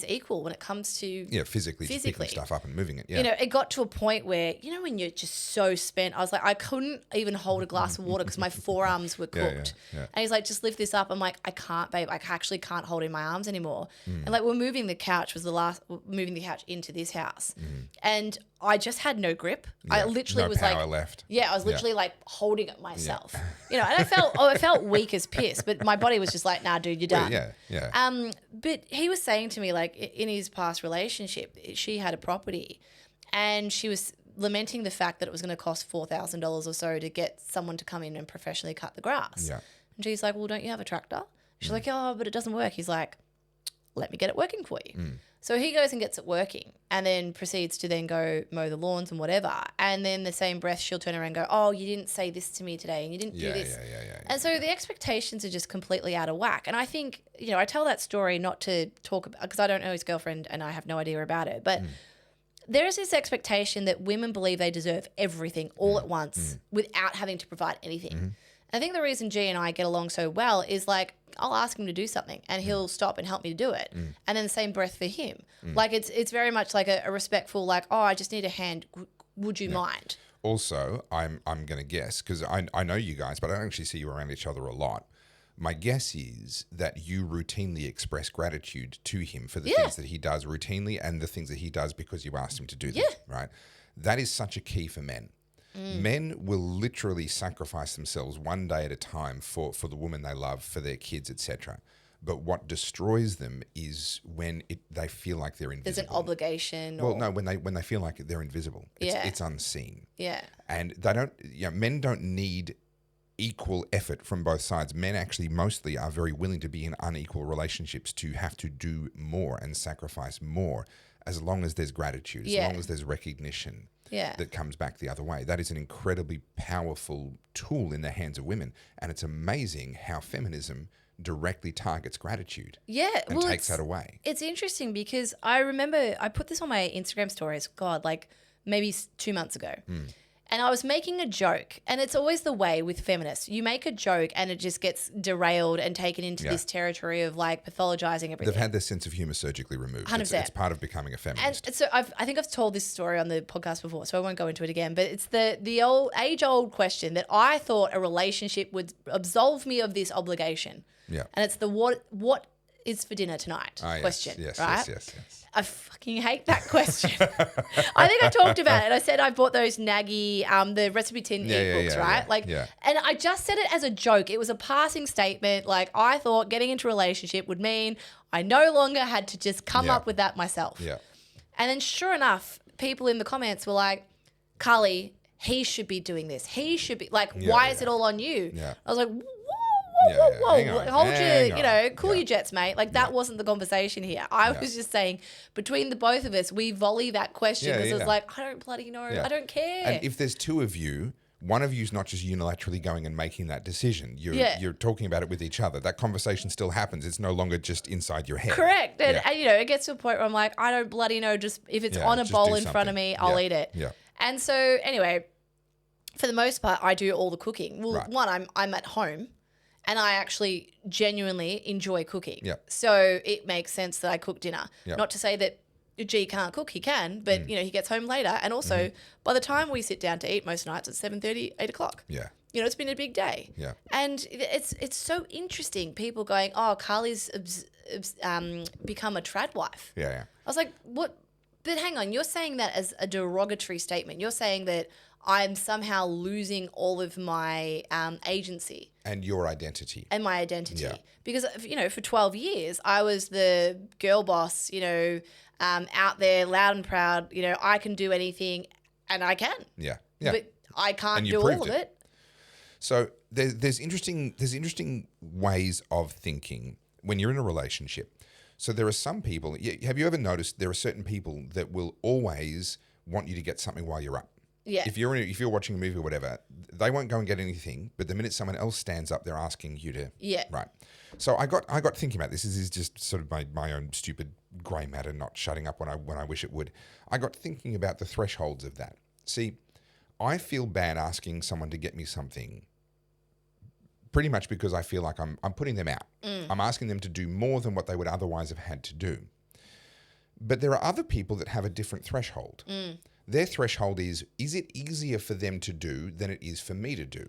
equal when it comes to physically picking stuff up and moving it. Yeah. It got to a point where, when you're just so spent, I was like, I couldn't even hold a glass of water because my forearms were cooked. Yeah. And he's like, just lift this up. I'm like, I can't, babe. I actually can't hold it in my arms anymore. And like, we're moving the couch moving the couch into this house. And I just had no grip. I literally was power like, left. Yeah, I was literally like holding it myself. And I felt weak as piss, but my body was just like, nah, dude, you're done. Yeah. But he was saying to me, like, in his past relationship, she had a property and she was lamenting the fact that it was going to cost $4,000 or so to get someone to come in and professionally cut the grass. Yeah. And she's like, well, don't you have a tractor? She's like, oh, but it doesn't work. He's like, let me get it working for you. So he goes and gets it working and then proceeds to then go mow the lawns and whatever. And then the same breath, she'll turn around and go, oh, you didn't say this to me today and you didn't do this. Yeah. And so the expectations are just completely out of whack. And I think, I tell that story not to talk about, because I don't know his girlfriend and I have no idea about it, but there is this expectation that women believe they deserve everything all at once without having to provide anything. I think the reason G and I get along so well is like, I'll ask him to do something and he'll stop and help me to do it. And then the same breath for him. Like it's very much like a respectful, like, oh, I just need a hand. Would you mind? Also, I'm going to guess, because I know you guys, but I don't actually see you around each other a lot. My guess is that you routinely express gratitude to him for the things that he does routinely and the things that he does because you asked him to do them, right? That is such a key for men. Men will literally sacrifice themselves one day at a time for the woman they love, for their kids, etc. But what destroys them is when they feel like they're invisible. There's an obligation. Well, no, when they feel like they're invisible, it's unseen. Yeah. And they don't. Men don't need equal effort from both sides. Men actually mostly are very willing to be in unequal relationships to have to do more and sacrifice more, as long as there's gratitude, as long as there's recognition. That comes back the other way. That is an incredibly powerful tool in the hands of women. And it's amazing how feminism directly targets gratitude and takes that away. It's interesting because I remember I put this on my Instagram stories, like maybe 2 months ago. And I was making a joke, and it's always the way with feminists. You make a joke and it just gets derailed and taken into this territory of like pathologizing everything. They've had their sense of humor surgically removed. 100%. It's part of becoming a feminist. And so I think I've told this story on the podcast before, so I won't go into it again. But it's the old age-old question that I thought a relationship would absolve me of this obligation. Yeah. And it's the what is for dinner tonight question, right? Yes. I fucking hate that question. I think I talked about it. I said I bought those Naggy, the recipe tin ebooks, right? And I just said it as a joke. It was a passing statement. Like, I thought getting into a relationship would mean I no longer had to just come up with that myself. Yeah. And then sure enough, people in the comments were like, Carly, he should be doing this. He should be like, why is it all on you? Yeah. I was like, whoa, cool your jets, mate. Like, that wasn't the conversation here. I was just saying, between the both of us, we volley that question because it's like, I don't bloody know. I don't care. And if there's two of you, one of you's not just unilaterally going and making that decision. You're talking about it with each other. That conversation still happens. It's no longer just inside your head. Correct. And it gets to a point where I'm like, I don't bloody know. Just if it's on a bowl in front of me, I'll eat it. Yeah. And so anyway, for the most part, I do all the cooking. Well, Right. one, I'm at home. And I actually genuinely enjoy cooking. Yep. So it makes sense that I cook dinner. Yep. Not to say that G can't cook, he can, but he gets home later. And also by the time we sit down to eat most nights it's 7:30, 8 o'clock. Yeah. It's been a big day. Yeah. And it's so interesting. People going, oh, Carly's become a trad wife. Yeah. Yeah. I was like, what? But hang on, you're saying that as a derogatory statement. You're saying that I'm somehow losing all of my agency. And your identity. And my identity. Yeah. Because, for 12 years, I was the girl boss, out there, loud and proud. I can do anything, and I can. Yeah. Yeah. But I can't do proved all of it. So there's interesting ways of thinking when you're in a relationship. So there are some people, have you ever noticed there are certain people that will always want you to get something while you're up? Yeah. If you're watching a movie or whatever, they won't go and get anything, but the minute someone else stands up, they're asking you to. Yeah. Right. So I got thinking about this. This is just sort of my own stupid grey matter not shutting up when I wish it would. I got thinking about the thresholds of that. See, I feel bad asking someone to get me something pretty much because I feel like I'm putting them out. I'm asking them to do more than what they would otherwise have had to do. But there are other people that have a different threshold. Their threshold is it easier for them to do than it is for me to do?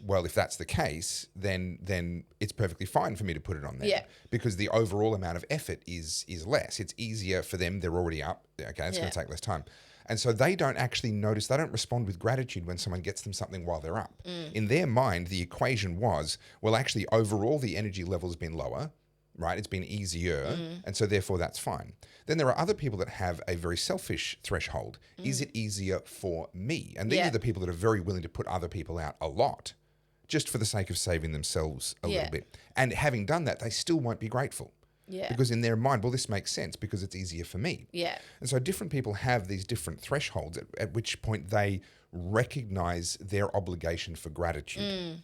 Well, if that's the case, then it's perfectly fine for me to put it on there. Yeah. Because the overall amount of effort is less. It's easier for them. They're already up. Okay, it's going to take less time. And so they don't actually notice, they don't respond with gratitude when someone gets them something while they're up. In their mind, the equation was, well, actually, overall, the energy level has been lower, right? It's been easier, and so therefore that's fine. Then there are other people that have a very selfish threshold. Is it easier for me? And these are the people that are very willing to put other people out a lot, just for the sake of saving themselves a little bit. And having done that, they still won't be grateful. Yeah. Because in their mind, well, this makes sense because it's easier for me. Yeah. And so different people have these different thresholds at which point they recognize their obligation for gratitude.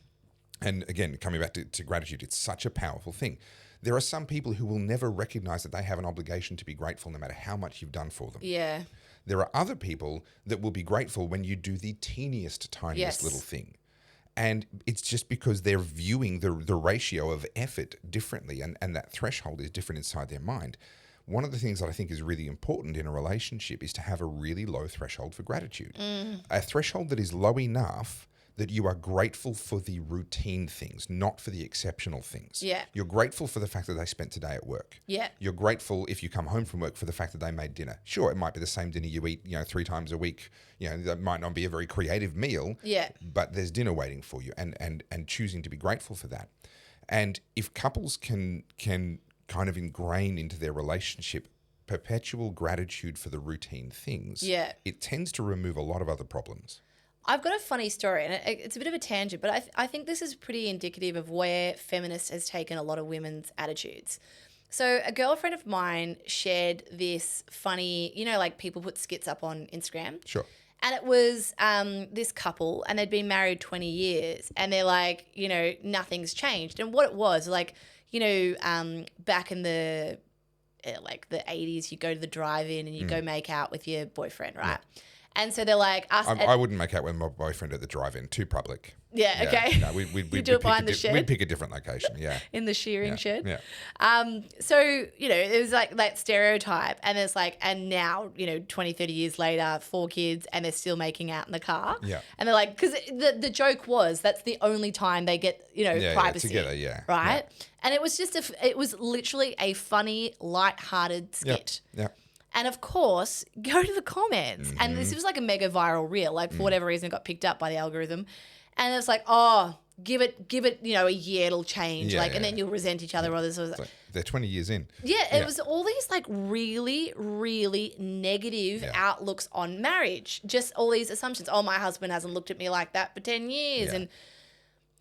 And again, coming back to gratitude, it's such a powerful thing. There are some people who will never recognize that they have an obligation to be grateful no matter how much you've done for them. Yeah. There are other people that will be grateful when you do the teeniest, tiniest little thing. And it's just because they're viewing the ratio of effort differently and that threshold is different inside their mind. One of the things that I think is really important in a relationship is to have a really low threshold for gratitude. A threshold that is low enough that you are grateful for the routine things, not for the exceptional things. Yeah. You're grateful for the fact that they spent today at work. Yeah. You're grateful if you come home from work for the fact that they made dinner. Sure, it might be the same dinner you eat, 3 times a week. That might not be a very creative meal. Yeah. But there's dinner waiting for you and choosing to be grateful for that. And if couples can kind of ingrain into their relationship perpetual gratitude for the routine things, it tends to remove a lot of other problems. I've got a funny story, and it's a bit of a tangent, but I think this is pretty indicative of where feminist has taken a lot of women's attitudes. So a girlfriend of mine shared this funny, like people put skits up on Instagram. Sure. And it was this couple, and they'd been married 20 years, and they're like, nothing's changed. And what it was, like, back in the 80s, you go to the drive-in and you go make out with your boyfriend, right? Yeah. And so they're like, I wouldn't make out with my boyfriend at the drive-in, too public. Yeah, okay. No, we'd do it behind the shed? We'd pick a different location, yeah. In the shearing shed? Yeah. So, it was like that stereotype. And it's like, and now, 20, 30 years later, 4 kids, and they're still making out in the car. Yeah. And they're like, because the joke was that's the only time they get, privacy. Together, yeah. Right? Yeah. And it was just, it was literally a funny, light-hearted skit. Yeah. And of course, go to the comments. Mm-hmm. And this was like a mega viral reel. Like, for whatever reason, it got picked up by the algorithm. And it's like, oh, give it, a year, it'll change. And then you'll resent each other. Or this was like they're 20 years in. Yeah, it was all these like really, really negative outlooks on marriage. Just all these assumptions. Oh, my husband hasn't looked at me like that for 10 years. Yeah.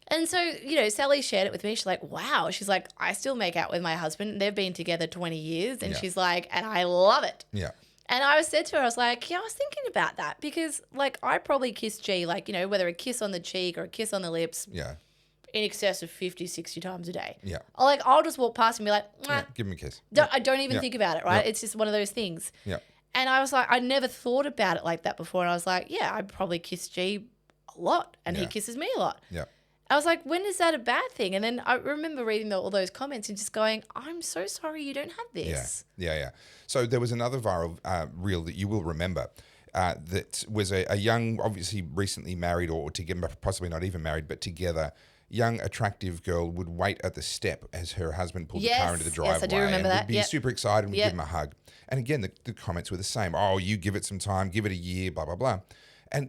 And so, Sally shared it with me. She's like, wow. She's like, I still make out with my husband. They've been together 20 years. And she's like, and I love it. Yeah. And I said to her, I was like, yeah, I was thinking about that because, like, I probably kissed G, like, you know, whether a kiss on the cheek or a kiss on the lips. Yeah. In excess of 50, 60 times a day. Yeah. I'll just walk past and be like, yeah, give him a kiss. I don't even think about it, right? It's just one of those things. Yeah. And I was like, I never thought about it like that before. And I was like, yeah, I probably kiss G a lot and he kisses me a lot. Yeah. I was like, when is that a bad thing? And then I remember reading all those comments and just going, I'm so sorry you don't have this. Yeah. So there was another viral reel that you will remember that was a young, obviously recently married or together, possibly not even married, but together, young, attractive girl would wait at the step as her husband pulled the car into the driveway. Yes, I do remember that. Would be super excited and would give him a hug. And again, the comments were the same. Oh, you give it some time, give it a year, blah, blah, blah.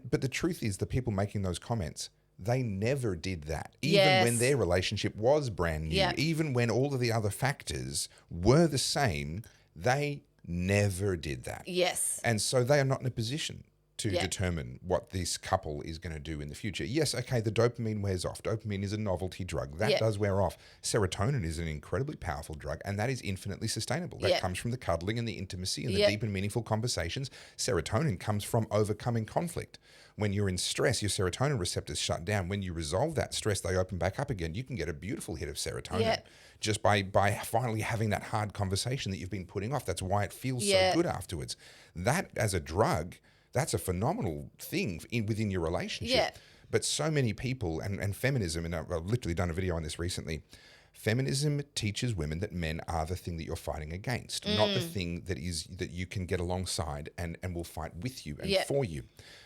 But the truth is the people making those comments, they never did that. Even when their relationship was brand new, even when all of the other factors were the same, they never did that. Yes. And so they are not in a position to determine what this couple is going to do in the future. Yes, okay, the dopamine wears off. Dopamine is a novelty drug. That does wear off. Serotonin is an incredibly powerful drug, and that is infinitely sustainable. That comes from the cuddling and the intimacy and the deep and meaningful conversations. Serotonin comes from overcoming conflict. When you're in stress, your serotonin receptors shut down. When you resolve that stress, they open back up again. You can get a beautiful hit of serotonin just by finally having that hard conversation that you've been putting off. That's why it feels so good afterwards. That, as a drug, that's a phenomenal thing within your relationship. Yeah. But so many people, and feminism, and I've literally done a video on this recently, feminism teaches women that men are the thing that you're fighting against, not the thing that you can get alongside and will fight with you and for you.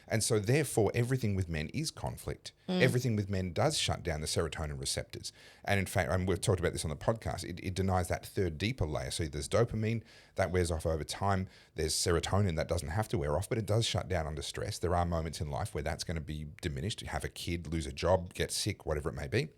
And so therefore, everything with men is conflict. Everything with men does shut down the serotonin receptors. And in fact, and we've talked about this on the podcast, it denies that third deeper layer. So there's dopamine, that wears off over time. There's serotonin that doesn't have to wear off, but it does shut down under stress. There are moments in life where that's going to be diminished. You have a kid, lose a job, get sick, whatever it may be.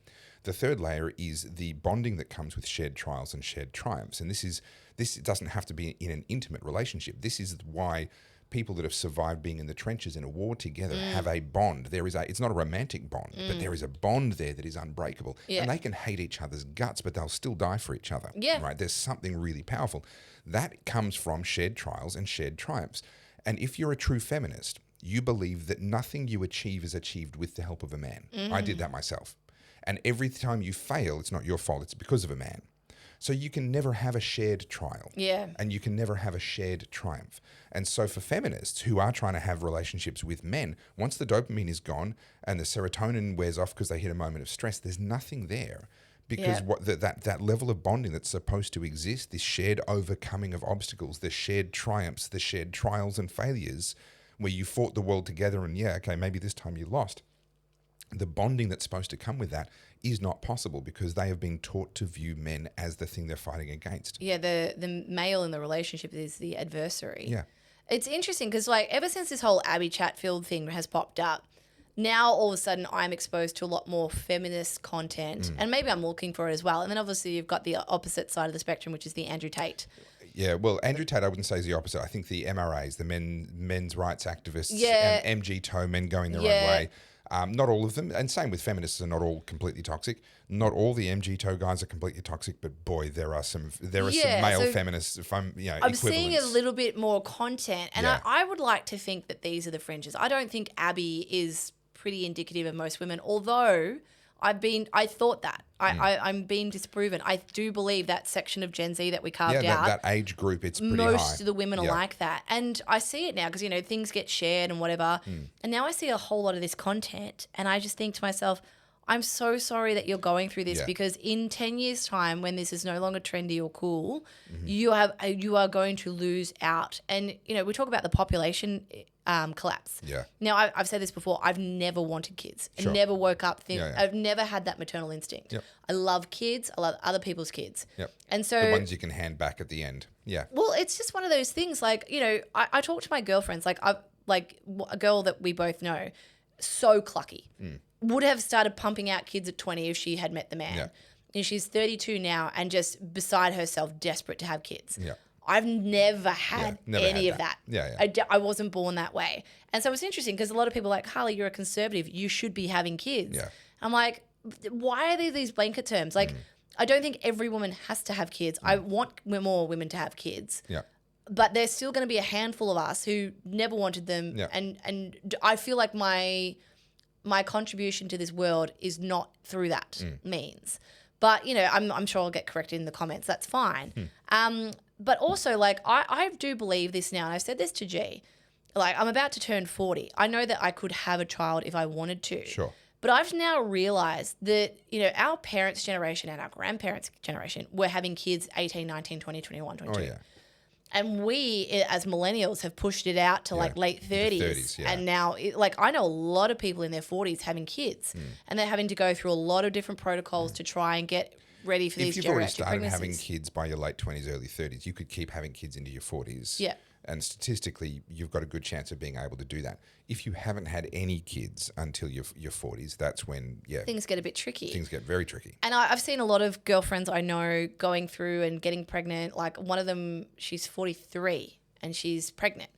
The third layer is the bonding that comes with shared trials and shared triumphs. And this doesn't have to be in an intimate relationship. This is why people that have survived being in the trenches in a war together have a bond. It's not a romantic bond, but there is a bond there that is unbreakable. Yeah. And they can hate each other's guts, but they'll still die for each other. Yeah. Right? There's something really powerful. That comes from shared trials and shared triumphs. And if you're a true feminist, you believe that nothing you achieve is achieved with the help of a man. I did that myself. And every time you fail, it's not your fault, it's because of a man. So you can never have a shared trial. Yeah. And you can never have a shared triumph. And so for feminists who are trying to have relationships with men, once the dopamine is gone and the serotonin wears off because they hit a moment of stress, there's nothing there. Because that level of bonding that's supposed to exist, this shared overcoming of obstacles, the shared triumphs, the shared trials and failures, where you fought the world together and maybe this time you lost. The bonding that's supposed to come with that is not possible because they have been taught to view men as the thing they're fighting against. Yeah, the male in the relationship is the adversary. Yeah. It's interesting because, like, ever since this whole Abby Chatfield thing has popped up, now all of a sudden I'm exposed to a lot more feminist content and maybe I'm looking for it as well. And then obviously you've got the opposite side of the spectrum, which is the Andrew Tate. Yeah, well, Andrew Tate, I wouldn't say is the opposite. I think the MRAs, the men's rights activists, and MG toe, men going their own way. Not all of them, and same with feminists, are not all completely toxic. Not all the MG toe guys are completely toxic, but boy, there are some male feminists. I'm seeing a little bit more content, and I would like to think that these are the fringes. I don't think Abby is pretty indicative of most women, although I thought that. I'm being disproven. I do believe that section of Gen Z that we carved out. That age group, it's pretty high. Most of the women are like that. And I see it now because, things get shared and whatever. And now I see a whole lot of this content and I just think to myself, I'm so sorry that you're going through this because in 10 years' time, when this is no longer trendy or cool, you are going to lose out. And, we talk about the population collapse. Yeah. Now, I've said this before. I've never wanted kids. I never woke up thinking. I've never had that maternal instinct. Yep. I love kids. I love other people's kids. Yep. And so the ones you can hand back at the end. Yeah. Well, it's just one of those things. Like, I talk to my girlfriends. Like a girl that we both know, so clucky. Would have started pumping out kids at 20 if she had met the man. Yeah. And she's 32 now and just beside herself, desperate to have kids. Yeah. I've never had any of that. I wasn't born that way. And so it's interesting because a lot of people are like, Harley, you're a conservative. You should be having kids. Yeah. I'm like, why are there these blanket terms? Like, I don't think every woman has to have kids. I want more women to have kids. Yeah. but there's still going to be a handful of us who never wanted them. Yeah. And I feel like my contribution to this world is not through that means. But, you know, I'm sure I'll get corrected in the comments. That's fine. But also, like, I do believe this now, and I've said this to G. Like, I'm about to turn 40. I know that I could have a child if I wanted to. Sure. But I've now realised that, you know, our parents' generation and our grandparents' generation were having kids 18, 19, 20, 21, 22. Oh, yeah. And we, as millennials, have pushed it out to like late 30s. 30s, yeah. And now, like, I know a lot of people in their 40s having kids and they're having to go through a lot of different protocols to try and get ready for these If you've already geriatric started pregnancies. having kids by your late 20s, early 30s, you could keep having kids into your 40s. Yeah. And statistically, you've got a good chance of being able to do that. If you haven't had any kids until your 40s, that's when, things get a bit tricky. things get very tricky. And I've seen a lot of girlfriends I know going through and getting pregnant. Like, one of them, she's 43 and she's pregnant,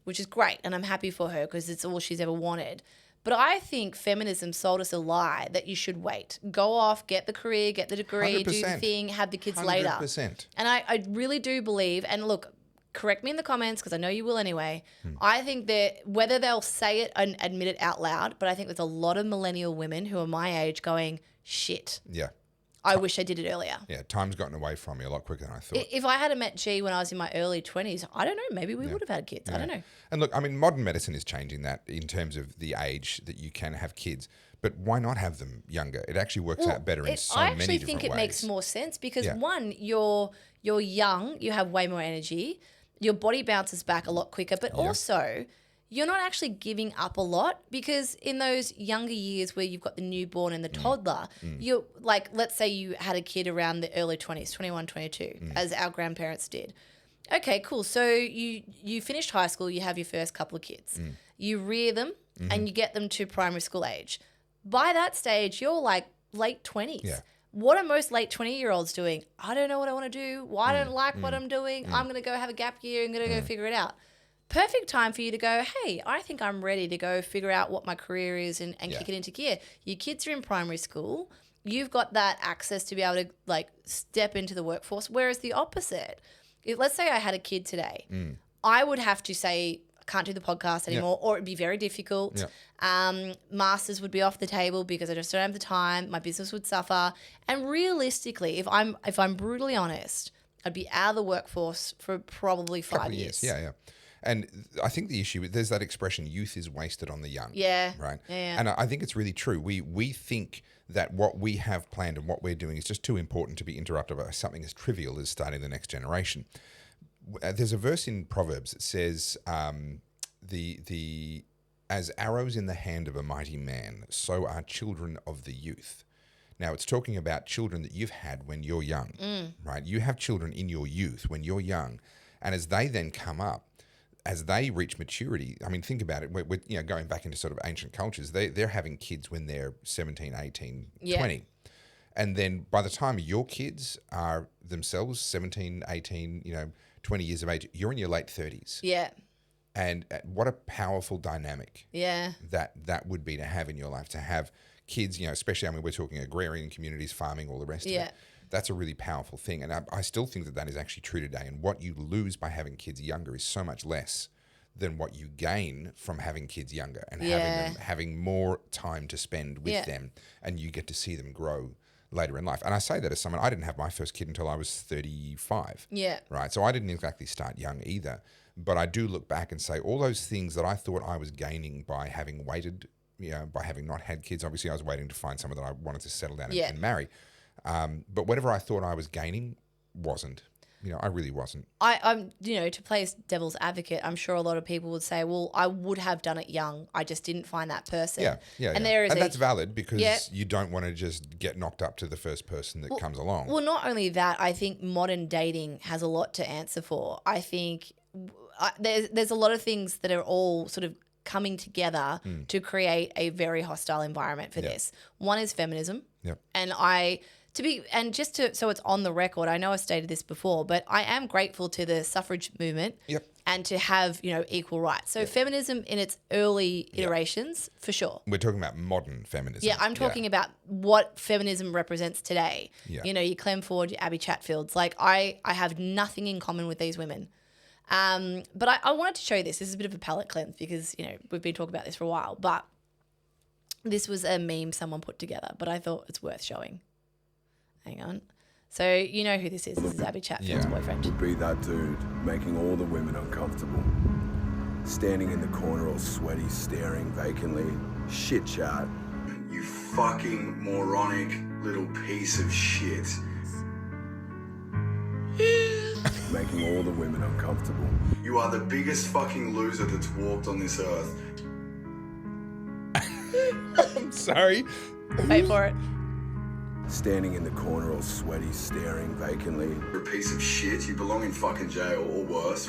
which is great. And I'm happy for her because it's all she's ever wanted. But I think feminism sold us a lie that you should wait. Go off, get the career, get the degree, 100%. do the thing, have the kids later. 100%. And I really do believe, and look, correct me in the comments because I know you will anyway. I think that whether they'll say it and admit it out loud, but I think there's a lot of millennial women who are my age going, shit, Yeah. I wish I did it earlier. Yeah. Time's gotten away from me a lot quicker than I thought. If I had met G when I was in my early 20s, I don't know, maybe we would have had kids. I don't know. And look, I mean, modern medicine is changing that in terms of the age that you can have kids. But why not have them younger? It actually works out better in so many different ways. I actually think it makes more sense because one, you're young, you have way more energy, your body bounces back a lot quicker, but also you're not actually giving up a lot because in those younger years where you've got the newborn and the toddler, you're like, let's say you had a kid around the early 20s, 21, 22, as our grandparents did. Okay, cool. So you finished high school, you have your first couple of kids. You rear them and you get them to primary school age. By that stage, you're like late 20s. Yeah. What are most late 20-year-olds doing? I don't know what I want to do. Well, I don't like what I'm doing. I'm going to go have a gap year. I'm going to go figure it out. Perfect time for you to go, hey, I think I'm ready to go figure out what my career is and kick it into gear. Your kids are in primary school. You've got that access to be able to like step into the workforce. Whereas the opposite, let's say I had a kid today, I would have to say, I can't do the podcast anymore, or it'd be very difficult. Masters would be off the table because I just don't have the time. My business would suffer. And realistically, if I'm brutally honest, I'd be out of the workforce for probably 5 years. Yeah. And I think the issue, there's that expression, youth is wasted on the young. Yeah. Right? Yeah. And I think it's really true. We think that what we have planned and what we're doing is just too important to be interrupted by something as trivial as starting the next generation. There's a verse in Proverbs that says, as arrows in the hand of a mighty man, so are children of the youth. Now, it's talking about children that you've had when you're young, right? You have children in your youth when you're young. And as they then come up, as they reach maturity, I mean, think about it. We're going back into sort of ancient cultures. They're having kids when they're 17, 18, 20. And then by the time your kids are themselves 17, 18, 20 years of age, you're in your late 30s. Yeah. And what a powerful dynamic that would be to have in your life, to have kids, especially, I mean, we're talking agrarian communities, farming, all the rest of it. That's a really powerful thing. And I still think that is actually true today. And what you lose by having kids younger is so much less than what you gain from having kids younger and having more time to spend with them, and you get to see them grow later in life. And I say that as someone, I didn't have my first kid until I was 35. Yeah. Right. So I didn't exactly start young either. But I do look back and say all those things that I thought I was gaining by having waited, by having not had kids. Obviously, I was waiting to find someone that I wanted to settle down and marry. But whatever I thought I was gaining wasn't. I really wasn't. I'm, to play devil's advocate, I'm sure a lot of people would say, well, I would have done it young. I just didn't find that person. Yeah. And that's valid because you don't want to just get knocked up to the first person that comes along. Well, not only that, I think modern dating has a lot to answer for. I think there's a lot of things that are all sort of coming together to create a very hostile environment for this. One is feminism. Yep. And so it's on the record, I know I've stated this before, but I am grateful to the suffrage movement and to have, equal rights. So feminism in its early iterations, for sure. We're talking about modern feminism. Yeah, I'm talking about what feminism represents today. Yeah. Your Clem Ford, your Abby Chatfields. Like, I have nothing in common with these women. But I wanted to show you this. This is a bit of a palate cleanse because, we've been talking about this for a while. But this was a meme someone put together, but I thought it's worth showing. Hang on. So you know who this is. This is Abby Chatfield's boyfriend. Would be that dude making all the women uncomfortable. Standing in the corner all sweaty, staring vacantly. Shit chat. You fucking moronic little piece of shit. Making all the women uncomfortable. You are the biggest fucking loser that's walked on this earth. I'm sorry. Wait for it. Standing in the corner all sweaty, staring vacantly. You're a piece of shit. You belong in fucking jail or worse.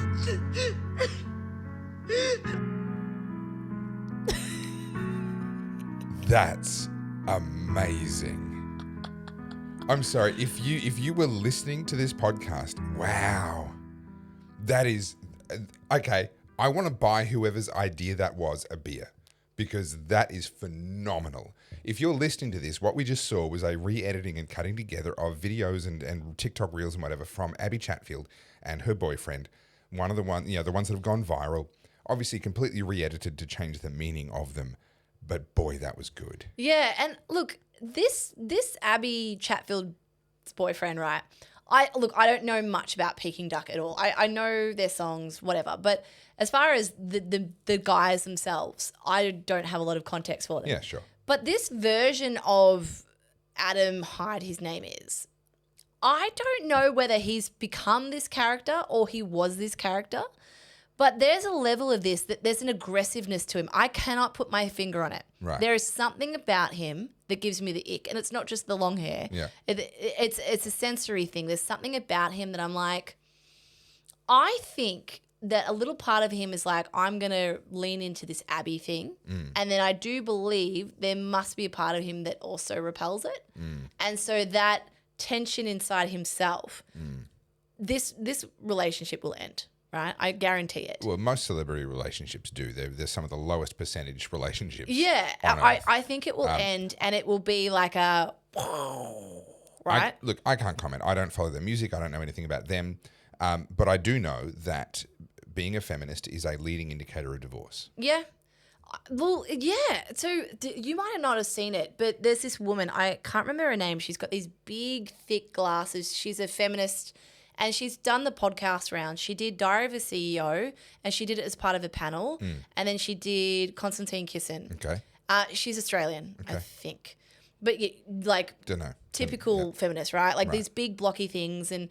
That's amazing. I'm sorry, if you were listening to this podcast, wow. That is okay. I want to buy whoever's idea that was a beer because that is phenomenal. If you're listening to this, what we just saw was a re-editing and cutting together of videos and TikTok reels and whatever from Abby Chatfield and her boyfriend. One of the ones that have gone viral, obviously completely re-edited to change the meaning of them. But boy, that was good. Yeah, and look, this Abby Chatfield's boyfriend, right? I don't know much about Peking Duck at all. I know their songs, whatever. But as far as the guys themselves, I don't have a lot of context for them. Yeah, sure. But this version of Adam Hyde, his name is, I don't know whether he's become this character or he was this character. But there's a level of this that there's an aggressiveness to him. I cannot put my finger on it. Right. There is something about him that gives me the ick. And it's not just the long hair. Yeah. It's a sensory thing. There's something about him that I'm like, I think that a little part of him is like, I'm going to lean into this Abby thing. And then I do believe there must be a part of him that also repels it. And so that tension inside himself, this relationship will end. Right? I guarantee it. Well, most celebrity relationships do. They're some of the lowest percentage relationships. Yeah. I think it will end and it will be like a, right? I can't comment. I don't follow their music. I don't know anything about them. But I do know that being a feminist is a leading indicator of divorce. Yeah. Well, yeah. So you might not have seen it, but there's this woman. I can't remember her name. She's got these big, thick glasses. She's a feminist. And she's done the podcast round. She did Diary of a CEO, and she did it as part of a panel. And then she did Konstantin Kisin. Okay. She's Australian, I think. But don't know. Typical feminist, right? Like these big blocky things. And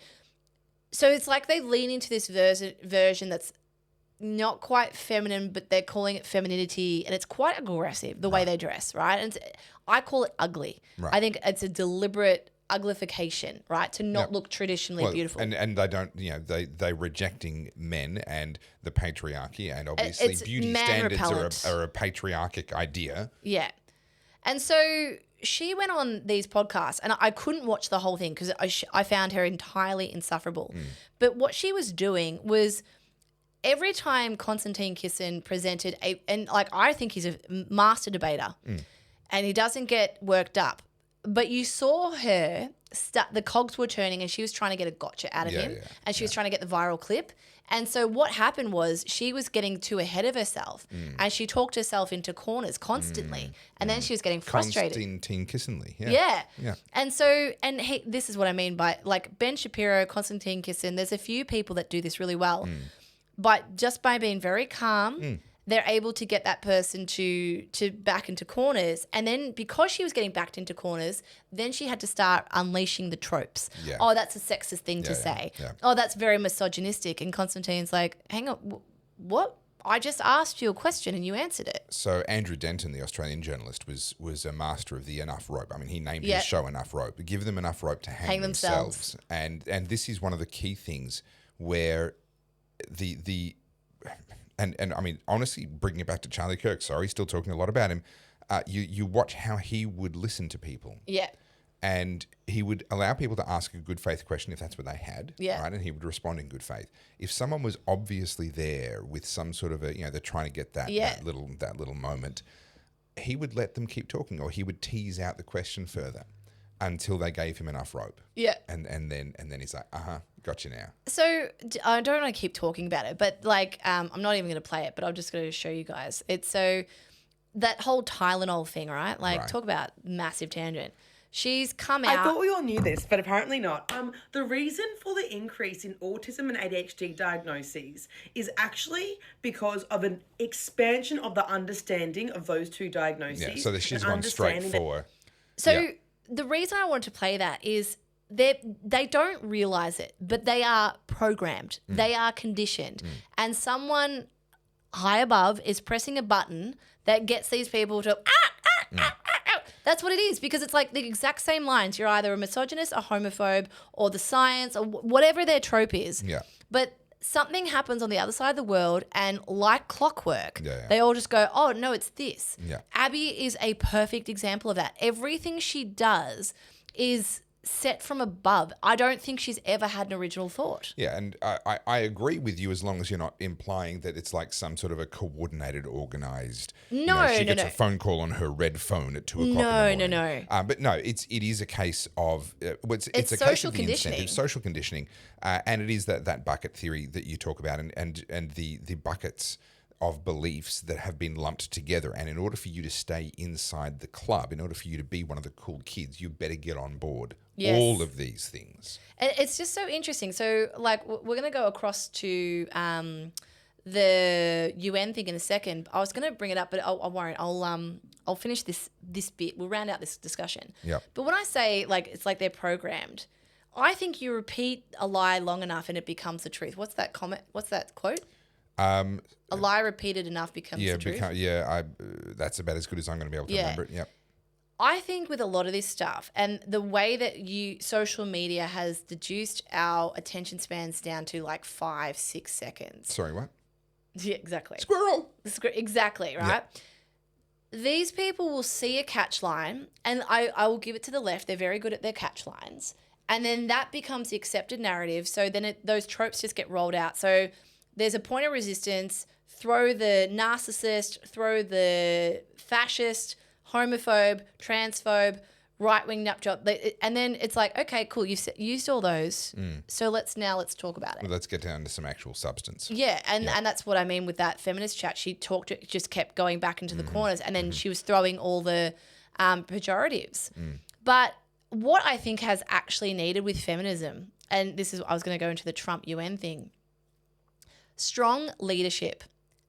so it's like they lean into this version that's not quite feminine, but they're calling it femininity. And it's quite aggressive, the way they dress, right? And I call it ugly. Right. I think it's a deliberate uglification, right? To not look traditionally beautiful. And they don't, they're rejecting men and the patriarchy, and obviously beauty standards are a patriarchic idea. Yeah. And so she went on these podcasts, and I couldn't watch the whole thing because I found her entirely insufferable. But what she was doing was every time Konstantin Kisin presented I think he's a master debater and he doesn't get worked up. But you saw her, the cogs were turning and she was trying to get a gotcha out of him and she was trying to get the viral clip. And so what happened was she was getting too ahead of herself and she talked herself into corners constantly and then she was getting frustrated. Konstantin Kisin. Yeah. And so, this is what I mean by like Ben Shapiro, Konstantin Kisin, there's a few people that do this really well. But just by being very calm, they're able to get that person to back into corners. And then because she was getting backed into corners, then she had to start unleashing the tropes. Yeah. Oh, that's a sexist thing to say. Yeah. Oh, that's very misogynistic. And Konstantin's like, hang on, what? I just asked you a question and you answered it. So Andrew Denton, the Australian journalist, was a master of the enough rope. I mean, he named his show Enough Rope. Give them enough rope to hang themselves. And this is one of the key things where And I mean, honestly, bringing it back to Charlie Kirk, still talking a lot about him, you watch how he would listen to people. Yeah. And he would allow people to ask a good faith question if that's what they had. Yeah. Right. And he would respond in good faith. If someone was obviously there with some sort of they're trying to get that little moment, he would let them keep talking, or he would tease out the question further until they gave him enough rope. Yeah. And then he's like, Got you now. So I don't want to keep talking about it, but like I'm not even going to play it, but I'm just going to show you guys. It's so that whole Tylenol thing, right? Like Right. talk about massive tangent. She's come out. I thought we all knew this, but apparently not. The reason for the increase in autism and ADHD diagnoses is actually because of an expansion of the understanding of those two diagnoses. Yeah, so that she's and gone straight understanding that- for... So Yeah. the reason I wanted to play that is they don't realize it, but they are programmed. They are conditioned. And someone high above is pressing a button that gets these people to That's what it is, because it's like the exact same lines. You're either a misogynist, a homophobe, or the science, or whatever their trope is. Yeah. But something happens on the other side of the world, and like clockwork, Yeah. they all just go, oh, no, it's this. Yeah. Abby is a perfect example of that. Everything she does is set from above. I don't think she's ever had an original thought. Yeah, and I agree with you as long as you're not implying that it's like some sort of a coordinated, organised... she gets a phone call on her red phone at 2 o'clock in the morning. No. But no, it is a case of... it's a case social of the conditioning. incentive, social conditioning. And it is that bucket theory that you talk about and the buckets of beliefs that have been lumped together. And in order for you to stay inside the club, in order for you to be one of the cool kids, you better get on board all of these things. It's just so interesting. So, like, we're going to go across to the UN thing in a second. I was going to bring it up, but I won't. I'll finish this bit. We'll round out this discussion. Yep. But when I say, like, it's like they're programmed, I think you repeat a lie long enough and it becomes the truth. What's that comment? What's that quote? A lie repeated enough becomes the truth. That's about as good as I'm going to be able to remember it. Yep. I think with a lot of this stuff and the way that social media has deduced our attention spans down to like 5-6 seconds. Sorry, what? Yeah, exactly. Squirrel. Exactly, right? Yeah. These people will see a catch line, and I will give it to the left. They're very good at their catch lines. And then that becomes the accepted narrative. So then those tropes just get rolled out. So there's a point of resistance, throw the narcissist, throw the fascist, homophobe, transphobe, right-wing nutjob. And then it's like, okay, cool, you've used all those. So let's talk about it. Well, let's get down to some actual substance. Yeah, and that's what I mean with that feminist chat. She just kept going back into the corners, and then she was throwing all the pejoratives. But what I think has actually needed with feminism, and this is, I was going to go into the Trump UN thing, strong leadership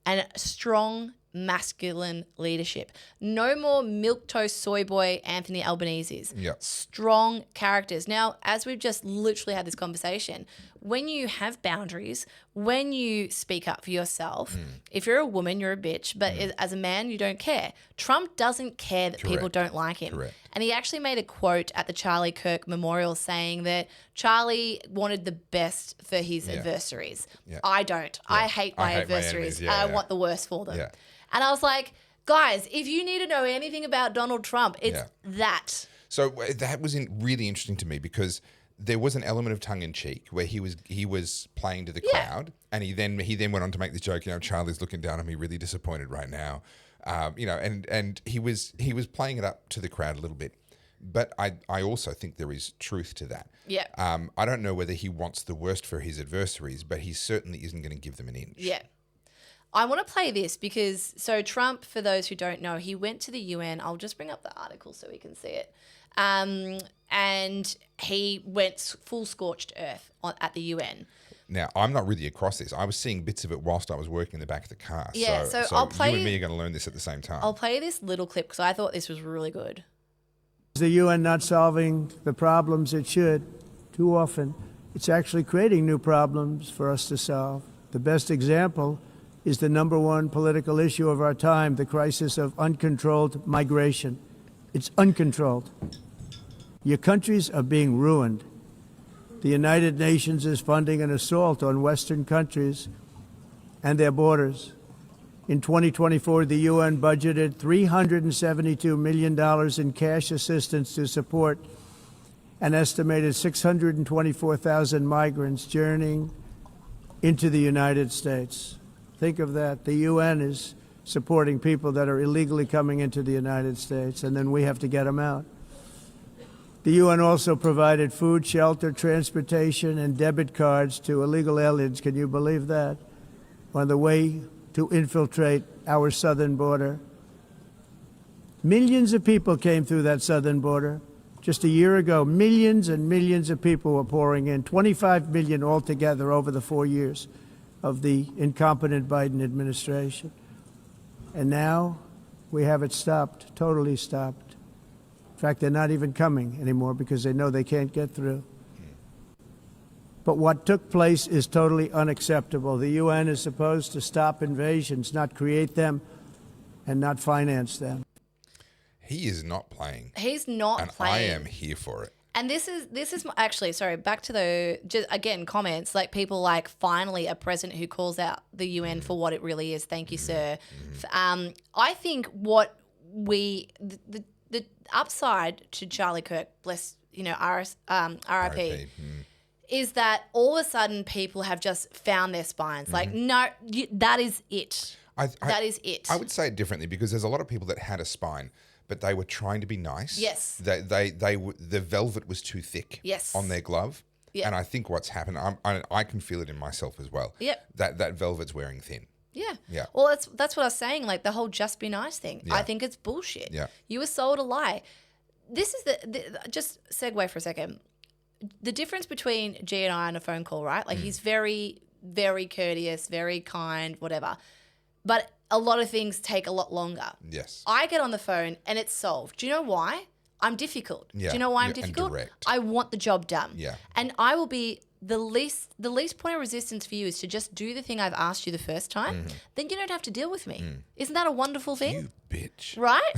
and strong masculine leadership. No more milquetoast soy boy Anthony Albanese's. Yep. Strong characters. Now, as we've just literally had this conversation, when you have boundaries, when you speak up for yourself, if you're a woman, you're a bitch, but as a man, you don't care. Trump doesn't care that people don't like him. Correct. And he actually made a quote at the Charlie Kirk memorial saying that Charlie wanted the best for his adversaries. Yeah. I don't. I hate my adversaries. enemies. I want the worst for them. Yeah. And I was like, guys, if you need to know anything about Donald Trump, it's that. So that was really interesting to me because there was an element of tongue in cheek where he was playing to the crowd, and he then went on to make this joke. Charlie's looking down on me, really disappointed right now. And he was playing it up to the crowd a little bit. But I also think there is truth to that. Yeah. I don't know whether he wants the worst for his adversaries, but he certainly isn't going to give them an inch. Yeah. I want to play this because, so Trump, for those who don't know, he went to the UN. I'll just bring up the article so we can see it. And he went full scorched earth at the UN. Now, I'm not really across this. I was seeing bits of it whilst I was working in the back of the car. Yeah, so I'll play... you and me are going to learn this at the same time. I'll play this little clip because I thought this was really good. Is the UN not solving the problems it should? Too often, it's actually creating new problems for us to solve. The best example is the number one political issue of our time, the crisis of uncontrolled migration. It's uncontrolled. Your countries are being ruined. The United Nations is funding an assault on Western countries and their borders. In 2024, the UN budgeted $372 million in cash assistance to support an estimated 624,000 migrants journeying into the United States. Think of that. The UN is supporting people that are illegally coming into the United States, and then we have to get them out. The UN also provided food, shelter, transportation, and debit cards to illegal aliens. Can you believe that? On the way to infiltrate our southern border. Millions of people came through that southern border. Just a year ago, millions and millions of people were pouring in, 25 million altogether over the 4 years of the incompetent Biden administration. And now we have it stopped, totally stopped. In fact, they're not even coming anymore because they know they can't get through. But what took place is totally unacceptable. The UN is supposed to stop invasions, not create them and not finance them. He is not playing. He's not and playing. I am here for it. And this is actually, sorry, back to the, just again, comments, like people like, finally a president who calls out the UN for what it really is. Thank you, sir. I think what the upside to Charlie Kirk, bless, RIP, is that all of a sudden people have just found their spines. Like, no, that is it. That is it. I would say it differently because there's a lot of people that had a spine, but they were trying to be nice. Yes. The velvet was too thick. Yes. On their glove. Yeah. And I think what's happened, I can feel it in myself as well. Yep. That velvet's wearing thin. Yeah. Yeah. Well, that's what I was saying, like the whole just be nice thing. Yeah. I think it's bullshit. Yeah. You were sold a lie. This is just segue for a second. The difference between G and I on a phone call, right? Like he's very, very courteous, very kind, whatever. But a lot of things take a lot longer. Yes. I get on the phone and it's solved. Do you know why? I'm difficult. Yeah. Do you know why I'm Yeah, and difficult? direct. I want the job done. Yeah. And I will be the least point of resistance for you is to just do the thing I've asked you the first time. Then you don't have to deal with me. Isn't that a wonderful thing? You bitch. Right?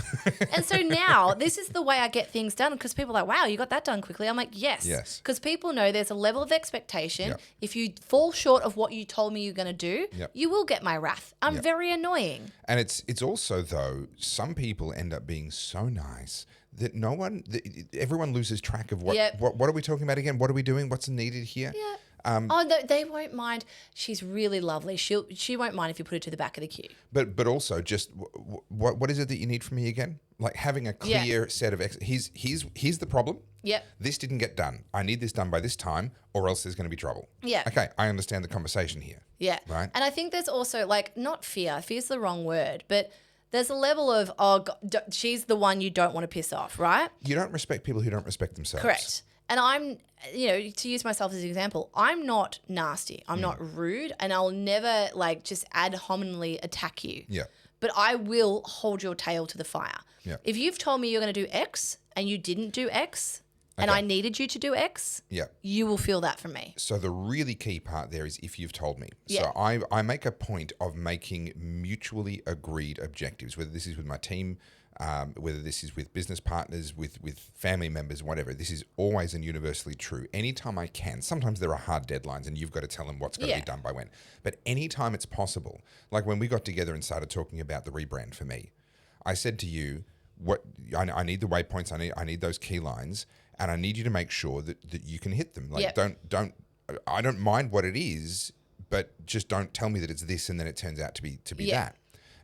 And so now this is the way I get things done because people are like, wow, you got that done quickly. I'm like, yes. Yes. Because people know there's a level of expectation. Yep. If you fall short of what you told me you're going to do, Yep. you will get my wrath. I'm Yep. very annoying. And it's also, though, some people end up being so nice that everyone loses track of what Yep. what are we talking about again? What are we doing? What's needed here? Yeah. Oh, they won't mind. She's really lovely. She won't mind if you put her to the back of the queue. But also just what is it that you need from me again? Like having a clear set of here's the problem. Yep. This didn't get done. I need this done by this time, or else there's going to be trouble. Yeah. Okay, I understand the conversation here. Yeah. Right. And I think there's also like not fear. Fear's the wrong word, but there's a level of she's the one you don't want to piss off, right? You don't respect people who don't respect themselves. Correct. And I'm, to use myself as an example, I'm not nasty. I'm not rude, and I'll never like just ad hominem attack you. Yeah. But I will hold your tail to the fire. Yeah. If you've told me you're going to do X and you didn't do X, and I needed you to do X, Yeah. you will feel that from me. So the really key part there is if you've told me. Yeah. So I make a point of making mutually agreed objectives, whether this is with my team, whether this is with business partners, with family members, whatever. This is always and universally true. Anytime I can, sometimes there are hard deadlines and you've got to tell them what's got to be done by when. But anytime it's possible, like when we got together and started talking about the rebrand for me, I said to you, I need the waypoints, I need those key lines, and I need you to make sure that you can hit them. Like I don't mind what it is, but just don't tell me that it's this and then it turns out to be that.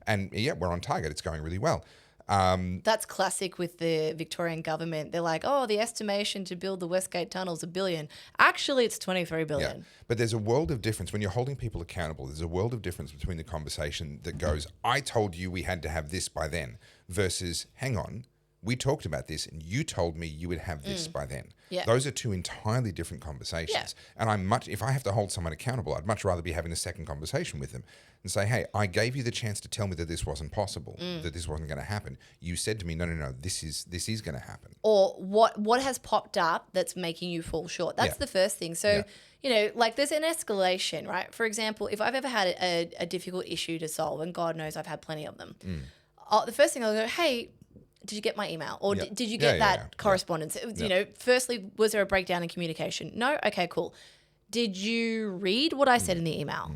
And we're on target. It's going really well. That's classic with the Victorian government. They're like, oh, the estimation to build the Westgate Tunnel is $1 billion. Actually, it's $23 billion. Yeah. But there's a world of difference when you're holding people accountable. There's a world of difference between the conversation that goes, I told you we had to have this by then, versus, hang on, we talked about this and you told me you would have this by then. Yeah. Those are two entirely different conversations. Yeah. And if I have to hold someone accountable, I'd much rather be having a second conversation with them and say, hey, I gave you the chance to tell me that this wasn't possible, that this wasn't going to happen. You said to me, no, this is going to happen. Or what has popped up that's making you fall short. That's the first thing. So, like there's an escalation, right? For example, if I've ever had a difficult issue to solve, and God knows I've had plenty of them, the first thing I'll go, hey, did you get my email? Or did you get that correspondence? Firstly, was there a breakdown in communication? No? Okay, cool. Did you read what I said in the email?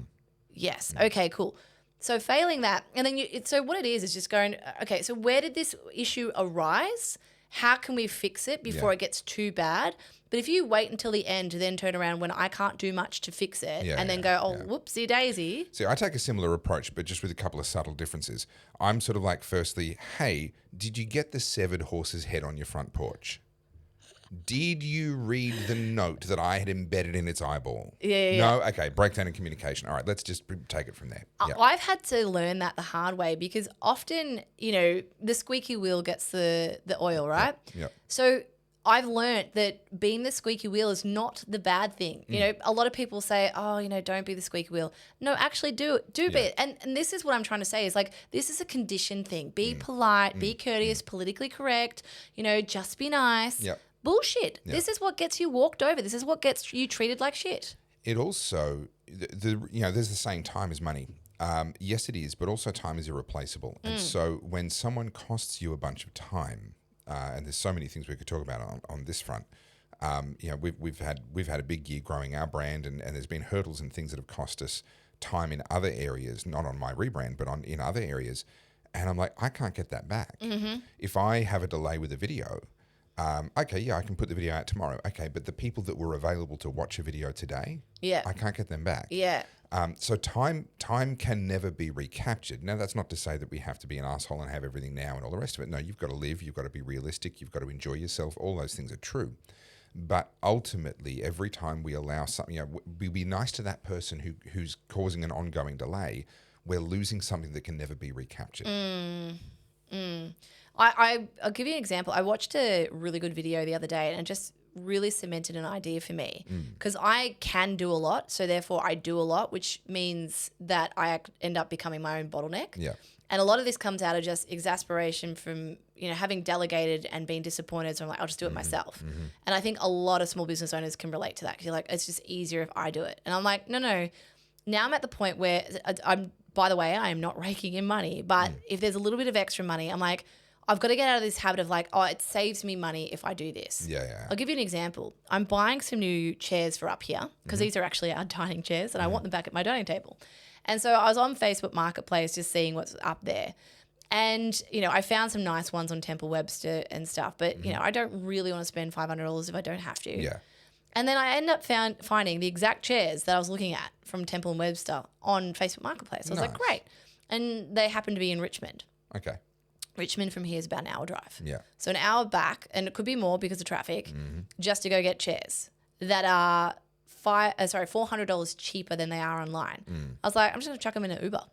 Yes. Okay, cool. So failing that, and then so what it is just going, okay, so where did this issue arise? How can we fix it before it gets too bad? But if you wait until the end to then turn around when I can't do much to fix it and then go, whoopsie daisy. See, I take a similar approach, but just with a couple of subtle differences. I'm sort of like, firstly, hey, did you get the severed horse's head on your front porch? Did you read the note that I had embedded in its eyeball? Yeah. No? Okay, breakdown in communication. All right, let's just take it from there. Yeah. I've had to learn that the hard way because often, the squeaky wheel gets the oil, right? Yeah. So I've learned that being the squeaky wheel is not the bad thing. A lot of people say, don't be the squeaky wheel. No, actually do it. Do be it. And this is what I'm trying to say is this is a conditioned thing. Be polite, be courteous, politically correct, just be nice. Yep. Bullshit. Yep. This is what gets you walked over. This is what gets you treated like shit. It also, there's the saying, time is money. Yes, it is, but also time is irreplaceable. And so when someone costs you a bunch of time, and there's so many things we could talk about on this front. We've had a big year growing our brand, and there's been hurdles and things that have cost us time in other areas, not on my rebrand, but in other areas. And I'm like, I can't get that back. Mm-hmm. If I have a delay with a video, I can put the video out tomorrow. Okay, but the people that were available to watch a video today, I can't get them back. Yeah. So time can never be recaptured. Now, that's not to say that we have to be an asshole and have everything now and all the rest of it. No, you've got to live. You've got to be realistic. You've got to enjoy yourself. All those things are true. But ultimately, every time we allow something, we be nice to that person who's causing an ongoing delay. We're losing something that can never be recaptured. I'll give you an example. I watched a really good video the other day, and it just really cemented an idea for me because I can do a lot, so therefore I do a lot, which means that I end up becoming my own bottleneck. Yeah. And a lot of this comes out of just exasperation from, having delegated and being disappointed. So I'm like, I'll just do it myself. Mm-hmm. And I think a lot of small business owners can relate to that because you're like, it's just easier if I do it. And I'm like, no. Now I'm at the point where by the way, I am not raking in money, but if there's a little bit of extra money, I'm like, I've got to get out of this habit of it saves me money if I do this. Yeah. I'll give you an example. I'm buying some new chairs for up here because these are actually our dining chairs and I want them back at my dining table. And so I was on Facebook Marketplace just seeing what's up there. And, I found some nice ones on Temple Webster and stuff, but, I don't really want to spend $500 if I don't have to. Yeah. And then I end up finding the exact chairs that I was looking at from Temple and Webster on Facebook Marketplace. I was like, great. And they happen to be in Richmond. Okay. Richmond from here is about an hour drive. Yeah. So an hour back, and it could be more because of traffic, just to go get chairs that are $400 cheaper than they are online. I was like, I'm just going to chuck them in an Uber.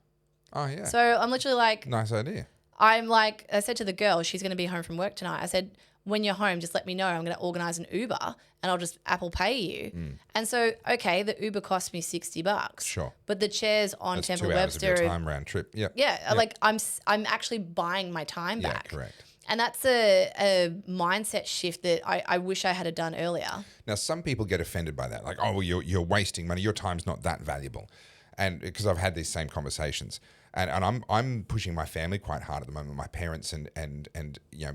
Oh, yeah. So I'm literally like... Nice idea. I said to the girl, she's going to be home from work tonight. I said, when you're home, just let me know. I'm going to organise an Uber and I'll just Apple Pay you. And so, okay, the Uber cost me $60. Sure. But the chairs on That's Temple 2 hours Webster... of your time round trip. Yep. Yeah, like I'm actually buying my time back. Yeah, correct. And that's a mindset shift that I wish I had done earlier. Now, some people get offended by that. Like, oh, you're wasting money. Your time's not that valuable. And because I've had these same conversations. And I'm pushing my family quite hard at the moment, my parents and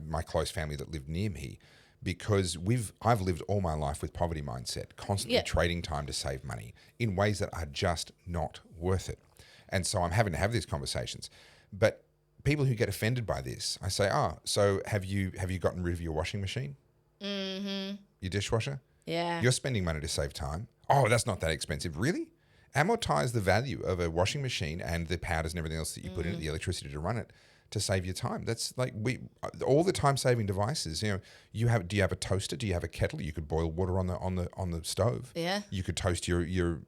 my close family that live near me, because I've lived all my life with poverty mindset, constantly trading time to save money in ways that are just not worth it. And so I'm having to have these conversations. But people who get offended by this, I say, so have you gotten rid of your washing machine? Mm-hmm. Your dishwasher? Yeah. You're spending money to save time. Oh, that's not that expensive. Really? Amortize the value of a washing machine and the powders and everything else that you put in it, the electricity to run it, to save your time. That's like all the time-saving devices. Do you have a toaster? Do you have a kettle? You could boil water on the stove. Yeah. You could toast your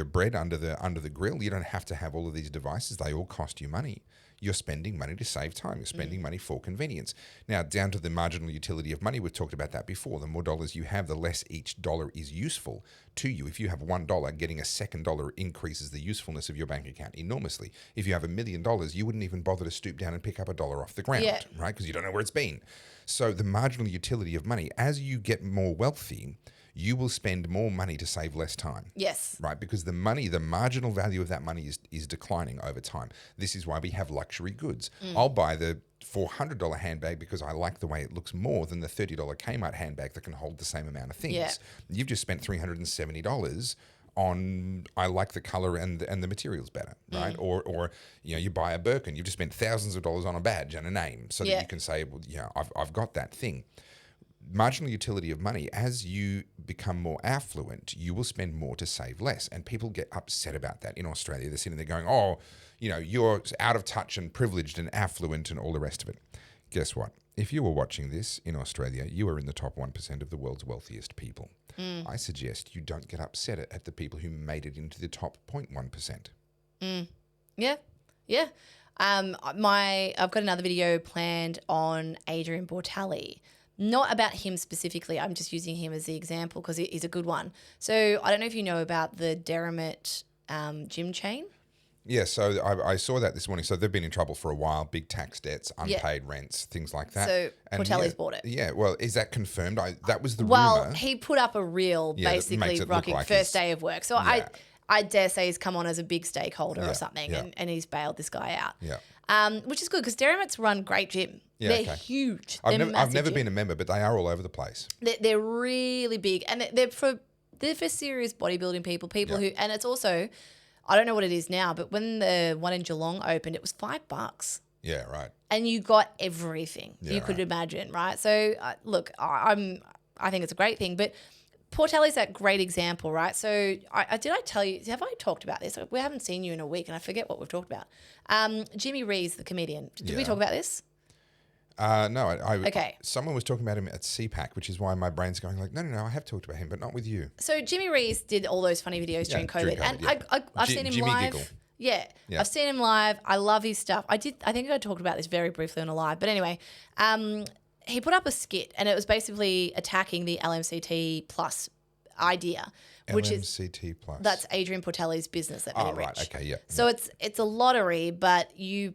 bread under the grill. You don't have to have all of these devices. They all cost you money. You're spending money to save time. You're spending money for convenience. Now, down to the marginal utility of money, we've talked about that before. The more dollars you have, the less each dollar is useful to you. If you have $1, getting a second dollar increases the usefulness of your bank account enormously. If you have $1 million, you wouldn't even bother to stoop down and pick up $1 off the ground, right? Because you don't know where it's been. So the marginal utility of money, as you get more wealthy, you will spend more money to save less time. Yes. Right? Because the marginal value of that money is declining over time. This is why we have luxury goods. I'll buy the $400 handbag because I like the way it looks more than the $30 Kmart handbag that can hold the same amount of things. Yeah. You've just spent $370 on, I like the color and the materials better, right? Or you buy a Birkin, you've just spent thousands of dollars on a badge and a name so that you can say, well, I've got that thing. Marginal utility of money, as you become more affluent, you will spend more to save less. And people get upset about that in Australia. They're sitting there going, you're out of touch and privileged and affluent and all the rest of it. Guess what? if you were watching this in Australia, you are in the top 1% of the world's wealthiest people. I suggest you don't get upset at the people who made it into the top 0.1%. Yeah. I've got another video planned on Adrien Portelli. Not about him specifically. I'm just using him as the example because he's a good one. So I don't know if you know about the Derrimut gym chain. Yeah, so I saw that this morning. So they've been in trouble for a while, big tax debts, unpaid rents, things like that. So Portelli's bought it. Yeah, well, is that confirmed? That was the Well, rumour. he put up a reel basically rocking like first day of work. So I dare say he's come on as a big stakeholder Yeah, or something yeah. and he's bailed this guy out. Yeah. Which is good because Derrimut's run great gym. Yeah, They're okay. huge. I've They're never massive been gym. a member, but they are all over the place. They're really big and they're for serious bodybuilding people who, and it's also, I don't know what it is now, but when the one in Geelong opened, it was $5. Yeah, right. And you got everything you could right. imagine, right? So look, I think it's a great thing, but Portelli's that great example, right? So did I tell you, have I talked about this? We haven't seen you in a week and I forget what we've talked about. Jimmy Rees, the comedian. Did we talk about this? No, Okay. Someone was talking about him at CPAC, which is why my brain's going like, no, I have talked about him, but not with you. So Jimmy Rees did all those funny videos during COVID. And I've seen him Jimmy live. Giggle. Yeah, I've seen him live. I love his stuff. I think I talked about this very briefly on a live. But anyway, he put up a skit and it was basically attacking the LMCT plus idea, which is LMCT plus. that's Adrien Portelli's business that made him right, rich. okay, yeah. So it's a lottery, but the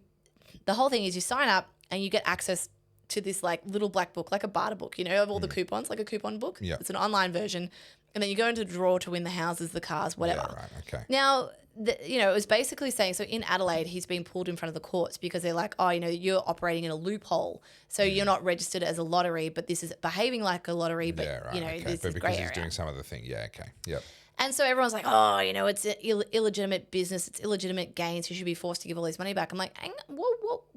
whole thing is you sign up and you get access to this like little black book, like a barter book, of all the coupons, like a coupon book. Yeah. It's an online version. And then you go into the draw to win the houses, the cars, whatever. Yeah, right, okay. Now, it was basically saying, so in Adelaide, he's been pulled in front of the courts because they're like, oh, you're operating in a loophole. So you're not registered as a lottery, but this is behaving like a lottery, but, Yeah, right, okay. this But is because grey he's area. doing some other thing. Yeah, okay. Yep. And so everyone's like, oh, it's an illegitimate business. It's illegitimate gains. He should be forced to give all his money back. I'm like, hang on, whoa.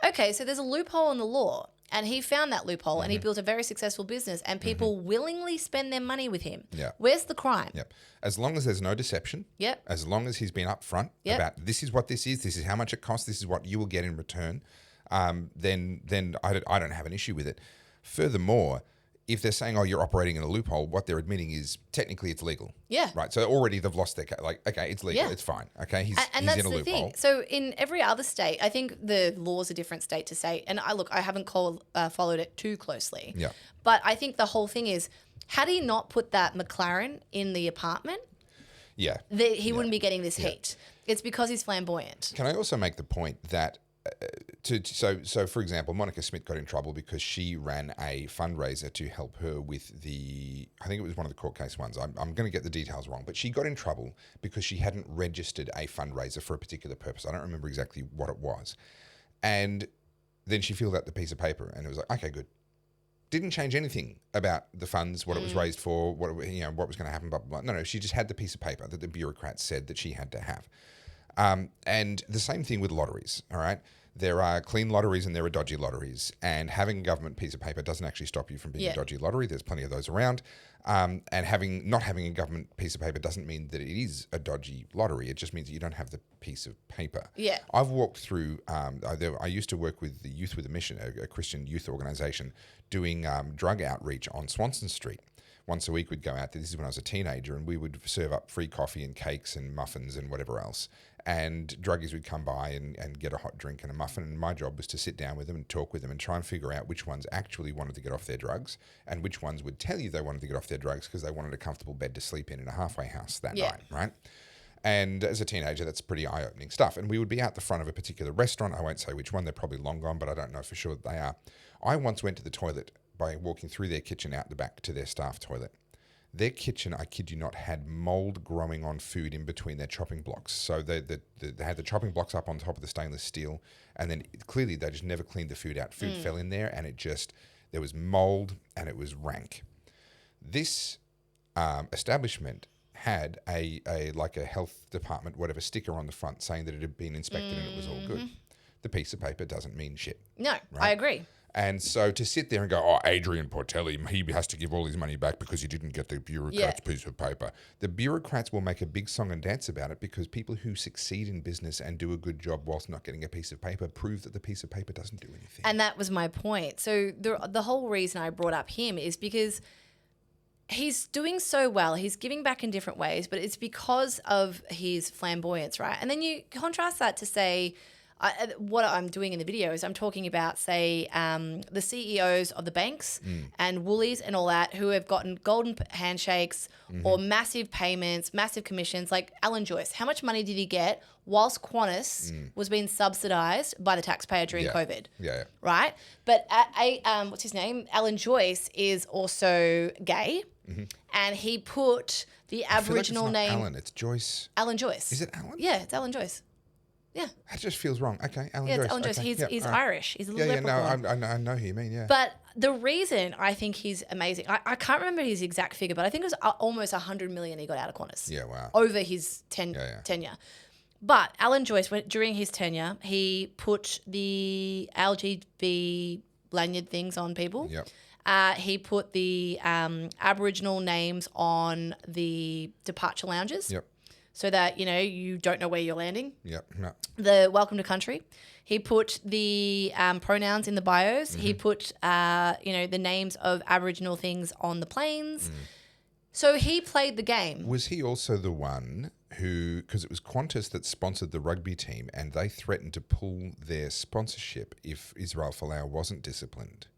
Okay, so there's a loophole in the law. And he found that loophole and he built a very successful business and people willingly spend their money with him. Yeah. Where's the crime? Yep. As long as there's no deception. Yep. As long as he's been upfront about this is what this is how much it costs, this is what you will get in return, then I don't have an issue with it. Furthermore, if they're saying, oh, you're operating in a loophole, what they're admitting is technically it's legal. Yeah. Right. So already they've lost their okay, it's legal, Yeah. it's fine. Okay, he's And that's in a the loophole. thing. So in every other state, I think the laws are different state to state. And I haven't followed it too closely. Yeah. But I think the whole thing is, had he not put that McLaren in the apartment, Yeah. he wouldn't be getting this heat. It's because he's flamboyant. Can I also make the point that so for example, Monica Smith got in trouble because she ran a fundraiser to help her with I think it was one of the court case ones. I'm going to get the details wrong, but she got in trouble because she hadn't registered a fundraiser for a particular purpose. I don't remember exactly what it was. And then she filled out the piece of paper and it was like, okay, good. Didn't change anything about the funds, what it was raised for, what was going to happen, blah, blah, blah. No, she just had the piece of paper that the bureaucrats said that she had to have. And the same thing with lotteries, all right? There are clean lotteries and there are dodgy lotteries. And having a government piece of paper doesn't actually stop you from being a dodgy lottery. There's plenty of those around. And not having a government piece of paper doesn't mean that it is a dodgy lottery. It just means that you don't have the piece of paper. Yeah. I've walked through, I used to work with the Youth with a Mission, a Christian youth organisation, doing drug outreach on Swanston Street. Once a week we'd go out there. This is when I was a teenager, and we would serve up free coffee and cakes and muffins and whatever else. And druggies would come by and get a hot drink and a muffin. And my job was to sit down with them and talk with them and try and figure out which ones actually wanted to get off their drugs and which ones would tell you they wanted to get off their drugs because they wanted a comfortable bed to sleep in a halfway house that night, right? And as a teenager, that's pretty eye-opening stuff. And we would be out the front of a particular restaurant. I won't say which one. They're probably long gone, but I don't know for sure that they are. I once went to the toilet by walking through their kitchen out the back to their staff toilet. Their kitchen, I kid you not, had mold growing on food in between their chopping blocks. So they had the chopping blocks up on top of the stainless steel, and then clearly they just never cleaned the food out. Food fell in there, and there was mold, and it was rank. This establishment had a health department, whatever, sticker on the front saying that it had been inspected and it was all good. The piece of paper doesn't mean shit. No, I agree. And so to sit there and go, oh, Adrien Portelli, he has to give all his money back because he didn't get the bureaucrat's piece of paper. The bureaucrats will make a big song and dance about it because people who succeed in business and do a good job whilst not getting a piece of paper prove that the piece of paper doesn't do anything. And that was my point. So the whole reason I brought up him is because he's doing so well. He's giving back in different ways, but it's because of his flamboyance, right? And then you contrast that to say, what I'm doing in the video is I'm talking about, say, the CEOs of the banks and Woolies and all that who have gotten golden handshakes or massive payments, massive commissions, like Alan Joyce. How much money did he get whilst Qantas was being subsidised by the taxpayer during COVID? Yeah. Right? But what's his name? Alan Joyce is also gay, and he put the Aboriginal I feel like it's not name. Alan, it's Joyce. Alan Joyce. Is it Alan? Yeah, it's Alan Joyce. Yeah. That just feels wrong. Okay, Alan Joyce. Yeah, it's Alan Joyce. Okay. He's all right. Irish. He's a little leprechaun. No, I know who you mean, yeah. But the reason I think he's amazing, I can't remember his exact figure, but I think it was almost 100 million he got out of Qantas. Yeah, wow. Over his tenure. But Alan Joyce, during his tenure, he put the LGBT lanyard things on people. Yep. He put the Aboriginal names on the departure lounges. Yep. So that, you don't know where you're landing. Yep. No. The welcome to country. He put the pronouns in the bios. He put, the names of Aboriginal things on the planes. So he played the game. Was he also the one who, because it was Qantas that sponsored the rugby team and they threatened to pull their sponsorship if Israel Folau wasn't disciplined?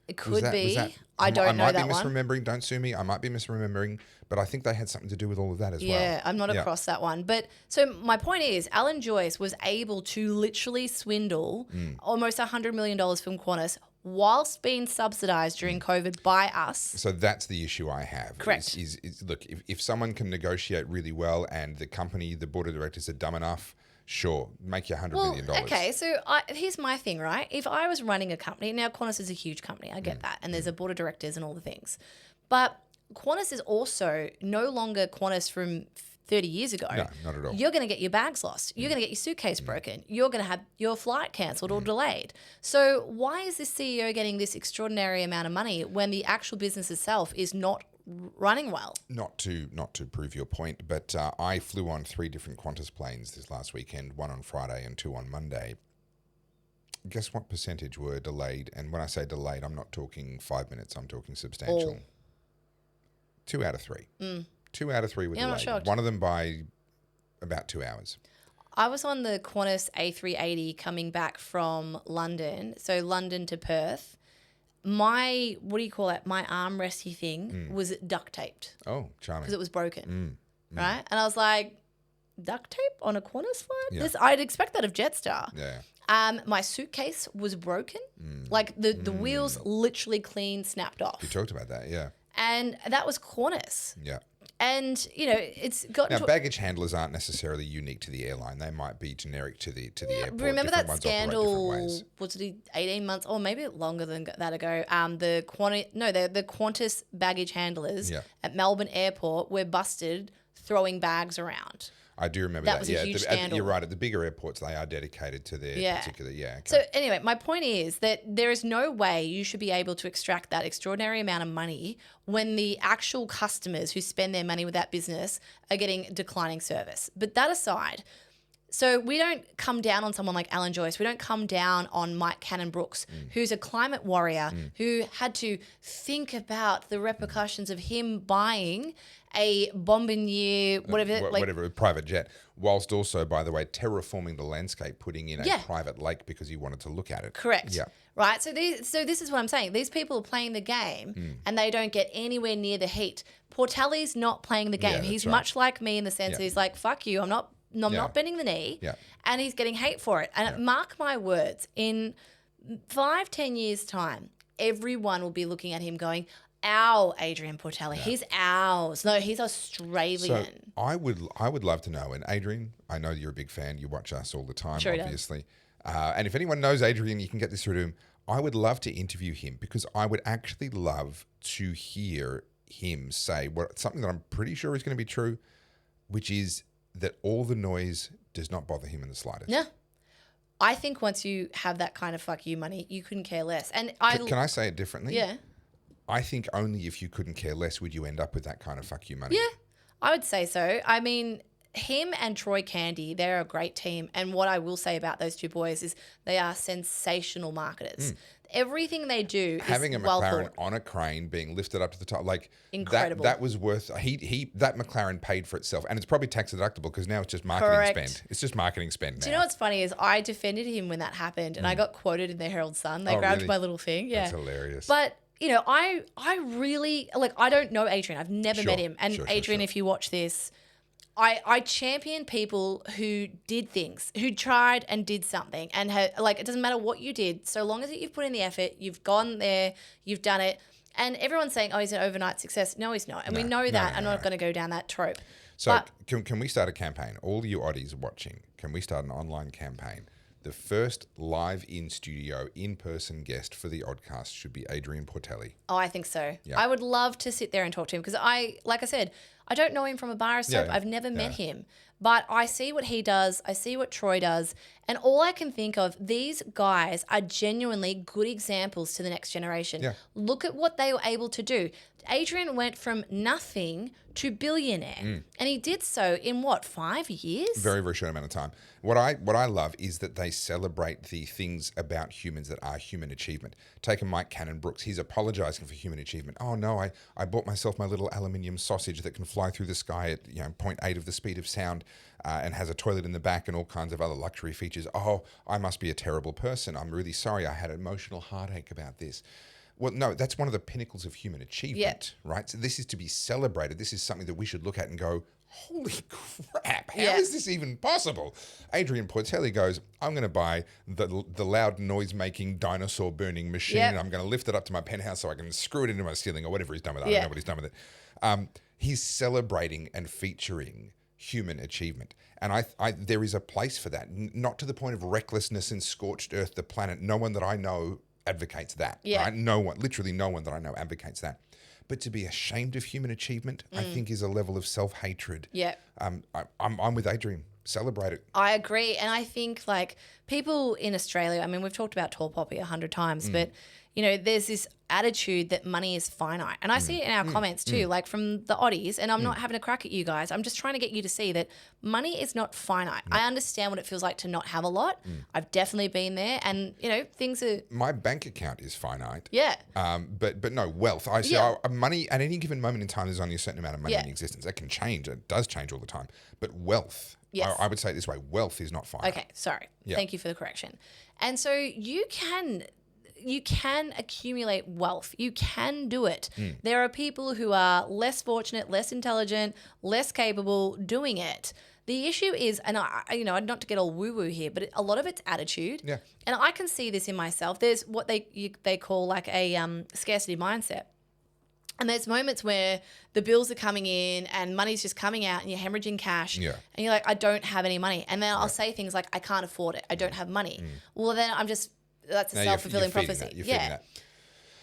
It could be. I I don't know might that be one. misremembering. Don't sue me. I might be misremembering, but I think they had something to do with all of that as well. Yeah, I'm not across that one. But so my point is, Alan Joyce was able to literally swindle almost $100 million from Qantas whilst being subsidised during COVID by us. So that's the issue I have. Correct. Is look, if someone can negotiate really well and the company, the board of directors are dumb enough, sure, make you $100 million. Okay, so here's my thing, right? If I was running a company, now Qantas is a huge company, I get that, and there's a board of directors and all the things. But Qantas is also no longer Qantas from 30 years ago. No, not at all. You're going to get your bags lost. You're going to get your suitcase broken. You're going to have your flight cancelled or delayed. So why is this CEO getting this extraordinary amount of money when the actual business itself is not running well? Not to prove your point, but I flew on 3 different Qantas planes this last weekend, 1 on Friday and 2 on Monday. Guess what percentage were delayed? And when I say delayed, I'm not talking 5 minutes, I'm talking substantial. All. 2 out of 3. 2 out of 3 were Yeah, I'm not delayed. shocked. One of them by about 2 hours. I was on the Qantas A380 coming back from London, so London to Perth. My, my armresty thing was duct taped Oh, charming. because it was broken, right? And I was like, duct tape on a Qantas flight? Yeah. I'd expect that of Jetstar. Yeah. My suitcase was broken. Like the wheels literally clean snapped off. You talked about that, yeah. And that was Qantas. Yeah. And, it's got Now, baggage handlers aren't necessarily unique to the airline. They might be generic to the airport. Remember Different that ones operate different scandal? ways. Was it 18 months or maybe longer than that ago? The Qantas baggage handlers at Melbourne Airport were busted throwing bags around. I do remember that. That was a huge scandal. You're right. At the bigger airports, they are dedicated to their particular. Yeah. Okay. So anyway, my point is that there is no way you should be able to extract that extraordinary amount of money when the actual customers who spend their money with that business are getting declining service. But that aside, so we don't come down on someone like Alan Joyce. We don't come down on Mike Cannon-Brookes, who's a climate warrior who had to think about the repercussions of him buying a Bombardier, whatever, private jet, whilst also, by the way, terraforming the landscape, putting in a Yeah. private lake because he wanted to look at it. Correct. Yeah. Right. So this is what I'm saying. These people are playing the game and they don't get anywhere near the heat. Portelli's not playing the game. Yeah, that's He's right. much like me in the sense that he's like, fuck you, I'm not bending the knee. Yeah. And he's getting hate for it. And mark my words, in 5-10 years' time, everyone will be looking at him going, "Ow, Adrien Portelli, he's ours." No, he's Australian. So I would love to know, and Adrien, I know you're a big fan. You watch us all the time, Sure he does. obviously. And if anyone knows Adrien, you can get this through to him. I would love to interview him because I would actually love to hear him say something that I'm pretty sure is going to be true, which is that all the noise does not bother him in the slightest. Yeah. I think once you have that kind of fuck you money, you couldn't care less. And Can I say it differently? Yeah. I think only if you couldn't care less would you end up with that kind of fuck you money. Yeah, I would say so. I mean, him and Troy Candy, they're a great team. And what I will say about those two boys is they are sensational marketers. Everything they do having is a McLaren on a crane being lifted up to the top, like incredible. That was worth. That McLaren paid for itself, and it's probably tax deductible because now it's just marketing spend. It's just marketing spend now. Do you know what's funny is I defended him when that happened, and I got quoted in the Herald Sun. They grabbed really? my little thing. Yeah, That's hilarious. But you know, I really like. I don't know Adrien. I've never met him. And Adrien, if you watch this, I champion people who did things, who tried and did something, and like, it doesn't matter what you did, so long as you've put in the effort, you've gone there, you've done it. And everyone's saying, oh, he's an overnight success. No, he's not. And we know that. I'm not going to go down that trope. So can we start a campaign? All you oddies watching, can we start an online campaign? The first live in-studio, in-person guest for the Oddcast should be Adrien Portelli. Oh, I think so. Yeah. I would love to sit there and talk to him because like I said, I don't know him from a bar of soap. Yeah. I've never met him. But I see what he does. I see what Troy does. And all I can think of, these guys are genuinely good examples to the next generation. Yeah. Look at what they were able to do. Adrien went from nothing to billionaire. And he did so in 5 years? Very, very short amount of time. What I love is that they celebrate the things about humans that are human achievement. Take a Mike Cannon-Brookes. He's apologising for human achievement. Oh, no, I bought myself my little aluminium sausage that can fly through the sky at 0.8 of the speed of sound and has a toilet in the back and all kinds of other luxury features. Oh, I must be a terrible person. I'm really sorry. I had emotional heartache about this. Well, no, that's one of the pinnacles of human achievement, right? So this is to be celebrated. This is something that we should look at and go, holy crap, how is this even possible? Adrien Portelli goes, I'm going to buy the loud noise-making dinosaur burning machine and I'm going to lift it up to my penthouse so I can screw it into my ceiling or whatever he's done with it. I don't know what he's done with it. He's celebrating and featuring human achievement. And I there is a place for that, not to the point of recklessness and scorched earth the planet. No one that I know advocates that. Right? Literally no one that I know advocates that. But to be ashamed of human achievement, I think, is a level of self-hatred. Yeah. I'm with Adrien. Celebrate it. I agree. And I think, like, people in Australia, I mean, we've talked about Tall Poppy 100 times, but, you know, there's this attitude that money is finite. And I see it in our comments too, like from the oddies, and I'm not having a crack at you guys. I'm just trying to get you to see that money is not finite. I understand what it feels like to not have a lot. I've definitely been there, and, you know, things are... My bank account is finite. Yeah. But no, wealth. I see money, at any given moment in time, there's only a certain amount of money in existence. That can change. It does change all the time. But wealth... Yes. I would say it this way, wealth is not finite. Okay, sorry. Thank you for the correction. And so you can accumulate wealth. You can do it. There are people who are less fortunate, less intelligent, less capable doing it. The issue is, and not to get all woo-woo here, but a lot of it's attitude. Yeah. And I can see this in myself. There's what they call like a scarcity mindset. And there's moments where the bills are coming in and money's just coming out and you're hemorrhaging cash. Yeah. And you're like, I don't have any money. And then I'll say things like, I can't afford it. I don't have money. Well, then that's a self-fulfilling prophecy. You're feeding that.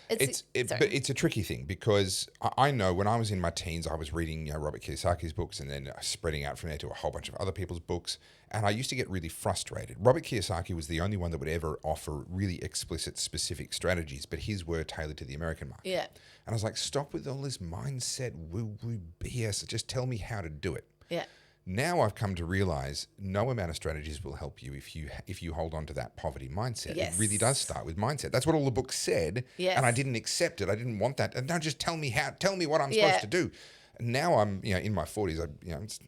But it's a tricky thing because I know when I was in my teens, I was reading Robert Kiyosaki's books and then spreading out from there to a whole bunch of other people's books. And I used to get really frustrated. Robert Kiyosaki was the only one that would ever offer really explicit, specific strategies, but his were tailored to the American market. Yeah. And I was like, stop with all this mindset woo-woo BS. Just tell me how to do it. Yeah. Now I've come to realize no amount of strategies will help you if you hold on to that poverty mindset. Yes. It really does start with mindset. That's what all the books said, and I didn't accept it. I didn't want that. And now just tell me what I'm supposed to do. And now I'm in my 40s.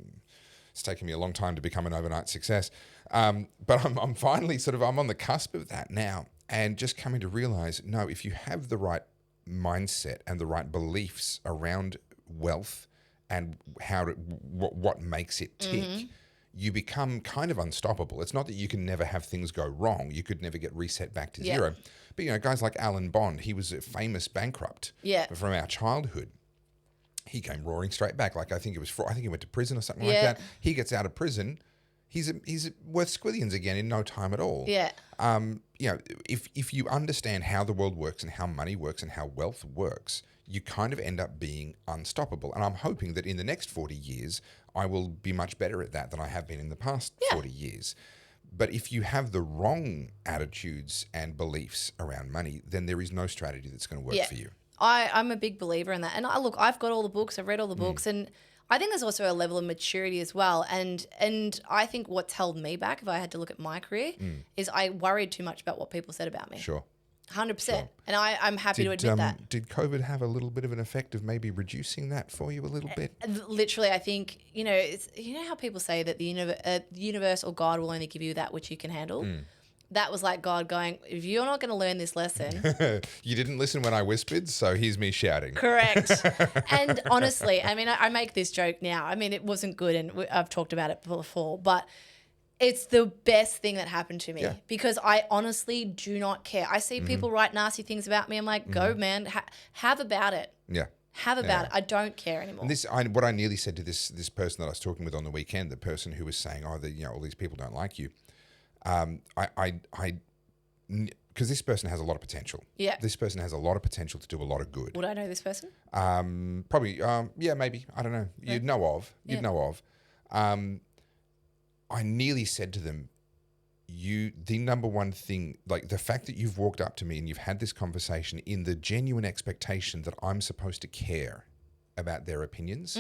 It's taken me a long time to become an overnight success, but I'm finally I'm on the cusp of that now, and just coming to realize no, if you have the right mindset and the right beliefs around wealth and what makes it tick, you become kind of unstoppable. It's not that you can never have things go wrong. You could never get reset back to zero. But guys like Alan Bond, he was a famous bankrupt from our childhood. He came roaring straight back. Like I think he went to prison or something like that. He gets out of prison. He's worth squillions again in no time at all. Yeah. If you understand how the world works and how money works and how wealth works, you kind of end up being unstoppable. And I'm hoping that in the next 40 years, I will be much better at that than I have been in the past 40 years. But if you have the wrong attitudes and beliefs around money, then there is no strategy that's going to work for you. I'm a big believer in that. And I've got all the books, I've read all the books, and I think there's also a level of maturity as well. And I think what's held me back, if I had to look at my career, is I worried too much about what people said about me. Sure. 100%. Sure. And I'm happy to admit that. Did COVID have a little bit of an effect of maybe reducing that for you a little bit? Literally, I think, it's, how people say that the universe or God will only give you that which you can handle. That was like God going, if you're not going to learn this lesson. You didn't listen when I whispered, so here's me shouting. Correct. And honestly, I mean, I make this joke now. I mean, it wasn't good, and I've talked about it before, but it's the best thing that happened to me because I honestly do not care. I see people write nasty things about me. I'm like, go, man, have about it. Yeah. Have about it. I don't care anymore. And what I nearly said to this person that I was talking with on the weekend, the person who was saying, all these people don't like you. Because this person has a lot of potential. Yeah. This person has a lot of potential to do a lot of good. Would I know this person? Probably. Maybe. I don't know. You'd know of. I nearly said to them, the number one thing, like the fact that you've walked up to me and you've had this conversation in the genuine expectation that I'm supposed to care about their opinions,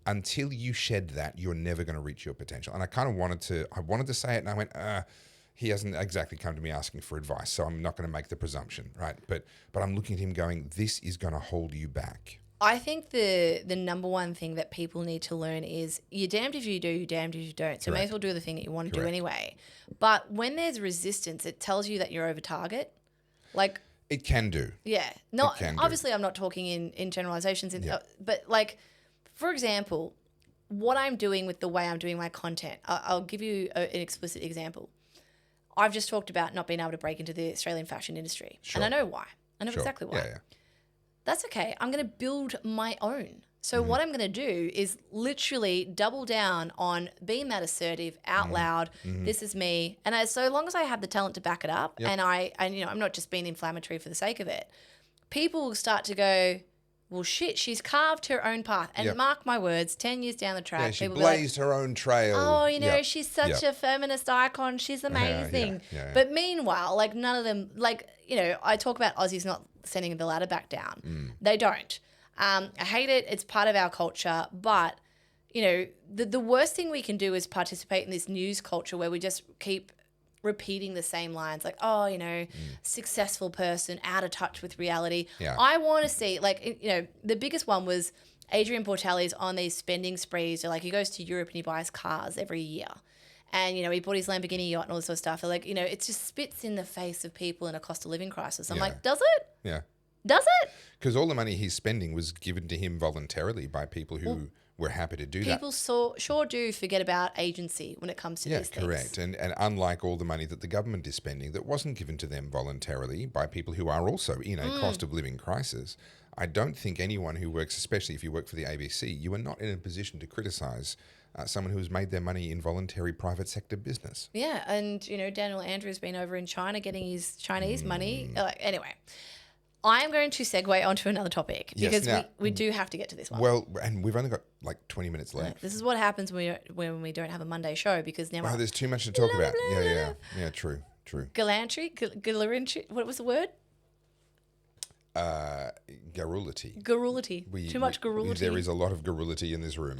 until you shed that, you're never going to reach your potential. And I kind of wanted to say it, and I went, he hasn't exactly come to me asking for advice, so I'm not going to make the presumption, right? But I'm looking at him going, this is going to hold you back. I think the number one thing that people need to learn is you're damned if you do, you're damned if you don't. So may as well do the thing that you want to do anyway. But when there's resistance, it tells you that you're over target. Like it can do. Yeah. Obviously I'm not talking in generalizations, but like, for example, what I'm doing with the way I'm doing my content, I'll give you an explicit example. I've just talked about not being able to break into the Australian fashion industry. Sure. And I know why. I know exactly why. Yeah. That's okay. I'm going to build my own. So what I'm going to do is literally double down on being that assertive out loud. This is me. And so long as I have the talent to back it up and I'm not just being inflammatory for the sake of it, people will start to go, well, shit, she's carved her own path. And mark my words, 10 years down the track, she blazed her own trail. Oh, she's such a feminist icon. She's amazing. But meanwhile, like none of them, I talk about Aussies not sending the ladder back down. They don't. I hate it. It's part of our culture. But, the worst thing we can do is participate in this news culture where we just keep repeating the same lines like, successful person, out of touch with reality. Yeah. I want to see, the biggest one was Adrien Portelli's on these spending sprees. So, he goes to Europe and he buys cars every year. And, he bought his Lamborghini yacht and all this sort of stuff. They're like, it just spits in the face of people in a cost of living crisis. I'm like, does it? Yeah. Does it? Because all the money he's spending was given to him voluntarily by people who were happy to do that. People sure do forget about agency when it comes to these things. Yeah, correct. And unlike all the money that the government is spending that wasn't given to them voluntarily by people who are also in a cost of living crisis, I don't think anyone who works, especially if you work for the ABC, you are not in a position to criticise someone who has made their money in voluntary private sector business. Yeah, and, Daniel Andrews been over in China getting his Chinese money. Anyway, I am going to segue onto another topic because we do have to get to this one. Well, and we've only got 20 minutes left. This is what happens when we don't have a Monday show because now there's too much to talk about. Yeah, true. Gallantry, what was the word? Garrulity. Too much garrulity. There is a lot of garrulity in this room.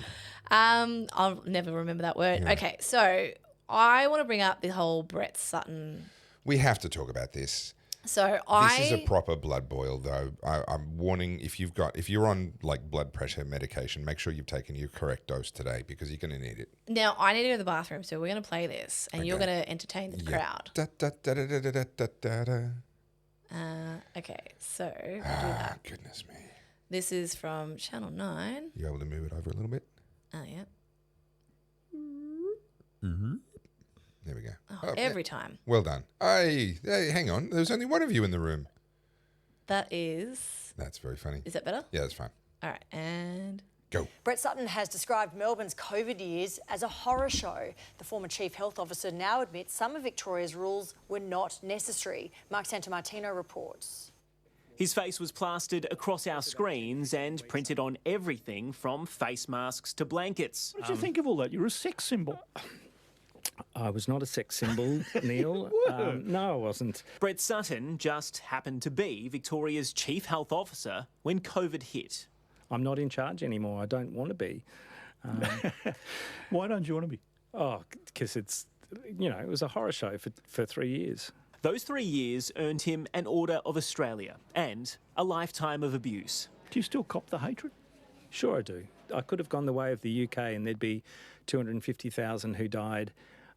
I'll never remember that word. Yeah. Okay, so I want to bring up the whole Brett Sutton. We have to talk about this. So this is a proper blood boil, though. I'm warning if you're on blood pressure medication, make sure you've taken your correct dose today because you're going to need it. Now I need to go to the bathroom, so we're going to play this, and you're going to entertain the crowd. Okay, so we'll do that. Goodness me. This is from Channel 9. You able to move it over a little bit? Oh, yeah. Mm-hmm. There we go. Every time. Well done. Hey, hang on. There's only one of you in the room. That's very funny. Is that better? Yeah, that's fine. All right, and... Go. Brett Sutton has described Melbourne's COVID years as a horror show. The former Chief Health Officer now admits some of Victoria's rules were not necessary. Mark Santamartino reports. His face was plastered across our screens and printed on everything from face masks to blankets. What did you think of all that? You're a sex symbol. I was not a sex symbol, Neil. No, I wasn't. Brett Sutton just happened to be Victoria's chief health officer when COVID hit. I'm not in charge anymore. I don't want to be. Why don't you want to be? Oh, because it's, it was a horror show for 3 years. Those 3 years earned him an Order of Australia and a lifetime of abuse. Do you still cop the hatred? Sure I do. I could have gone the way of the UK and there'd be 250,000 who died.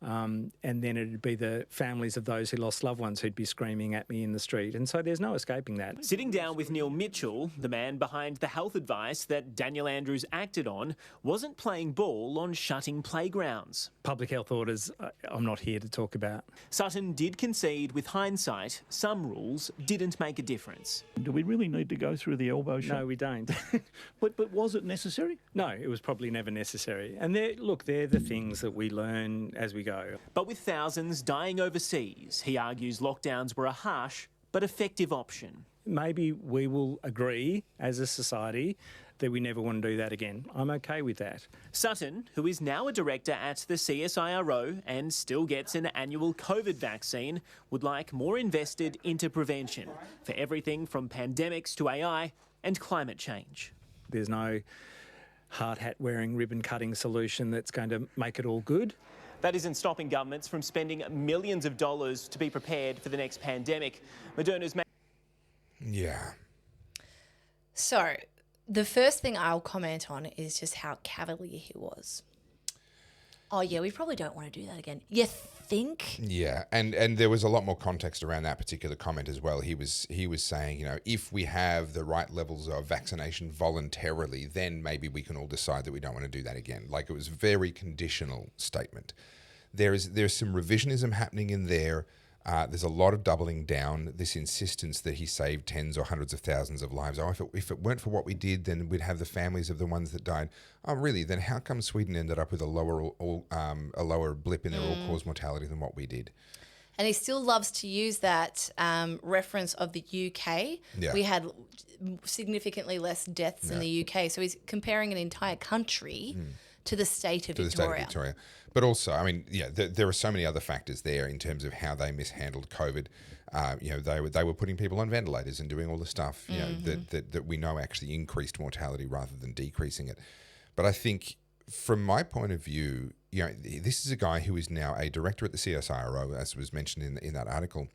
And then it'd be the families of those who lost loved ones who'd be screaming at me in the street. And so there's no escaping that. Sitting down with Neil Mitchell, the man behind the health advice that Daniel Andrews acted on, wasn't playing ball on shutting playgrounds. Public health orders, I'm not here to talk about. Sutton did concede with hindsight some rules didn't make a difference. Do we really need to go through the elbow shot? No, we don't. But was it necessary? No, it was probably never necessary. And they're the things that we learn as we go. But with thousands dying overseas, he argues lockdowns were a harsh but effective option. Maybe we will agree as a society that we never want to do that again. I'm okay with that. Sutton, who is now a director at the CSIRO and still gets an annual COVID vaccine, would like more invested into prevention for everything from pandemics to AI and climate change. There's no hard hat wearing, ribbon cutting solution that's going to make it all good. That isn't stopping governments from spending millions of dollars to be prepared for the next pandemic. Moderna's... Yeah. So, the first thing I'll comment on is just how cavalier he was. Oh, yeah, we probably don't want to do that again. You think? Yeah, and there was a lot more context around that particular comment as well. He was saying, if we have the right levels of vaccination voluntarily, then maybe we can all decide that we don't want to do that again. Like, it was a very conditional statement. There's some revisionism happening in there. There's a lot of doubling down, this insistence that he saved tens or hundreds of thousands of lives. Oh, if it weren't for what we did, then we'd have the families of the ones that died. Oh, really? Then how come Sweden ended up with a lower blip in their all-cause mortality than what we did? And he still loves to use that reference of the UK. Yeah. We had significantly less deaths in the UK. So he's comparing an entire country to the state of Victoria. But also, I mean, there are so many other factors there in terms of how they mishandled COVID. They were putting people on ventilators and doing all the stuff that we know actually increased mortality rather than decreasing it. But I think, from my point of view, this is a guy who is now a director at the CSIRO, as was mentioned in that article.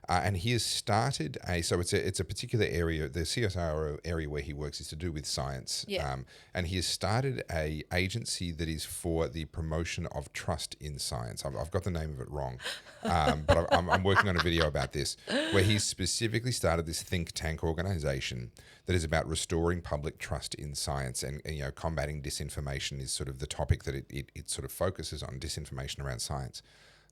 And he has started it's a particular area, the CSIRO area where he works is to do with science. Yeah. And he has started a agency that is for the promotion of trust in science. I've got the name of it wrong, but I'm working on a video about this, where he's specifically started this think tank organization that is about restoring public trust in science and combating disinformation is sort of the topic that it sort of focuses on, disinformation around science.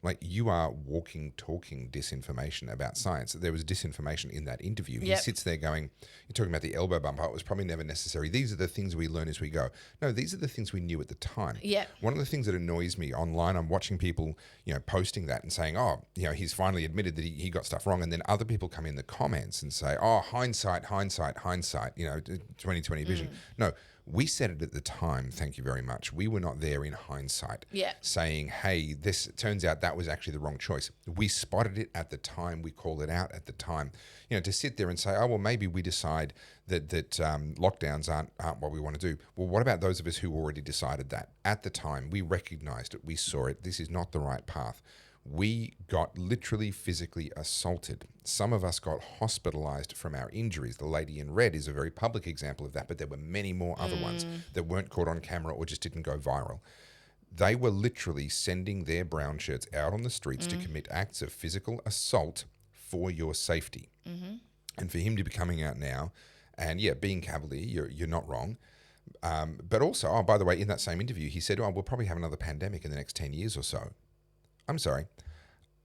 Like, you are walking, talking disinformation about science. There was disinformation in that interview. He sits there going, you're talking about the elbow bump. Oh, it was probably never necessary. These are the things we learn as we go. No, these are the things we knew at the time. Yeah. One of the things that annoys me online, I'm watching people, posting that and saying, oh, he's finally admitted that he got stuff wrong. And then other people come in the comments and say, oh, hindsight, 2020 vision. No. We said it at the time, thank you very much. We were not there in hindsight saying, hey, this turns out that was actually the wrong choice. We spotted it at the time. We called it out at the time. To sit there and say, oh, well, maybe we decide that lockdowns aren't what we want to do. Well, what about those of us who already decided that? At the time, we recognized it. We saw it. This is not the right path. We got literally physically assaulted. Some of us got hospitalized from our injuries. The lady in red is a very public example of that, but there were many more other ones that weren't caught on camera or just didn't go viral. They were literally sending their brown shirts out on the streets to commit acts of physical assault for your safety. And for him to be coming out now and, being cavalier, you're not wrong. But also, by the way, in that same interview, he said, we'll probably have another pandemic in the next 10 years or so. I'm sorry.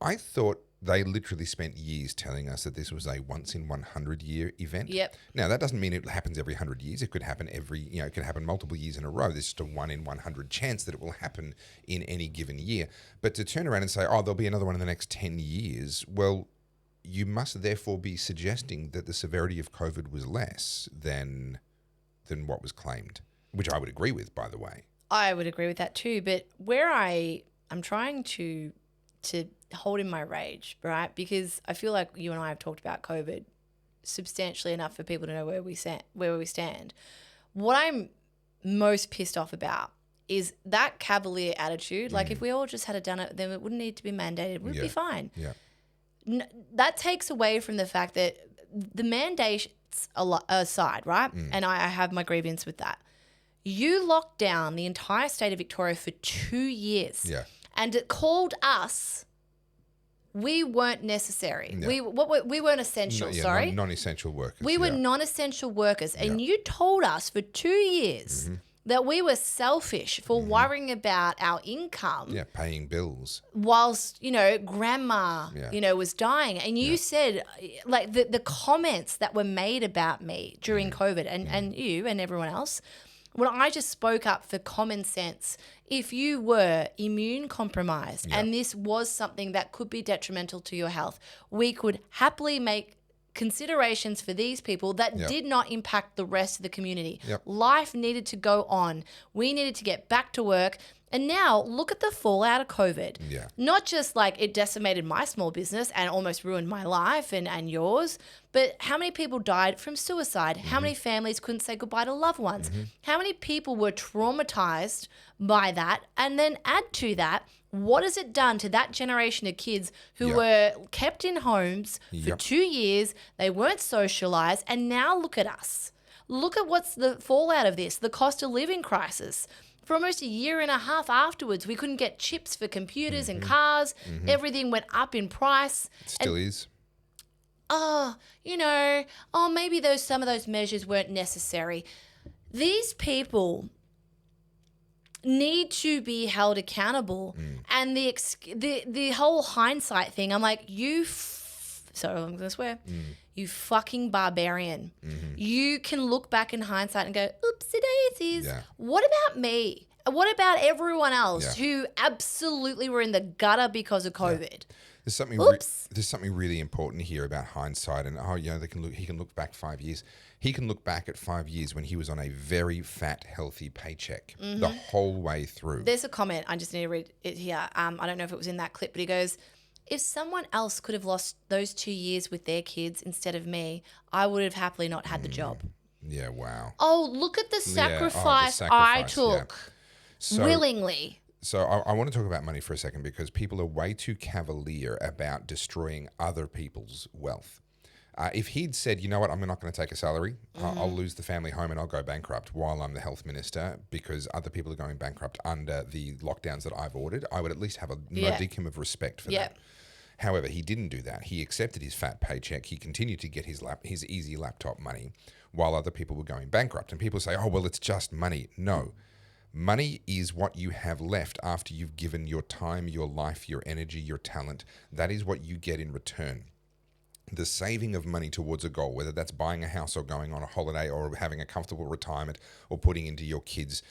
I thought they literally spent years telling us that this was a once in 100 year event. Yep. Now, that doesn't mean it happens every 100 years. It could happen it could happen multiple years in a row. There's just a 1 in 100 chance that it will happen in any given year. But to turn around and say, there'll be another one in the next 10 years, well, you must therefore be suggesting that the severity of COVID was less than what was claimed, which I would agree with, by the way. I would agree with that too. But where I I'm trying to hold in my rage, right? Because I feel like you and I have talked about COVID substantially enough for people to know where we stand. What I'm most pissed off about is that cavalier attitude. Like, if we all just had done it, then it wouldn't need to be mandated. We'd be fine. Yeah. That takes away from the fact that the mandates aside, right? And I have my grievance with that. You locked down the entire state of Victoria for 2 years. Yeah. And it called us. We weren't necessary. Yeah. We weren't essential, sorry. Non-essential workers. We were non-essential workers. And you told us for 2 years that we were selfish for worrying about our income. Yeah, paying bills. Whilst, grandma, was dying. And you said, like, the comments that were made about me during COVID and you and everyone else, when I just spoke up for common sense, if you were immune compromised and this was something that could be detrimental to your health, we could happily make considerations for these people that did not impact the rest of the community. Life needed to go on. We needed to get back to work. And now look at the fallout of COVID. Not just like it decimated my small business and almost ruined my life and yours, but how many people died from suicide? How many families couldn't say goodbye to loved ones? How many people were traumatized by that? And then add to that, what has it done to that generation of kids who were kept in homes for 2 years? They weren't socialized. And now look at us. Look at what's the fallout of this, the cost of living crisis. For almost a year and a half afterwards, we couldn't get chips for computers and cars. Everything went up in price. Still is. Maybe some of those measures weren't necessary. These people need to be held accountable. And the whole hindsight thing, I'm like, so I'm going to swear, you fucking barbarian. You can look back in hindsight and go, oopsie daisies. What about me? What about everyone else who absolutely were in the gutter because of COVID? There's something really important here about hindsight, and he can look back 5 years. He can look back at 5 years when he was on a very fat, healthy paycheck the whole way through. There's a comment, I just need to read it here. I don't know if it was in that clip, but he goes, if someone else could have lost those 2 years with their kids instead of me, I would have happily not had the job. Yeah, wow. Oh, look at the sacrifice I took willingly. So I want to talk about money for a second because people are way too cavalier about destroying other people's wealth. If he'd said, you know what, I'm not going to take a salary, I'll lose the family home and I'll go bankrupt while I'm the health minister because other people are going bankrupt under the lockdowns that I've ordered, I would at least have a modicum of respect for that. However, he didn't do that. He accepted his fat paycheck. He continued to get his easy laptop money while other people were going bankrupt. And people say, oh, well, it's just money. No. Money is what you have left after you've given your time, your life, your energy, your talent. That is what you get in return. The saving of money towards a goal, whether that's buying a house or going on a holiday or having a comfortable retirement or putting into your kids'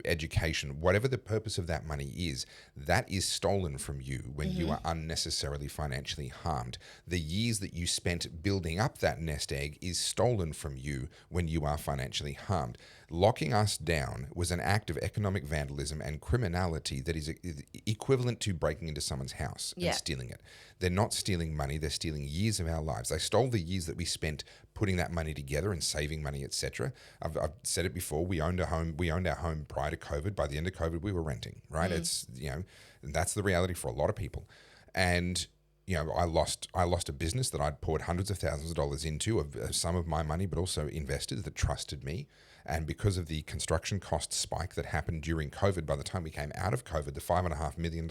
education, whatever the purpose of that money is, that is stolen from you when you are unnecessarily financially harmed. The years that you spent building up that nest egg is stolen from you when you are financially harmed. Locking us down was an act of economic vandalism and criminality that is equivalent to breaking into someone's house and stealing it. They're not stealing money, they're stealing years of our lives. They stole the years that we spent putting that money together and saving money, etc. I've said it before, we owned our home prior to COVID. By the end of COVID, we were renting, right? It's, that's the reality for a lot of people. And I lost a business that I'd poured hundreds of thousands of dollars into, of some of my money, but also investors that trusted me. And because of the construction cost spike that happened during COVID, by the time we came out of COVID, the $5.5 million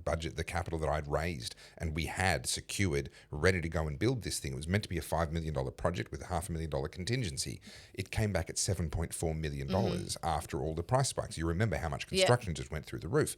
budget, the capital that I'd raised and we had secured, ready to go and build this thing, it was meant to be a $5 million project with a $500,000 contingency. It came back at $7.4 million after all the price spikes. You remember how much construction just went through the roof.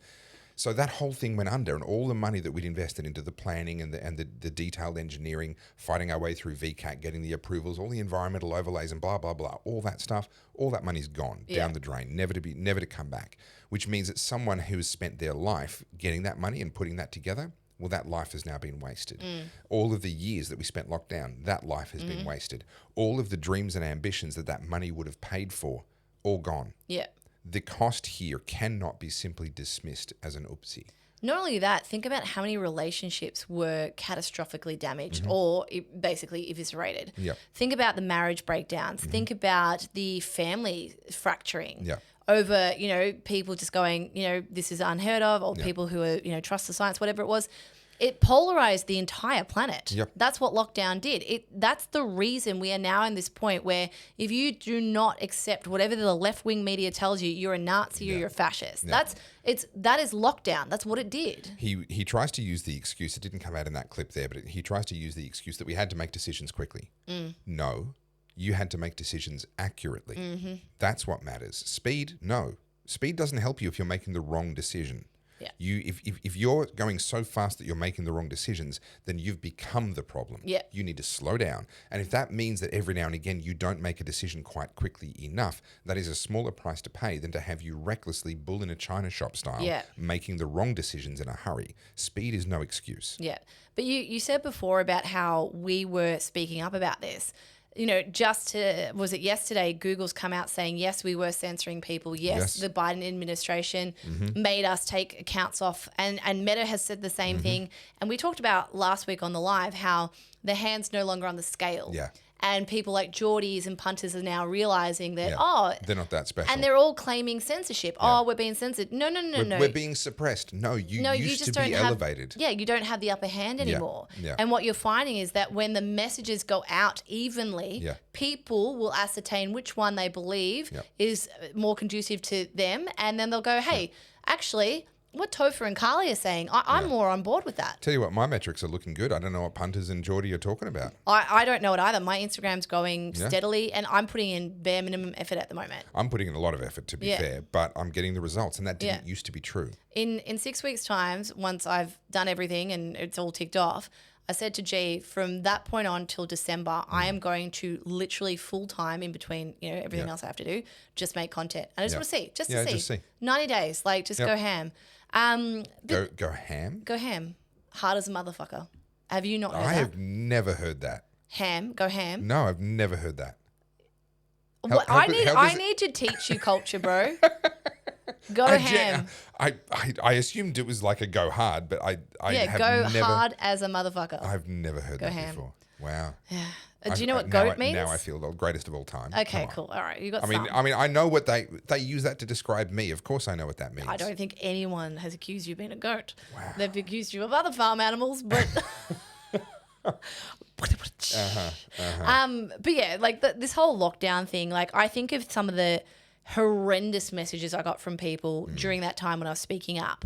So that whole thing went under, and all the money that we'd invested into the planning and the detailed engineering, fighting our way through VCAT, getting the approvals, all the environmental overlays and blah, blah, blah, all that stuff, all that money's gone down the drain, never to come back, which means that someone who has spent their life getting that money and putting that together, well, that life has now been wasted. All of the years that we spent locked down, that life has been wasted. All of the dreams and ambitions that money would have paid for, all gone. Yeah. The cost here cannot be simply dismissed as an oopsie. Not only that, think about how many relationships were catastrophically damaged or basically eviscerated. Yep. Think about the marriage breakdowns. Think about the family fracturing. Yeah. Over, people just going, this is unheard of, or people who are, trust the science, whatever it was. It polarized the entire planet. Yep. That's what lockdown did. That's the reason we are now in this point where if you do not accept whatever the left-wing media tells you, you're a Nazi or you're a fascist. Yeah. That is lockdown. That's what it did. He tries to use the excuse, it didn't come out in that clip there, but he tries to use the excuse that we had to make decisions quickly. No, you had to make decisions accurately. That's what matters. Speed, no. Speed doesn't help you if you're making the wrong decision. Yeah. If you're going so fast that you're making the wrong decisions, then you've become the problem. Yeah. You need to slow down. And if that means that every now and again you don't make a decision quite quickly enough, that is a smaller price to pay than to have you recklessly bull in a china shop style, making the wrong decisions in a hurry. Speed is no excuse. Yeah. But you said before about how we were speaking up about this. Was it yesterday, Google's come out saying, yes, we were censoring people. Yes. The Biden administration made us take accounts off. And Meta has said the same thing. And we talked about last week on the live how the hand's no longer on the scale. Yeah. And people like Geordies and punters are now realizing that, they're not that special. And they're all claiming censorship. Yeah. Oh, we're being censored. No. We're being suppressed. No, you used to be elevated. You don't have the upper hand anymore. Yeah. And what you're finding is that when the messages go out evenly, people will ascertain which one they believe is more conducive to them. And then they'll go, hey, actually, what Topher and Carly are saying, I'm more on board with that. Tell you what, my metrics are looking good. I don't know what punters and Geordie are talking about. I don't know it either. My Instagram's going steadily, and I'm putting in bare minimum effort at the moment. I'm putting in a lot of effort, to be fair, but I'm getting the results, and that didn't used to be true. In 6 weeks' time, once I've done everything and it's all ticked off, I said to G, from that point on till December, I am going to literally full time in between, everything else I have to do, just make content. And I just want to see, just see. 90 days, go ham. Go ham? Go ham. Hard as a motherfucker. Have you not heard that? I have never heard that. Ham. Go ham. No, I've never heard that. I need to teach you culture, bro. Go ham. I assumed it was like a go hard, but I have never, hard as a motherfucker. I've never heard that before. Wow. Yeah. Do you know what goat means? Now I feel the greatest of all time. Okay, cool. All right, you got. I mean, I know what they use that to describe me. Of course, I know what that means. I don't think anyone has accused you of being a goat. Wow. They've accused you of other farm animals, but. But yeah, this whole lockdown thing. I think of some of the horrendous messages I got from people during that time when I was speaking up.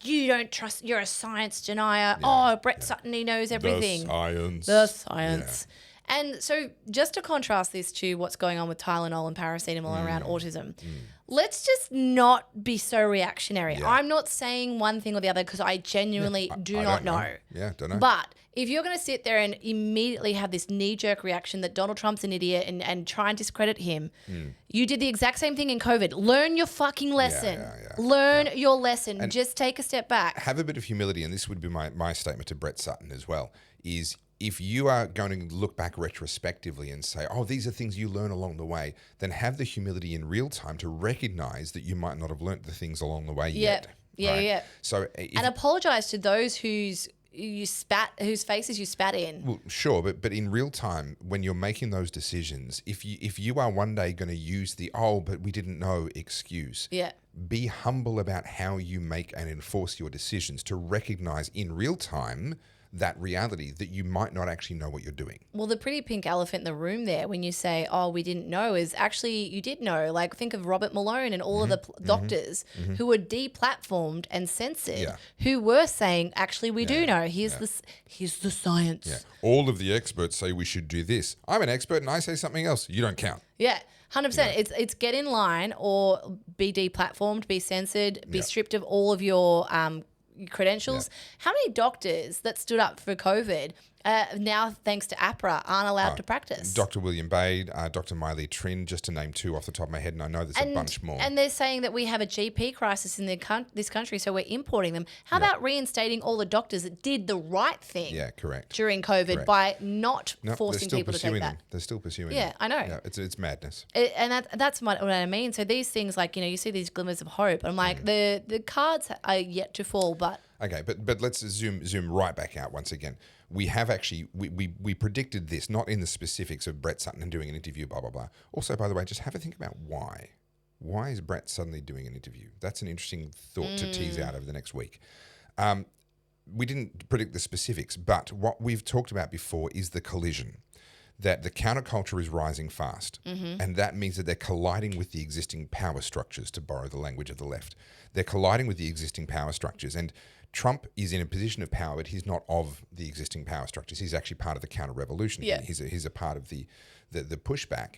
You don't trust. You're a science denier. Brett Sutton, he knows everything. The science. Yeah. And so just to contrast this to what's going on with Tylenol and Paracetamol around autism, let's just not be so reactionary. Yeah. I'm not saying one thing or the other because I genuinely do not know. Yeah, don't know. But if you're going to sit there and immediately have this knee-jerk reaction that Donald Trump's an idiot and try and discredit him, you did the exact same thing in COVID. Learn your fucking lesson. Learn your lesson. And just take a step back. Have a bit of humility, and this would be my statement to Brett Sutton as well, is if you are going to look back retrospectively and say, these are things you learn along the way, then have the humility in real time to recognize that you might not have learnt the things along the way yet. Yeah. So and apologize to those whose faces you spat in. Well, sure, but in real time, when you're making those decisions, if you are one day going to use the but we didn't know excuse, be humble about how you make and enforce your decisions to recognize in real time that reality that you might not actually know what you're doing. Well, the pretty pink elephant in the room there when you say, we didn't know, is actually you did know. Think of Robert Malone and all of the doctors who were deplatformed and censored who were saying, actually, we do know. Here's the science. Yeah. All of the experts say we should do this. I'm an expert and I say something else. You don't count. Yeah. 100%. It's get in line or be deplatformed, be censored, be stripped of all of your credentials. How many doctors that stood up for COVID now thanks to APRA, aren't allowed to practice. Dr. William Bade, Dr. Miley Trin, just to name two off the top of my head, and I know there's a bunch more. And they're saying that we have a GP crisis in this country, so we're importing them. How about reinstating all the doctors that did the right thing during COVID by not forcing people to take that? They're still pursuing them. I know. Yeah, it's madness. And that's what I mean. So these things, like, you see these glimmers of hope. I'm like, the cards are yet to fall, but... Okay, but let's zoom right back out once again. We have actually, we predicted this, not in the specifics of Brett Sutton and doing an interview, blah, blah, blah. Also, by the way, just have a think about why. Why is Brett suddenly doing an interview? That's an interesting thought to tease out over the next week. We didn't predict the specifics, but what we've talked about before is the collision, that the counterculture is rising fast. And that means that they're colliding with the existing power structures, to borrow the language of the left. They're colliding with the existing power structures. And Trump is in a position of power, but he's not of the existing power structures. He's actually part of the counter-revolution. Yeah. He's a part of the pushback.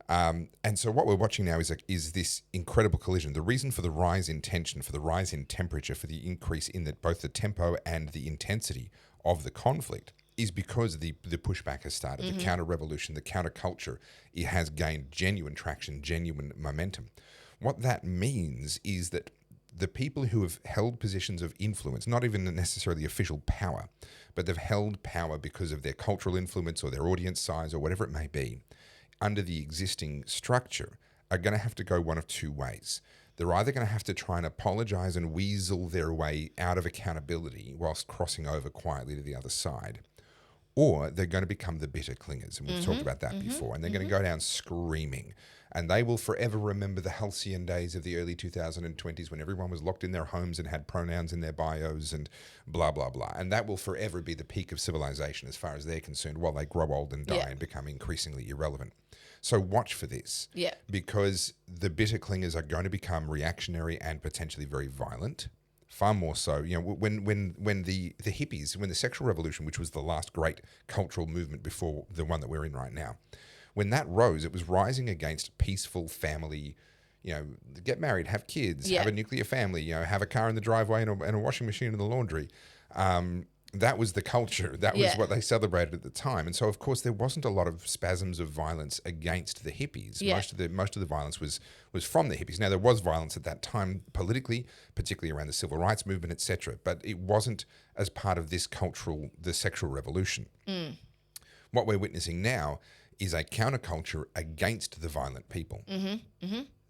And so what we're watching now is this incredible collision. The reason for the rise in tension, for the rise in temperature, for the increase in both the tempo and the intensity of the conflict is because the pushback has started. The counter-revolution, the counter-culture, it has gained genuine traction, genuine momentum. What that means is that the people who have held positions of influence, not even necessarily official power, but they've held power because of their cultural influence or their audience size or whatever it may be, under the existing structure, are going to have to go one of two ways. They're either going to have to try and apologize and weasel their way out of accountability whilst crossing over quietly to the other side, or they're going to become the bitter clingers. And we've talked about that before. And they're going to go down screaming. And they will forever remember the halcyon days of the early 2020s when everyone was locked in their homes and had pronouns in their bios and blah, blah, blah. And that will forever be the peak of civilization as far as they're concerned, while they grow old and die and become increasingly irrelevant. So watch for this. Yeah. Because the bitter clingers are going to become reactionary and potentially very violent. Far more so, when the hippies, when the sexual revolution, which was the last great cultural movement before the one that we're in right now, when that rose, it was rising against peaceful family, get married, have kids, have a nuclear family, have a car in the driveway and a washing machine in the laundry. That was the culture. That was what they celebrated at the time. And so, of course, there wasn't a lot of spasms of violence against the hippies. Yeah. Most of the violence was from the hippies. Now, there was violence at that time politically, particularly around the civil rights movement, etc. But it wasn't as part of the sexual revolution. What we're witnessing now is a counterculture against the violent people.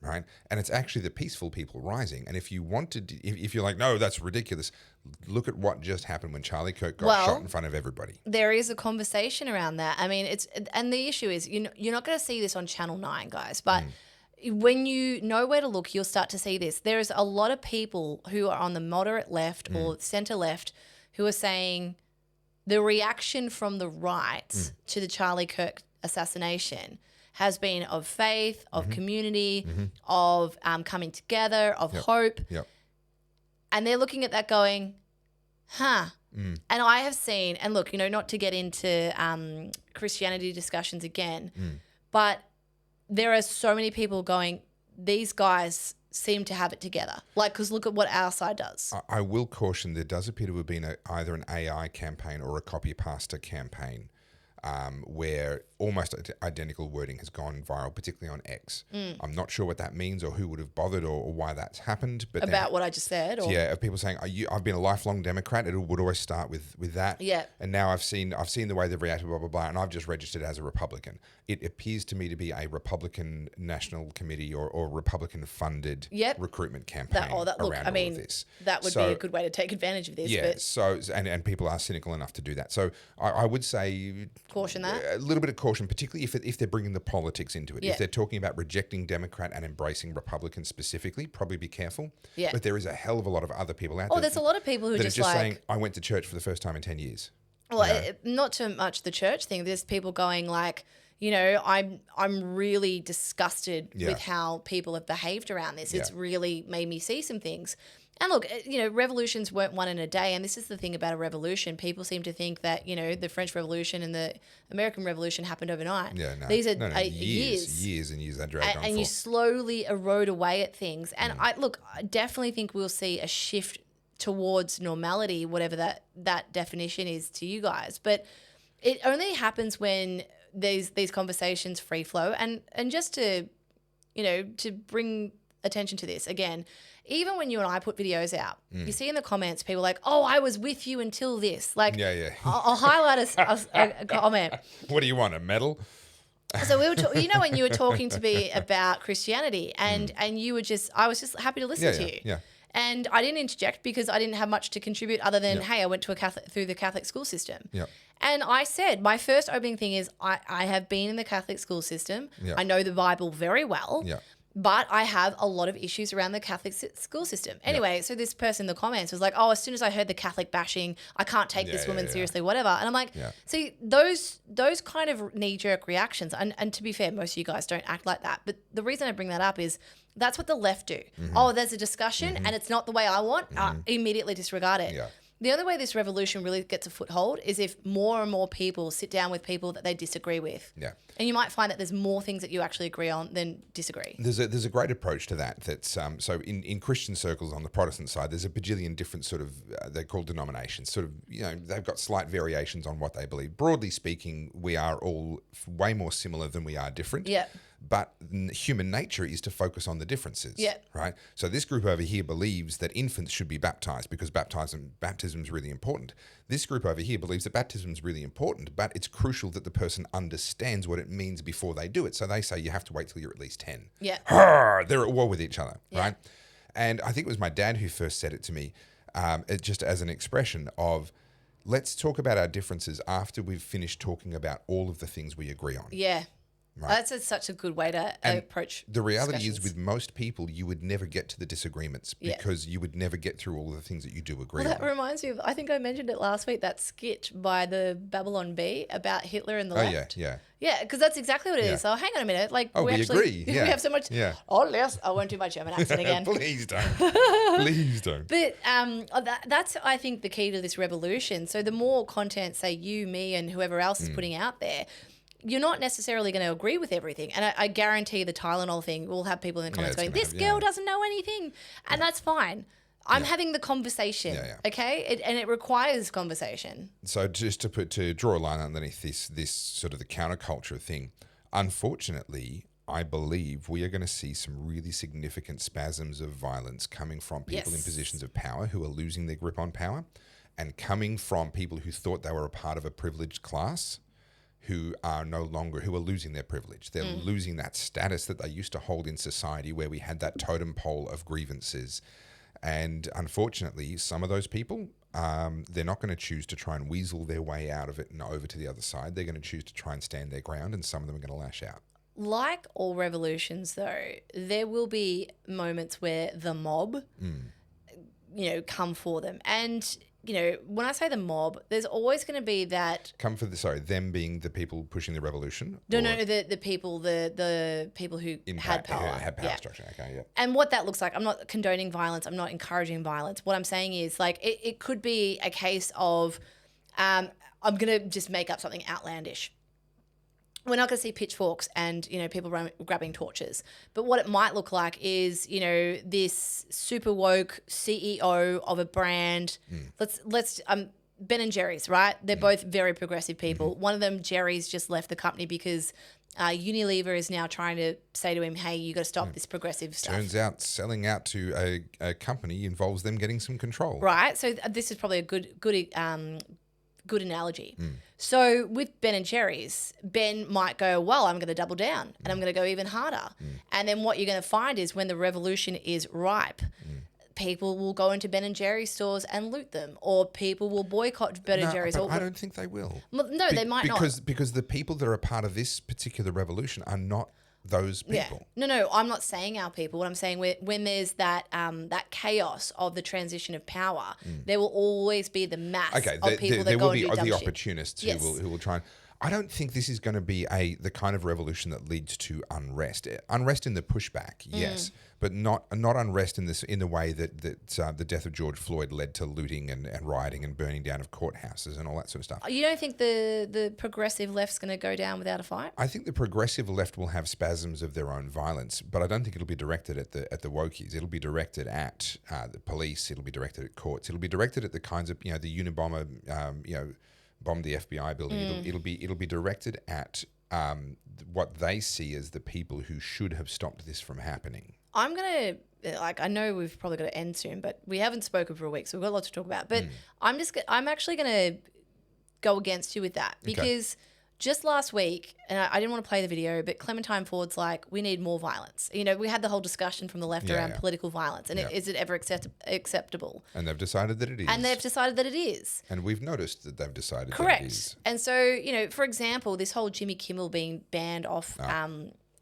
Right? And it's actually the peaceful people rising. And if you wanted, if you're like, no, that's ridiculous, look at what just happened when Charlie Kirk got shot in front of everybody. There is a conversation around that. I mean, and the issue is, you're not going to see this on Channel 9, guys, but when you know where to look, you'll start to see this. There's a lot of people who are on the moderate left or centre left who are saying the reaction from the right to the Charlie Kirk assassination has been of faith, of community, of coming together, of hope. And they're looking at that going, And I have seen, and look, not to get into Christianity discussions again, but there are so many people going, these guys seem to have it together. Because look at what our side does. I will caution, there does appear to have been either an AI campaign or a copy pasta campaign where almost identical wording has gone viral, particularly on X. I'm not sure what that means or who would have bothered or why that's happened. But about what I just said? Or? Yeah, of people saying, I've been a lifelong Democrat. It would always start with that. Yeah. And now I've seen the way they've reacted, blah, blah, blah, and I've just registered as a Republican. It appears to me to be a Republican National Committee or Republican-funded recruitment campaign around all of this. That would be a good way to take advantage of this. Yeah, and people are cynical enough to do that. So I would say... Caution that. A little bit of caution, particularly if they're bringing the politics into it. Yeah. If they're talking about rejecting Democrat and embracing Republican specifically, probably be careful. Yeah. But there is a hell of a lot of other people out there. Oh, there's a lot of people who that just are just saying, I went to church for the first time in 10 years. Well, not too much the church thing. There's people going like, I'm really disgusted with how people have behaved around this. It's really made me see some things. And look, revolutions weren't won in a day. And this is the thing about a revolution. People seem to think that, the French Revolution and the American Revolution happened overnight. Yeah, no. These are years. Years and years that dragged on for. And you slowly erode away at things. And I definitely think we'll see a shift towards normality, whatever that definition is to you guys. But It only happens when these conversations free flow. And just to, to bring attention to this again, even when you and I put videos out, you see in the comments people like, oh, I was with you until this. Like, yeah. I'll highlight a comment. What do you want, a medal? So we were, when you were talking to me about Christianity, and you were I was just happy to listen to you. Yeah. And I didn't interject because I didn't have much to contribute other than, hey, I went to through the Catholic school system. Yeah. And I said, my first opening thing is I have been in the Catholic school system. Yeah. I know the Bible very well. Yeah. But I have a lot of issues around the Catholic school system. Anyway, so this person in the comments was like, oh, as soon as I heard the Catholic bashing, I can't take this woman seriously, whatever. And I'm like, see, those kind of knee-jerk reactions, and to be fair, most of you guys don't act like that. But the reason I bring that up is that's what the left do. Oh, there's a discussion and it's not the way I want, immediately disregard it. Yeah. The only way this revolution really gets a foothold is if more and more people sit down with people that they disagree with. Yeah. And you might find that there's more things that you actually agree on than disagree. There's a great approach to that. That's so in Christian circles on the Protestant side, there's a bajillion different sort of they're called denominations. Sort of they've got slight variations on what they believe. Broadly speaking, we are all way more similar than we are different. Yeah. But human nature is to focus on the differences. Yeah. Right. So this group over here believes that infants should be baptized because baptism is really important. This group over here believes that baptism is really important, but it's crucial that the person understands what it means before they do it. So they say you have to wait till you're at least 10. Yeah. They're at war with each other, right? And I think it was my dad who first said it to me, just as an expression of, let's talk about our differences after we've finished talking about all of the things we agree on. Yeah. Right. That's such a good way to approach the reality is with most people, you would never get to the disagreements because you would never get through all of the things that you do agree on. That reminds me of, I think I mentioned it last week, that skit by the Babylon Bee about Hitler and the left. Yeah. Yeah, because that's exactly what it is. So hang on a minute. Like, we actually, agree. Yeah. We have so much. Yeah. Oh, yes. I won't do my German accent again. Please don't. Please don't. But that's, I think, the key to this revolution. So the more content, say you, me, and whoever else is putting out there, you're not necessarily going to agree with everything. And I guarantee the Tylenol thing, we'll have people in the comments going, this girl doesn't know anything. And that's fine. I'm having the conversation, okay? And it requires conversation. So just to draw a line underneath this sort of the counterculture thing, unfortunately, I believe we are going to see some really significant spasms of violence coming from people in positions of power who are losing their grip on power, and coming from people who thought they were a part of a privileged class who are losing their privilege. They're losing that status that they used to hold in society where we had that totem pole of grievances. And unfortunately, some of those people, they're not going to choose to try and weasel their way out of it and over to the other side. They're going to choose to try and stand their ground, and some of them are going to lash out. Like all revolutions, though, there will be moments where the mob, come for them. And when I say the mob, there's always going to be that. Them being the people pushing the revolution? No, the people, the people who had power. Had power structure, okay, yeah. And what that looks like, I'm not condoning violence, I'm not encouraging violence. What I'm saying is, like, it could be a case of, I'm going to just make up something outlandish. We're not going to see pitchforks and, people grabbing torches. But what it might look like is, this super woke CEO of a brand. Let's Ben and Jerry's, right? They're both very progressive people. One of them, Jerry's, just left the company because Unilever is now trying to say to him, hey, you got to stop this progressive stuff. Turns out selling out to a company involves them getting some control. Right. So this is probably a good analogy. So with Ben and Jerry's, Ben might go, well, I'm going to double down and I'm going to go even harder. And then what you're going to find is when the revolution is ripe, people will go into Ben and Jerry's stores and loot them, or people will boycott Ben and Jerry's. I don't think they will. Well, no, they might not. Because the people that are a part of this particular revolution are not those people. Yeah. No, I'm not saying our people. What I'm saying, when there's that chaos of the transition of power, there will always be the mass of people that go and do dumb shit. There will be the opportunists who will try and. I don't think this is going to be the kind of revolution that leads to unrest. Unrest in the pushback, yes, but not unrest in the way that the death of George Floyd led to looting and rioting and burning down of courthouses and all that sort of stuff. You don't think the progressive left's going to go down without a fight? I think the progressive left will have spasms of their own violence, but I don't think it'll be directed at the wokies. It'll be directed at the police. It'll be directed at courts. It'll be directed at the kinds of the Unabomber bomb the FBI building. It'll be directed at what they see as the people who should have stopped this from happening. I'm going to, I know we've probably got to end soon, but we haven't spoken for a week, so we've got a lot to talk about. But I'm actually going to go against you with that because just last week, and I didn't want to play the video, but Clementine Ford's like, we need more violence. You know, we had the whole discussion from the left around political violence, and is it ever acceptable? And they've decided that it is. And they've decided that it is. And we've noticed that they've decided Correct. that it is. And so, you know, for example, this whole Jimmy Kimmel being banned off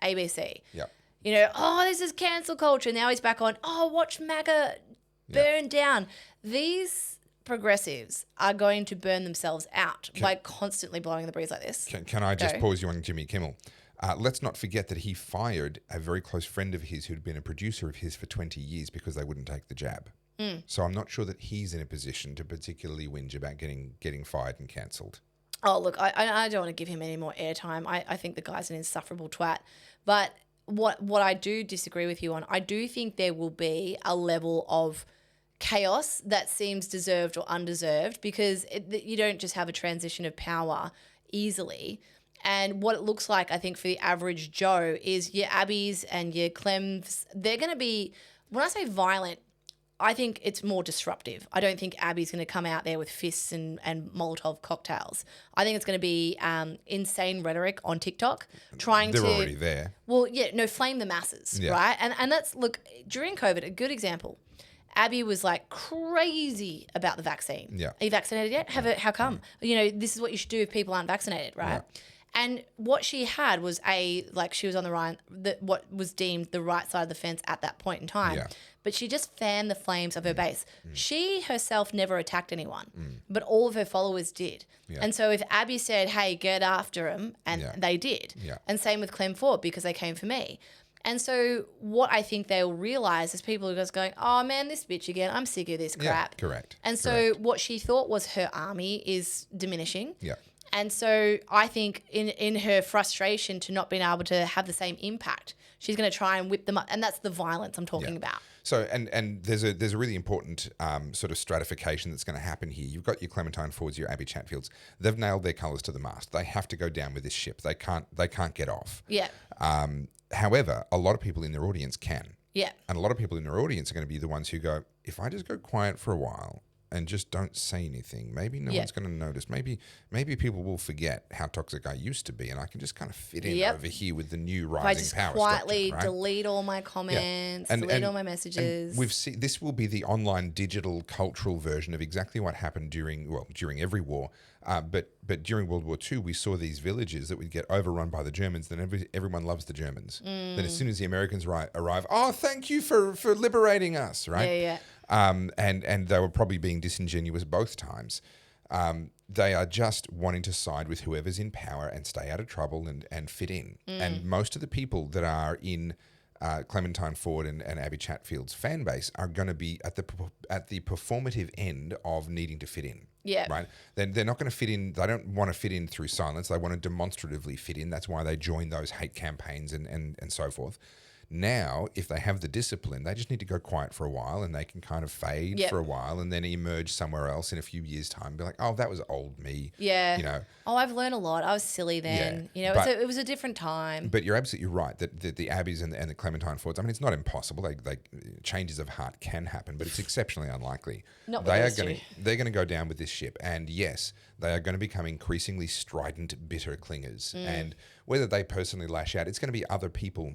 ABC. Yep. You know, this is cancel culture. Now he's back on, watch MAGA burn down. These progressives are going to burn themselves out by constantly blowing the breeze like this. Can I just pause you on Jimmy Kimmel? Let's not forget that he fired a very close friend of his who'd been a producer of his for 20 years because they wouldn't take the jab. So I'm not sure that he's in a position to particularly whinge about getting fired and cancelled. Oh, look, I don't want to give him any more airtime. I think the guy's an insufferable twat. But what I do disagree with you on, I do think there will be a level of chaos that seems deserved or undeserved because you don't just have a transition of power easily. And what it looks like, I think, for the average Joe is your Abbeys and your Clems, they're going to be, when I say violent, I think it's more disruptive. I don't think Abby's going to come out there with fists and Molotov cocktails. I think it's going to be insane rhetoric on TikTok trying They're already there. Well, flame the masses, right? And that's, look, during COVID, a good example. Abby was like crazy about the vaccine. Yeah. Are you vaccinated yet? How come? You know, this is what you should do if people aren't vaccinated, right? Yeah. And what she had was she was on what was deemed the right side of the fence at that point in time. Yeah. But she just fanned the flames of her base. She herself never attacked anyone, but all of her followers did. Yeah. And so if Abby said, hey, get after him, and they did. Yeah. And same with Clem Ford because they came for me. And so what I think they'll realise is people are just going, oh, man, this bitch again. I'm sick of this crap. Yeah, correct. And so what she thought was her army is diminishing. Yeah. And so I think in her frustration to not being able to have the same impact, she's going to try and whip them up. And that's the violence I'm talking about. So and there's a really important sort of stratification that's going to happen here. You've got your Clementine Fords, your Abby Chatfields. They've nailed their colours to the mast. They have to go down with this ship. They can't get off. Yeah. However, a lot of people in their audience can. Yeah. And a lot of people in their audience are going to be the ones who go, if I just go quiet for a while and just don't say anything, maybe no one's going to notice. Maybe people will forget how toxic I used to be, and I can just kind of fit in over here with the new rising power. If I just quietly delete all my comments, delete all my messages. And we've seen this will be the online digital cultural version of exactly what happened during every war. But during World War II, we saw these villages that would get overrun by the Germans. Then everyone loves the Germans. Then as soon as the Americans arrive, oh, thank you for liberating us, right? Yeah. And they were probably being disingenuous both times. They are just wanting to side with whoever's in power and stay out of trouble and fit in. And most of the people that are in Clementine Ford and Abby Chatfield's fan base are going to be at the performative end of needing to fit in. Yeah. Right? They're not going to fit in. They don't want to fit in through silence. They want to demonstratively fit in. That's why they join those hate campaigns and so forth. Now, if they have the discipline, they just need to go quiet for a while and they can kind of fade for a while and then emerge somewhere else in a few years' time and be like, oh, that was old me. Yeah. You know. Oh, I've learned a lot. I was silly then. Yeah. You know, it was a different time. But you're absolutely right that the Abbeys and the Clementine Fords, I mean, it's not impossible. They changes of heart can happen, but it's exceptionally unlikely. They're going to go down with this ship. And yes, they are going to become increasingly strident, bitter clingers. And whether they personally lash out, it's going to be other people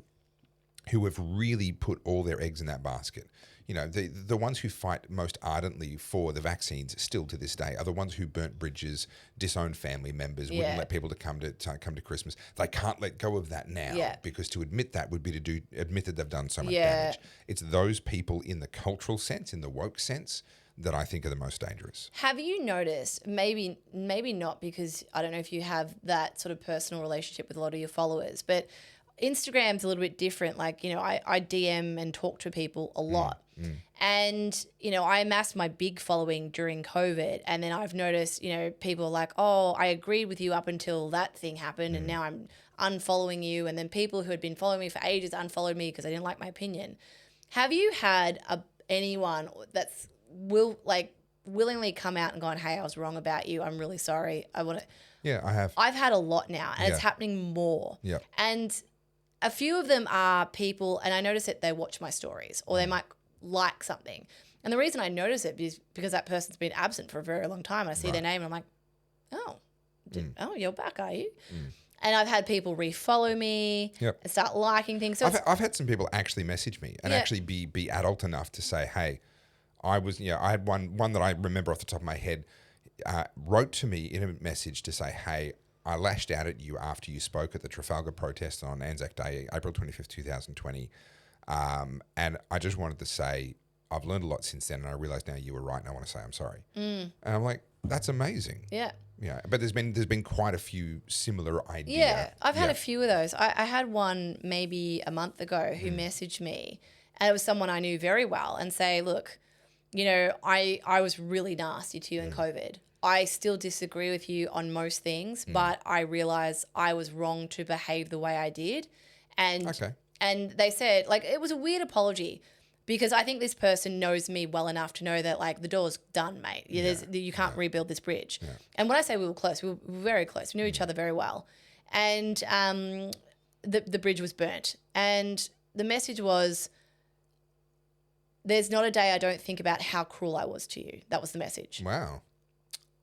who have really put all their eggs in that basket. You know, the ones who fight most ardently for the vaccines still to this day are the ones who burnt bridges, disowned family members, wouldn't let people to come to Christmas. They can't let go of that now because to admit that would be to admit that they've done so much damage. It's those people in the cultural sense, in the woke sense, that I think are the most dangerous. Have you noticed, maybe not because I don't know if you have that sort of personal relationship with a lot of your followers, but Instagram's a little bit different. Like, you know, I DM and talk to people a lot. And, you know, I amassed my big following during COVID. And then I've noticed, you know, people are like, oh, I agreed with you up until that thing happened. And now I'm unfollowing you. And then people who had been following me for ages unfollowed me because they didn't like my opinion. Have you had anyone willingly come out and gone, hey, I was wrong about you. I'm really sorry. I want to. Yeah, I have. I've had a lot now, and it's happening more. Yeah. And a few of them are people, and I notice that they watch my stories or they might like something. And the reason I notice it is because that person's been absent for a very long time. And I see their name and I'm like, oh, you're back, are you? And I've had people refollow me and start liking things. So I've had some people actually message me and actually be adult enough to say, hey, I had one that I remember off the top of my head, wrote to me in a message to say, hey, I lashed out at you after you spoke at the Trafalgar protest on Anzac Day, April 25th, 2020. And I just wanted to say, I've learned a lot since then, and I realize now you were right, and I want to say I'm sorry. And I'm like, that's amazing. Yeah. Yeah, but there's been quite a few similar ideas. Yeah, I've had a few of those. I had one maybe a month ago who messaged me, and it was someone I knew very well, and say, look, you know, I was really nasty to you in COVID. I still disagree with you on most things, but I realize I was wrong to behave the way I did. And they said, like, it was a weird apology because I think this person knows me well enough to know that, like, the door's done, mate. You can't rebuild this bridge. Yeah. And when I say we were close, we were very close. We knew each other very well. And the bridge was burnt. And the message was, there's not a day I don't think about how cruel I was to you. That was the message. Wow.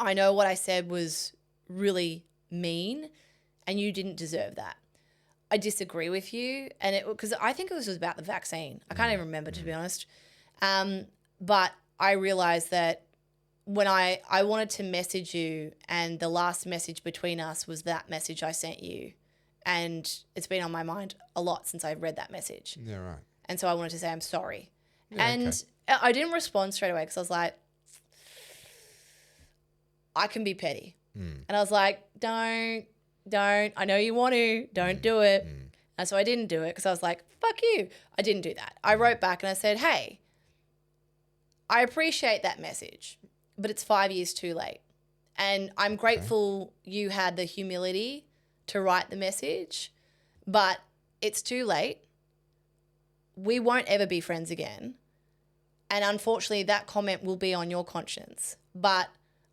I know what I said was really mean and you didn't deserve that. I disagree with you, and because I think it was about the vaccine. I can't even remember, to be honest. But I realized that when I wanted to message you, and the last message between us was that message I sent you, and it's been on my mind a lot since I read that message. Yeah, right. And so I wanted to say I'm sorry, Yeah, I didn't respond straight away because I was like, I can be petty, and I was like, don't. I know you want to. Don't do it. And so I didn't do it because I was like, fuck you. I didn't do that. I wrote back and I said, hey, I appreciate that message, but it's 5 years too late. And I'm grateful you had the humility to write the message, but it's too late. We won't ever be friends again. And unfortunately, that comment will be on your conscience. But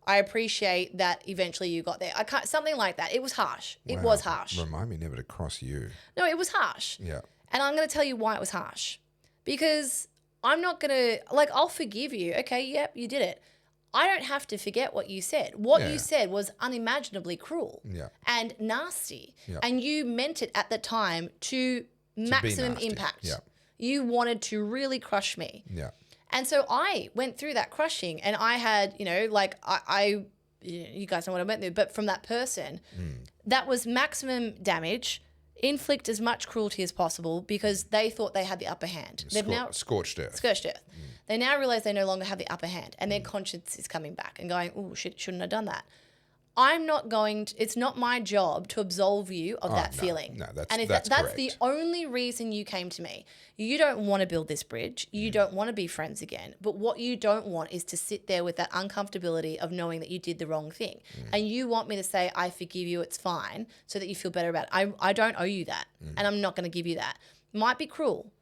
I appreciate that eventually you got there. Something like that. It was harsh. It was harsh. Remind me never to cross you. No, it was harsh. Yeah. And I'm going to tell you why it was harsh. Because I'm not going to, I'll forgive you. Okay, yep, you did it. I don't have to forget what you said. What you said was unimaginably cruel and nasty. Yeah. And you meant it at the time to maximum impact. Yeah. You wanted to really crush me. Yeah. And so I went through that crushing, and I had, you guys know what I went through, but from that person, that was maximum damage, inflict as much cruelty as possible because they thought they had the upper hand. They've now scorched earth. They now realize they no longer have the upper hand, and their conscience is coming back and going, oh, shit, shouldn't have done that. I'm not going to, it's not my job to absolve you of that feeling. No, that's that's the only reason you came to me. You don't want to build this bridge. You don't want to be friends again. But what you don't want is to sit there with that uncomfortability of knowing that you did the wrong thing. And you want me to say, I forgive you, it's fine, so that you feel better about it. I don't owe you that, and I'm not going to give you that. Might be cruel.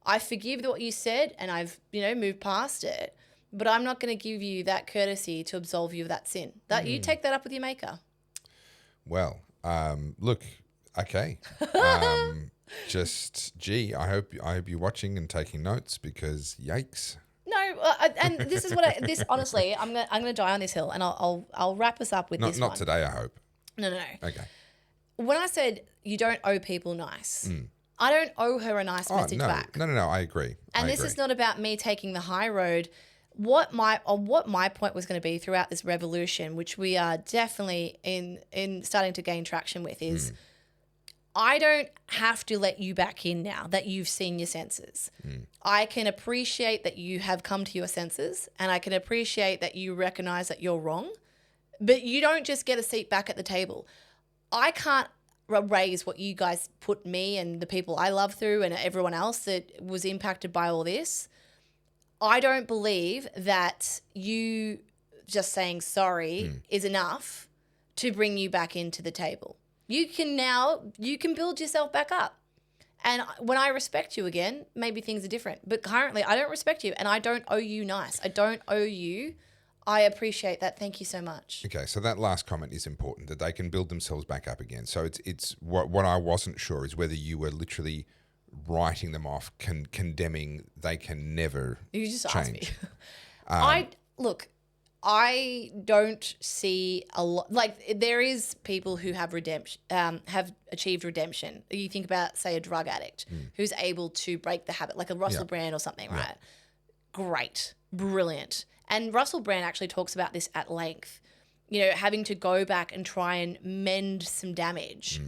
I forgive what you said, and I've, moved past it. But I'm not going to give you that courtesy to absolve you of that sin. That you take that up with your maker. Well, look, okay. I hope you're watching and taking notes because yikes. No, and this is what honestly, I'm gonna die on this hill, and I'll wrap us up with this one. Not today, I hope. No. Okay. When I said you don't owe people nice, I don't owe her a nice message back. No, I agree. And this is not about me taking the high road. What my point was going to be throughout this revolution, which we are definitely in starting to gain traction with, is I don't have to let you back in now that you've seen your senses. I can appreciate that you have come to your senses, and I can appreciate that you recognize that you're wrong, but you don't just get a seat back at the table. I can't raise what you guys put me and the people I love through and everyone else that was impacted by all this. I don't believe that you just saying sorry is enough to bring you back into the table. You can build yourself back up. And when I respect you again, maybe things are different. But currently I don't respect you, and I don't owe you nice. I don't owe you. I appreciate that. Thank you so much. Okay, so that last comment is important, that they can build themselves back up again. So it's what I wasn't sure is whether you were literally writing them off, condemning they can never You just change. asked me. I don't see a lot. Like, there is people who have redemption, have achieved redemption. You think about, say, a drug addict who's able to break the habit, like a Russell Brand or something, right? Great, brilliant. And Russell Brand actually talks about this at length. You know, having to go back and try and mend some damage.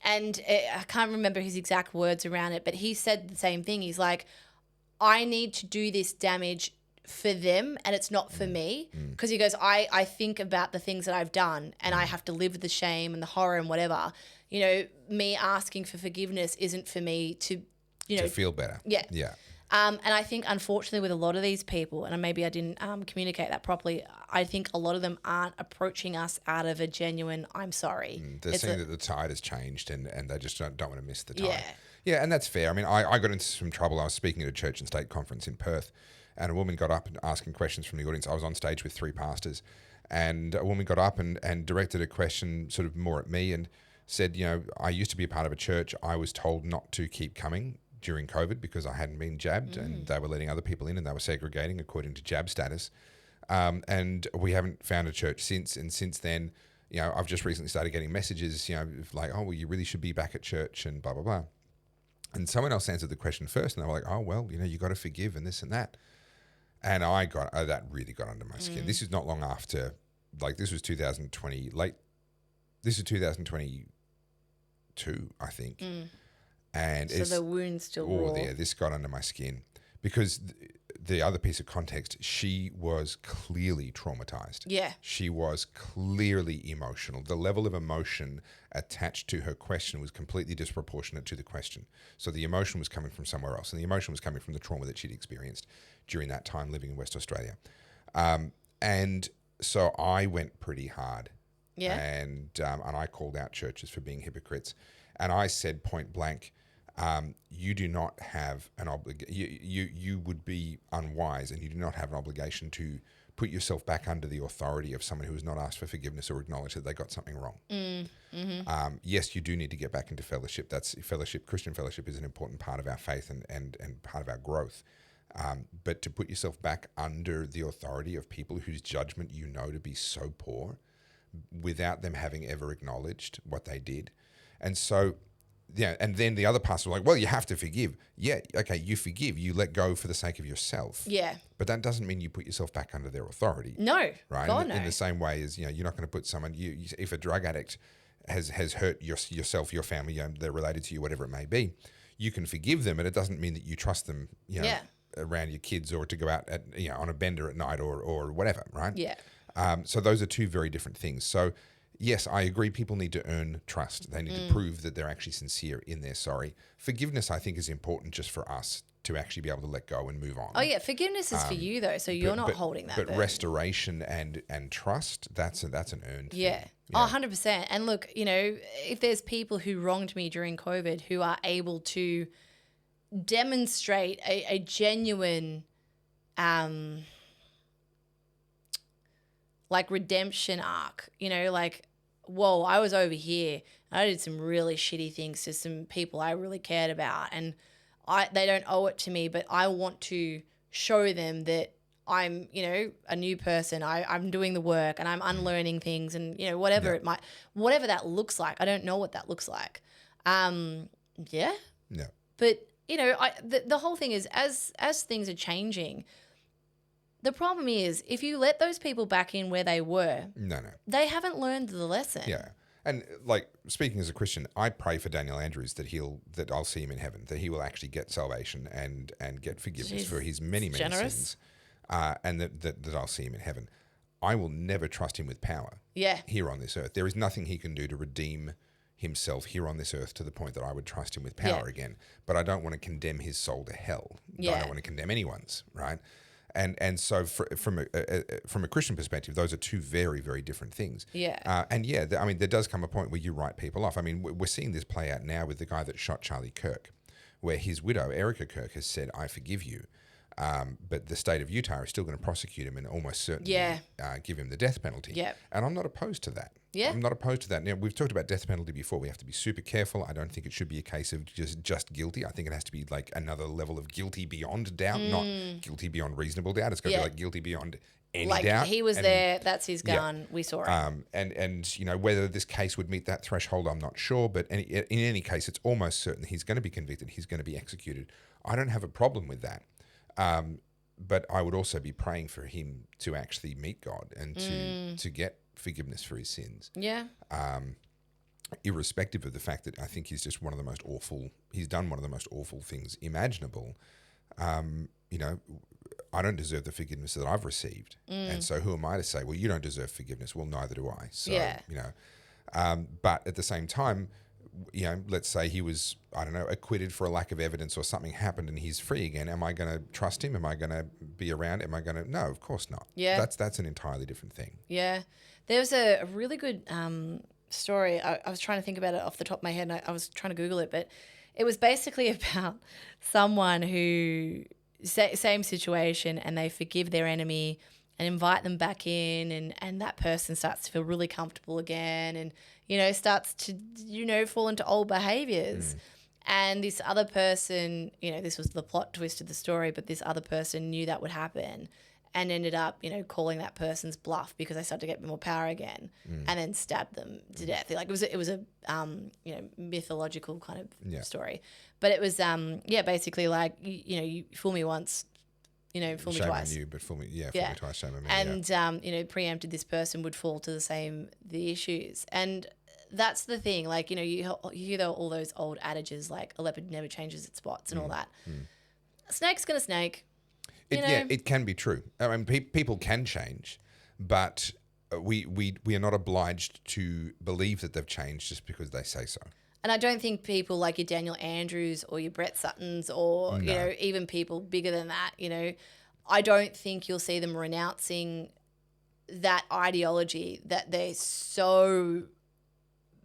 And I can't remember his exact words around it, but he said the same thing. He's like, I need to do this damage for them and it's not for me, because he goes, I think about the things that I've done and I have to live with the shame and the horror and whatever. You know, me asking for forgiveness isn't for me to, to feel better. Yeah. And I think, unfortunately, with a lot of these people, and maybe I didn't communicate that properly, I think a lot of them aren't approaching us out of a genuine, I'm sorry. They're seeing that the tide has changed and they just don't want to miss the tide. Yeah. Yeah, and that's fair. I mean, I got into some trouble. I was speaking at a church and state conference in Perth, and a woman got up and asking questions from the audience. I was on stage with 3 pastors, and a woman got up and directed a question sort of more at me and said, you know, I used to be a part of a church. I was told not to keep coming during COVID because I hadn't been jabbed, and they were letting other people in and they were segregating according to jab status. And we haven't found a church since. And since then, you know, I've just recently started getting messages, you know, like, oh, well, you really should be back at church and blah, blah, blah. And someone else answered the question first, and they were like, oh, well, you know, you got to forgive and this and that. And I got, that really got under my skin. This is not long after, like, this was 2020, this is 2022, I think. And so the wound's still raw. Yeah, this got under my skin because the other piece of context, she was clearly traumatized. Yeah. She was clearly emotional. The level of emotion attached to her question was completely disproportionate to the question. So the emotion was coming from somewhere else, and the emotion was coming from the trauma that she'd experienced during that time living in West Australia. And so I went pretty hard. Yeah. And I called out churches for being hypocrites. And I said point blank, you do not have an obligation. You would be unwise, and you do not have an obligation to put yourself back under the authority of someone who has not asked for forgiveness or acknowledged that they got something wrong. Yes, you do need to get back into fellowship. That's fellowship. Christian fellowship is an important part of our faith and part of our growth. But to put yourself back under the authority of people whose judgment you know to be so poor, without them having ever acknowledged what they did. And so, yeah, and then the other pastor was like, well, you have to forgive. Yeah, okay, you forgive. You let go for the sake of yourself. Yeah. But that doesn't mean you put yourself back under their authority. No. Right? God, In the same way as, you know, you're not going to put someone, if a drug addict has hurt yourself, your family, you know, they're related to you, whatever it may be, you can forgive them, and it doesn't mean that you trust them, you know, around your kids or to go out at, you know, on a bender at night or whatever, right? Yeah. So those are two very different things. So yes, I agree. People need to earn trust. They need to prove that they're actually sincere in their sorry. Forgiveness, I think, is important just for us to actually be able to let go and move on. Oh yeah, forgiveness is for you though, so you're not holding that. But burden. Restoration and trust, that's an earned thing. Yeah. Oh, 100%. And look, you know, if there's people who wronged me during COVID who are able to demonstrate a genuine like redemption arc, you know, like, whoa, I was over here and I did some really shitty things to some people I really cared about, and they don't owe it to me, but I want to show them that I'm, you know, a new person. I'm doing the work and I'm unlearning things, and, you know, whatever whatever that looks like. I don't know what that looks like. Yeah. But, you know, the whole thing is as things are changing, the problem is if you let those people back in where they were, they haven't learned the lesson. Yeah. And like, speaking as a Christian, I pray for Daniel Andrews that I'll see him in heaven, that he will actually get salvation and get forgiveness for his many sins, and that I'll see him in heaven. I will never trust him with power here on this earth. There is nothing he can do to redeem himself here on this earth to the point that I would trust him with power again. But I don't want to condemn his soul to hell. I don't want to condemn anyone's, right? And so from a Christian perspective, those are two very, very different things. Yeah. I mean, there does come a point where you write people off. I mean, we're seeing this play out now with the guy that shot Charlie Kirk, where his widow, Erika Kirk, has said, I forgive you. But the state of Utah is still going to prosecute him and almost certainly give him the death penalty. Yep. And I'm not opposed to that. Yeah. I'm not opposed to that. Now, we've talked about death penalty before. We have to be super careful. I don't think it should be a case of just guilty. I think it has to be like another level of guilty beyond doubt, not guilty beyond reasonable doubt. It's got to be like guilty beyond any doubt. Like he was there, that's his gun, we saw it. And you know, whether this case would meet that threshold, I'm not sure. But in any case, it's almost certain he's going to be convicted. He's going to be executed. I don't have a problem with that. But I would also be praying for him to actually meet God and to get forgiveness for his sins. Yeah. Irrespective of the fact that I think he's just he's done one of the most awful things imaginable. You know, I don't deserve the forgiveness that I've received. And so who am I to say, well, you don't deserve forgiveness? Well, neither do I. So, you know, but at the same time, you know, let's say he was, I don't know, acquitted for a lack of evidence or something happened and he's free again. Am I going to trust him? Am I going to be around? Am I going to? No, of course not. Yeah. That's an entirely different thing. Yeah. There was a really good story. I was trying to think about it off the top of my head and I was trying to Google it, but it was basically about someone who, same situation, and they forgive their enemy and invite them back in and that person starts to feel really comfortable again and, you know, starts to, you know, fall into old behaviours. And this other person, you know, this was the plot twist of the story, but this other person knew that would happen and ended up, you know, calling that person's bluff because they started to get more power again and then stabbed them to death. Like it was a you know, mythological kind of story. But it was, basically like, you know, you fool me once, you know, fool me twice. Shame on you, but fool me, fool me twice, shame on me. And, you know, preempted this person would fall to the issues. And that's the thing, like, you know, you hear all those old adages like a leopard never changes its spots and all that. A snake's going to snake. It can be true. I mean, people can change, but we are not obliged to believe that they've changed just because they say so. And I don't think people like your Daniel Andrews or your Brett Suttons or, you know, even people bigger than that, you know, I don't think you'll see them renouncing that ideology that they're so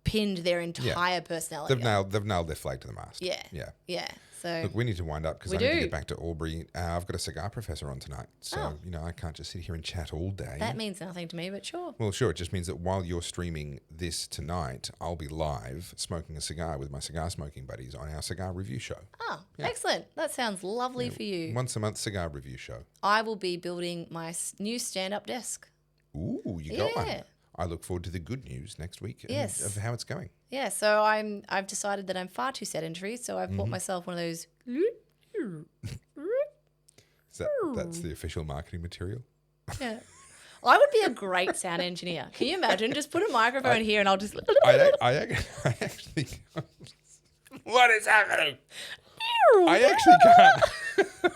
pinned their entire personality. They've nailed their flag to the mast. Yeah. So look, we need to wind up because I need to get back to Albury. I've got a cigar professor on tonight, so you know I can't just sit here and chat all day. That means nothing to me, but sure. Well, sure. It just means that while you're streaming this tonight, I'll be live smoking a cigar with my cigar smoking buddies on our cigar review show. Oh, excellent! That sounds lovely for you. Once a month cigar review show. I will be building my new stand-up desk. Ooh, you got one. I look forward to the good news next week of how it's going. Yeah, so I've decided that I'm far too sedentary, so I've bought myself one of those. That's the official marketing material? Yeah. I would be a great sound engineer. Can you imagine? Just put a microphone here and I'll just... I actually... What is happening? I actually can't.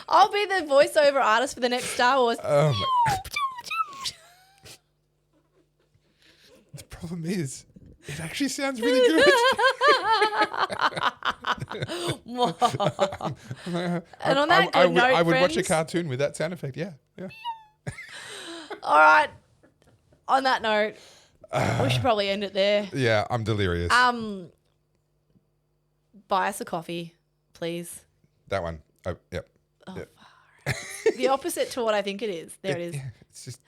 I'll be the voiceover artist for the next Star Wars. Oh my... The problem is, it actually sounds really good. And on that good note, I would friends, watch a cartoon with that sound effect. Yeah. All right. On that note, we should probably end it there. Yeah, I'm delirious. Buy us a coffee, please. That one. Oh, yep. Oh, yep. The opposite to what I think it is. There it is. Yeah, it's just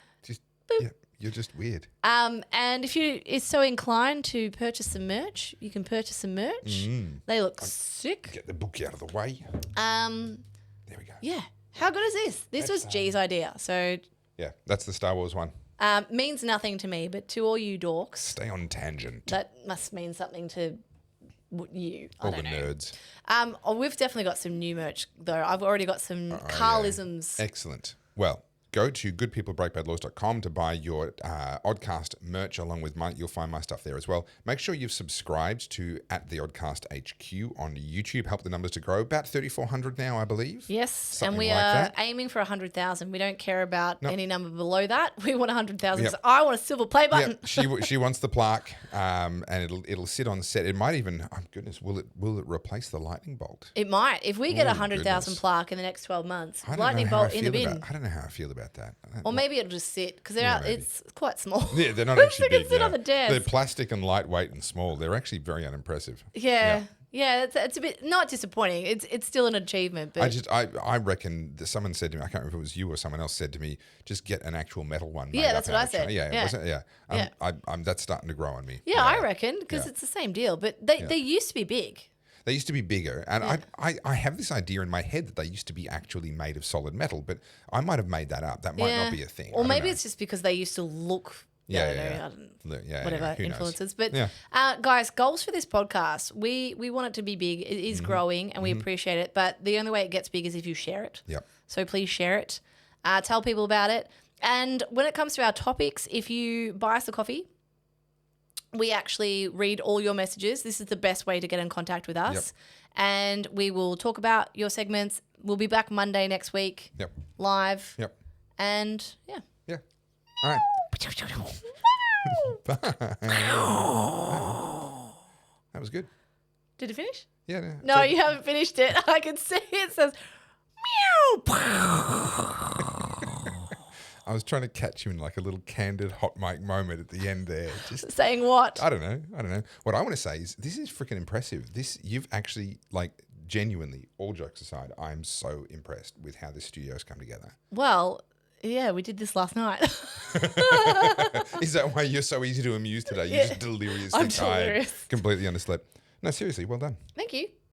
yeah. You're just weird. And if you is so inclined to purchase some merch, you can purchase some merch. They look sick. Get the book out of the way. There we go. Yeah. How good is this? This was G's idea. So yeah, that's the Star Wars one. Means nothing to me, but to all you dorks. Stay on tangent. That must mean something to you. All the nerds. We've definitely got some new merch, though. I've already got some Carlisms. Yeah. Excellent. Well, go to goodpeoplebreakbadlaws.com to buy your Oddcast merch along with you'll find my stuff there as well. Make sure you've subscribed to @the_Oddcast HQ on YouTube. Help the numbers to grow. About 3,400 now, I believe. Yes, Something and we like are that. Aiming for 100,000. We don't care about any number below that. We want 100,000. Yep. So I want a silver play button. Yep. She wants the plaque, and it'll sit on set. It might even, oh goodness, will it replace the lightning bolt? It might. If we get 100,000 plaque in the next 12 months, lightning bolt in the bin. I don't know how I feel about that. Or maybe it'll just sit because it's quite small. Yeah, they're not actually big. Sit on the desk. They're plastic and lightweight and small. They're actually very unimpressive. Yeah. Yeah, it's a bit not disappointing. It's still an achievement, but I reckon that someone said to me, I can't remember if it was you or someone else said to me, just get an actual metal one. Yeah, that's what I said. That's starting to grow on me. Yeah, I reckon because it's the same deal. But they used to be big. They used to be bigger, and I have this idea in my head that they used to be actually made of solid metal, but I might have made that up. That might not be a thing. Or maybe it's just because they used to look. Whatever influences. But guys, goals for this podcast. We want it to be big. It is growing and we appreciate it. But the only way it gets big is if you share it. Yep. So please share it. Tell people about it. And when it comes to our topics, if you buy us a coffee, we actually read all your messages. This is the best way to get in contact with us. Yep. And we will talk about your segments. We'll be back Monday next week. Yep. Live. Yep. And Yeah. All right. Bye. That was good. Did it finish? Yeah. No, you haven't finished it. I can see it says meow. I was trying to catch you in like a little candid hot mic moment at the end there. Just saying what? I don't know. What I want to say is this is freaking impressive. You've actually genuinely, all jokes aside, I'm so impressed with how this studio's come together. Well, yeah, we did this last night. Is that why you're so easy to amuse today? You're just deliriously tired, completely underslept. No, seriously, well done. Thank you.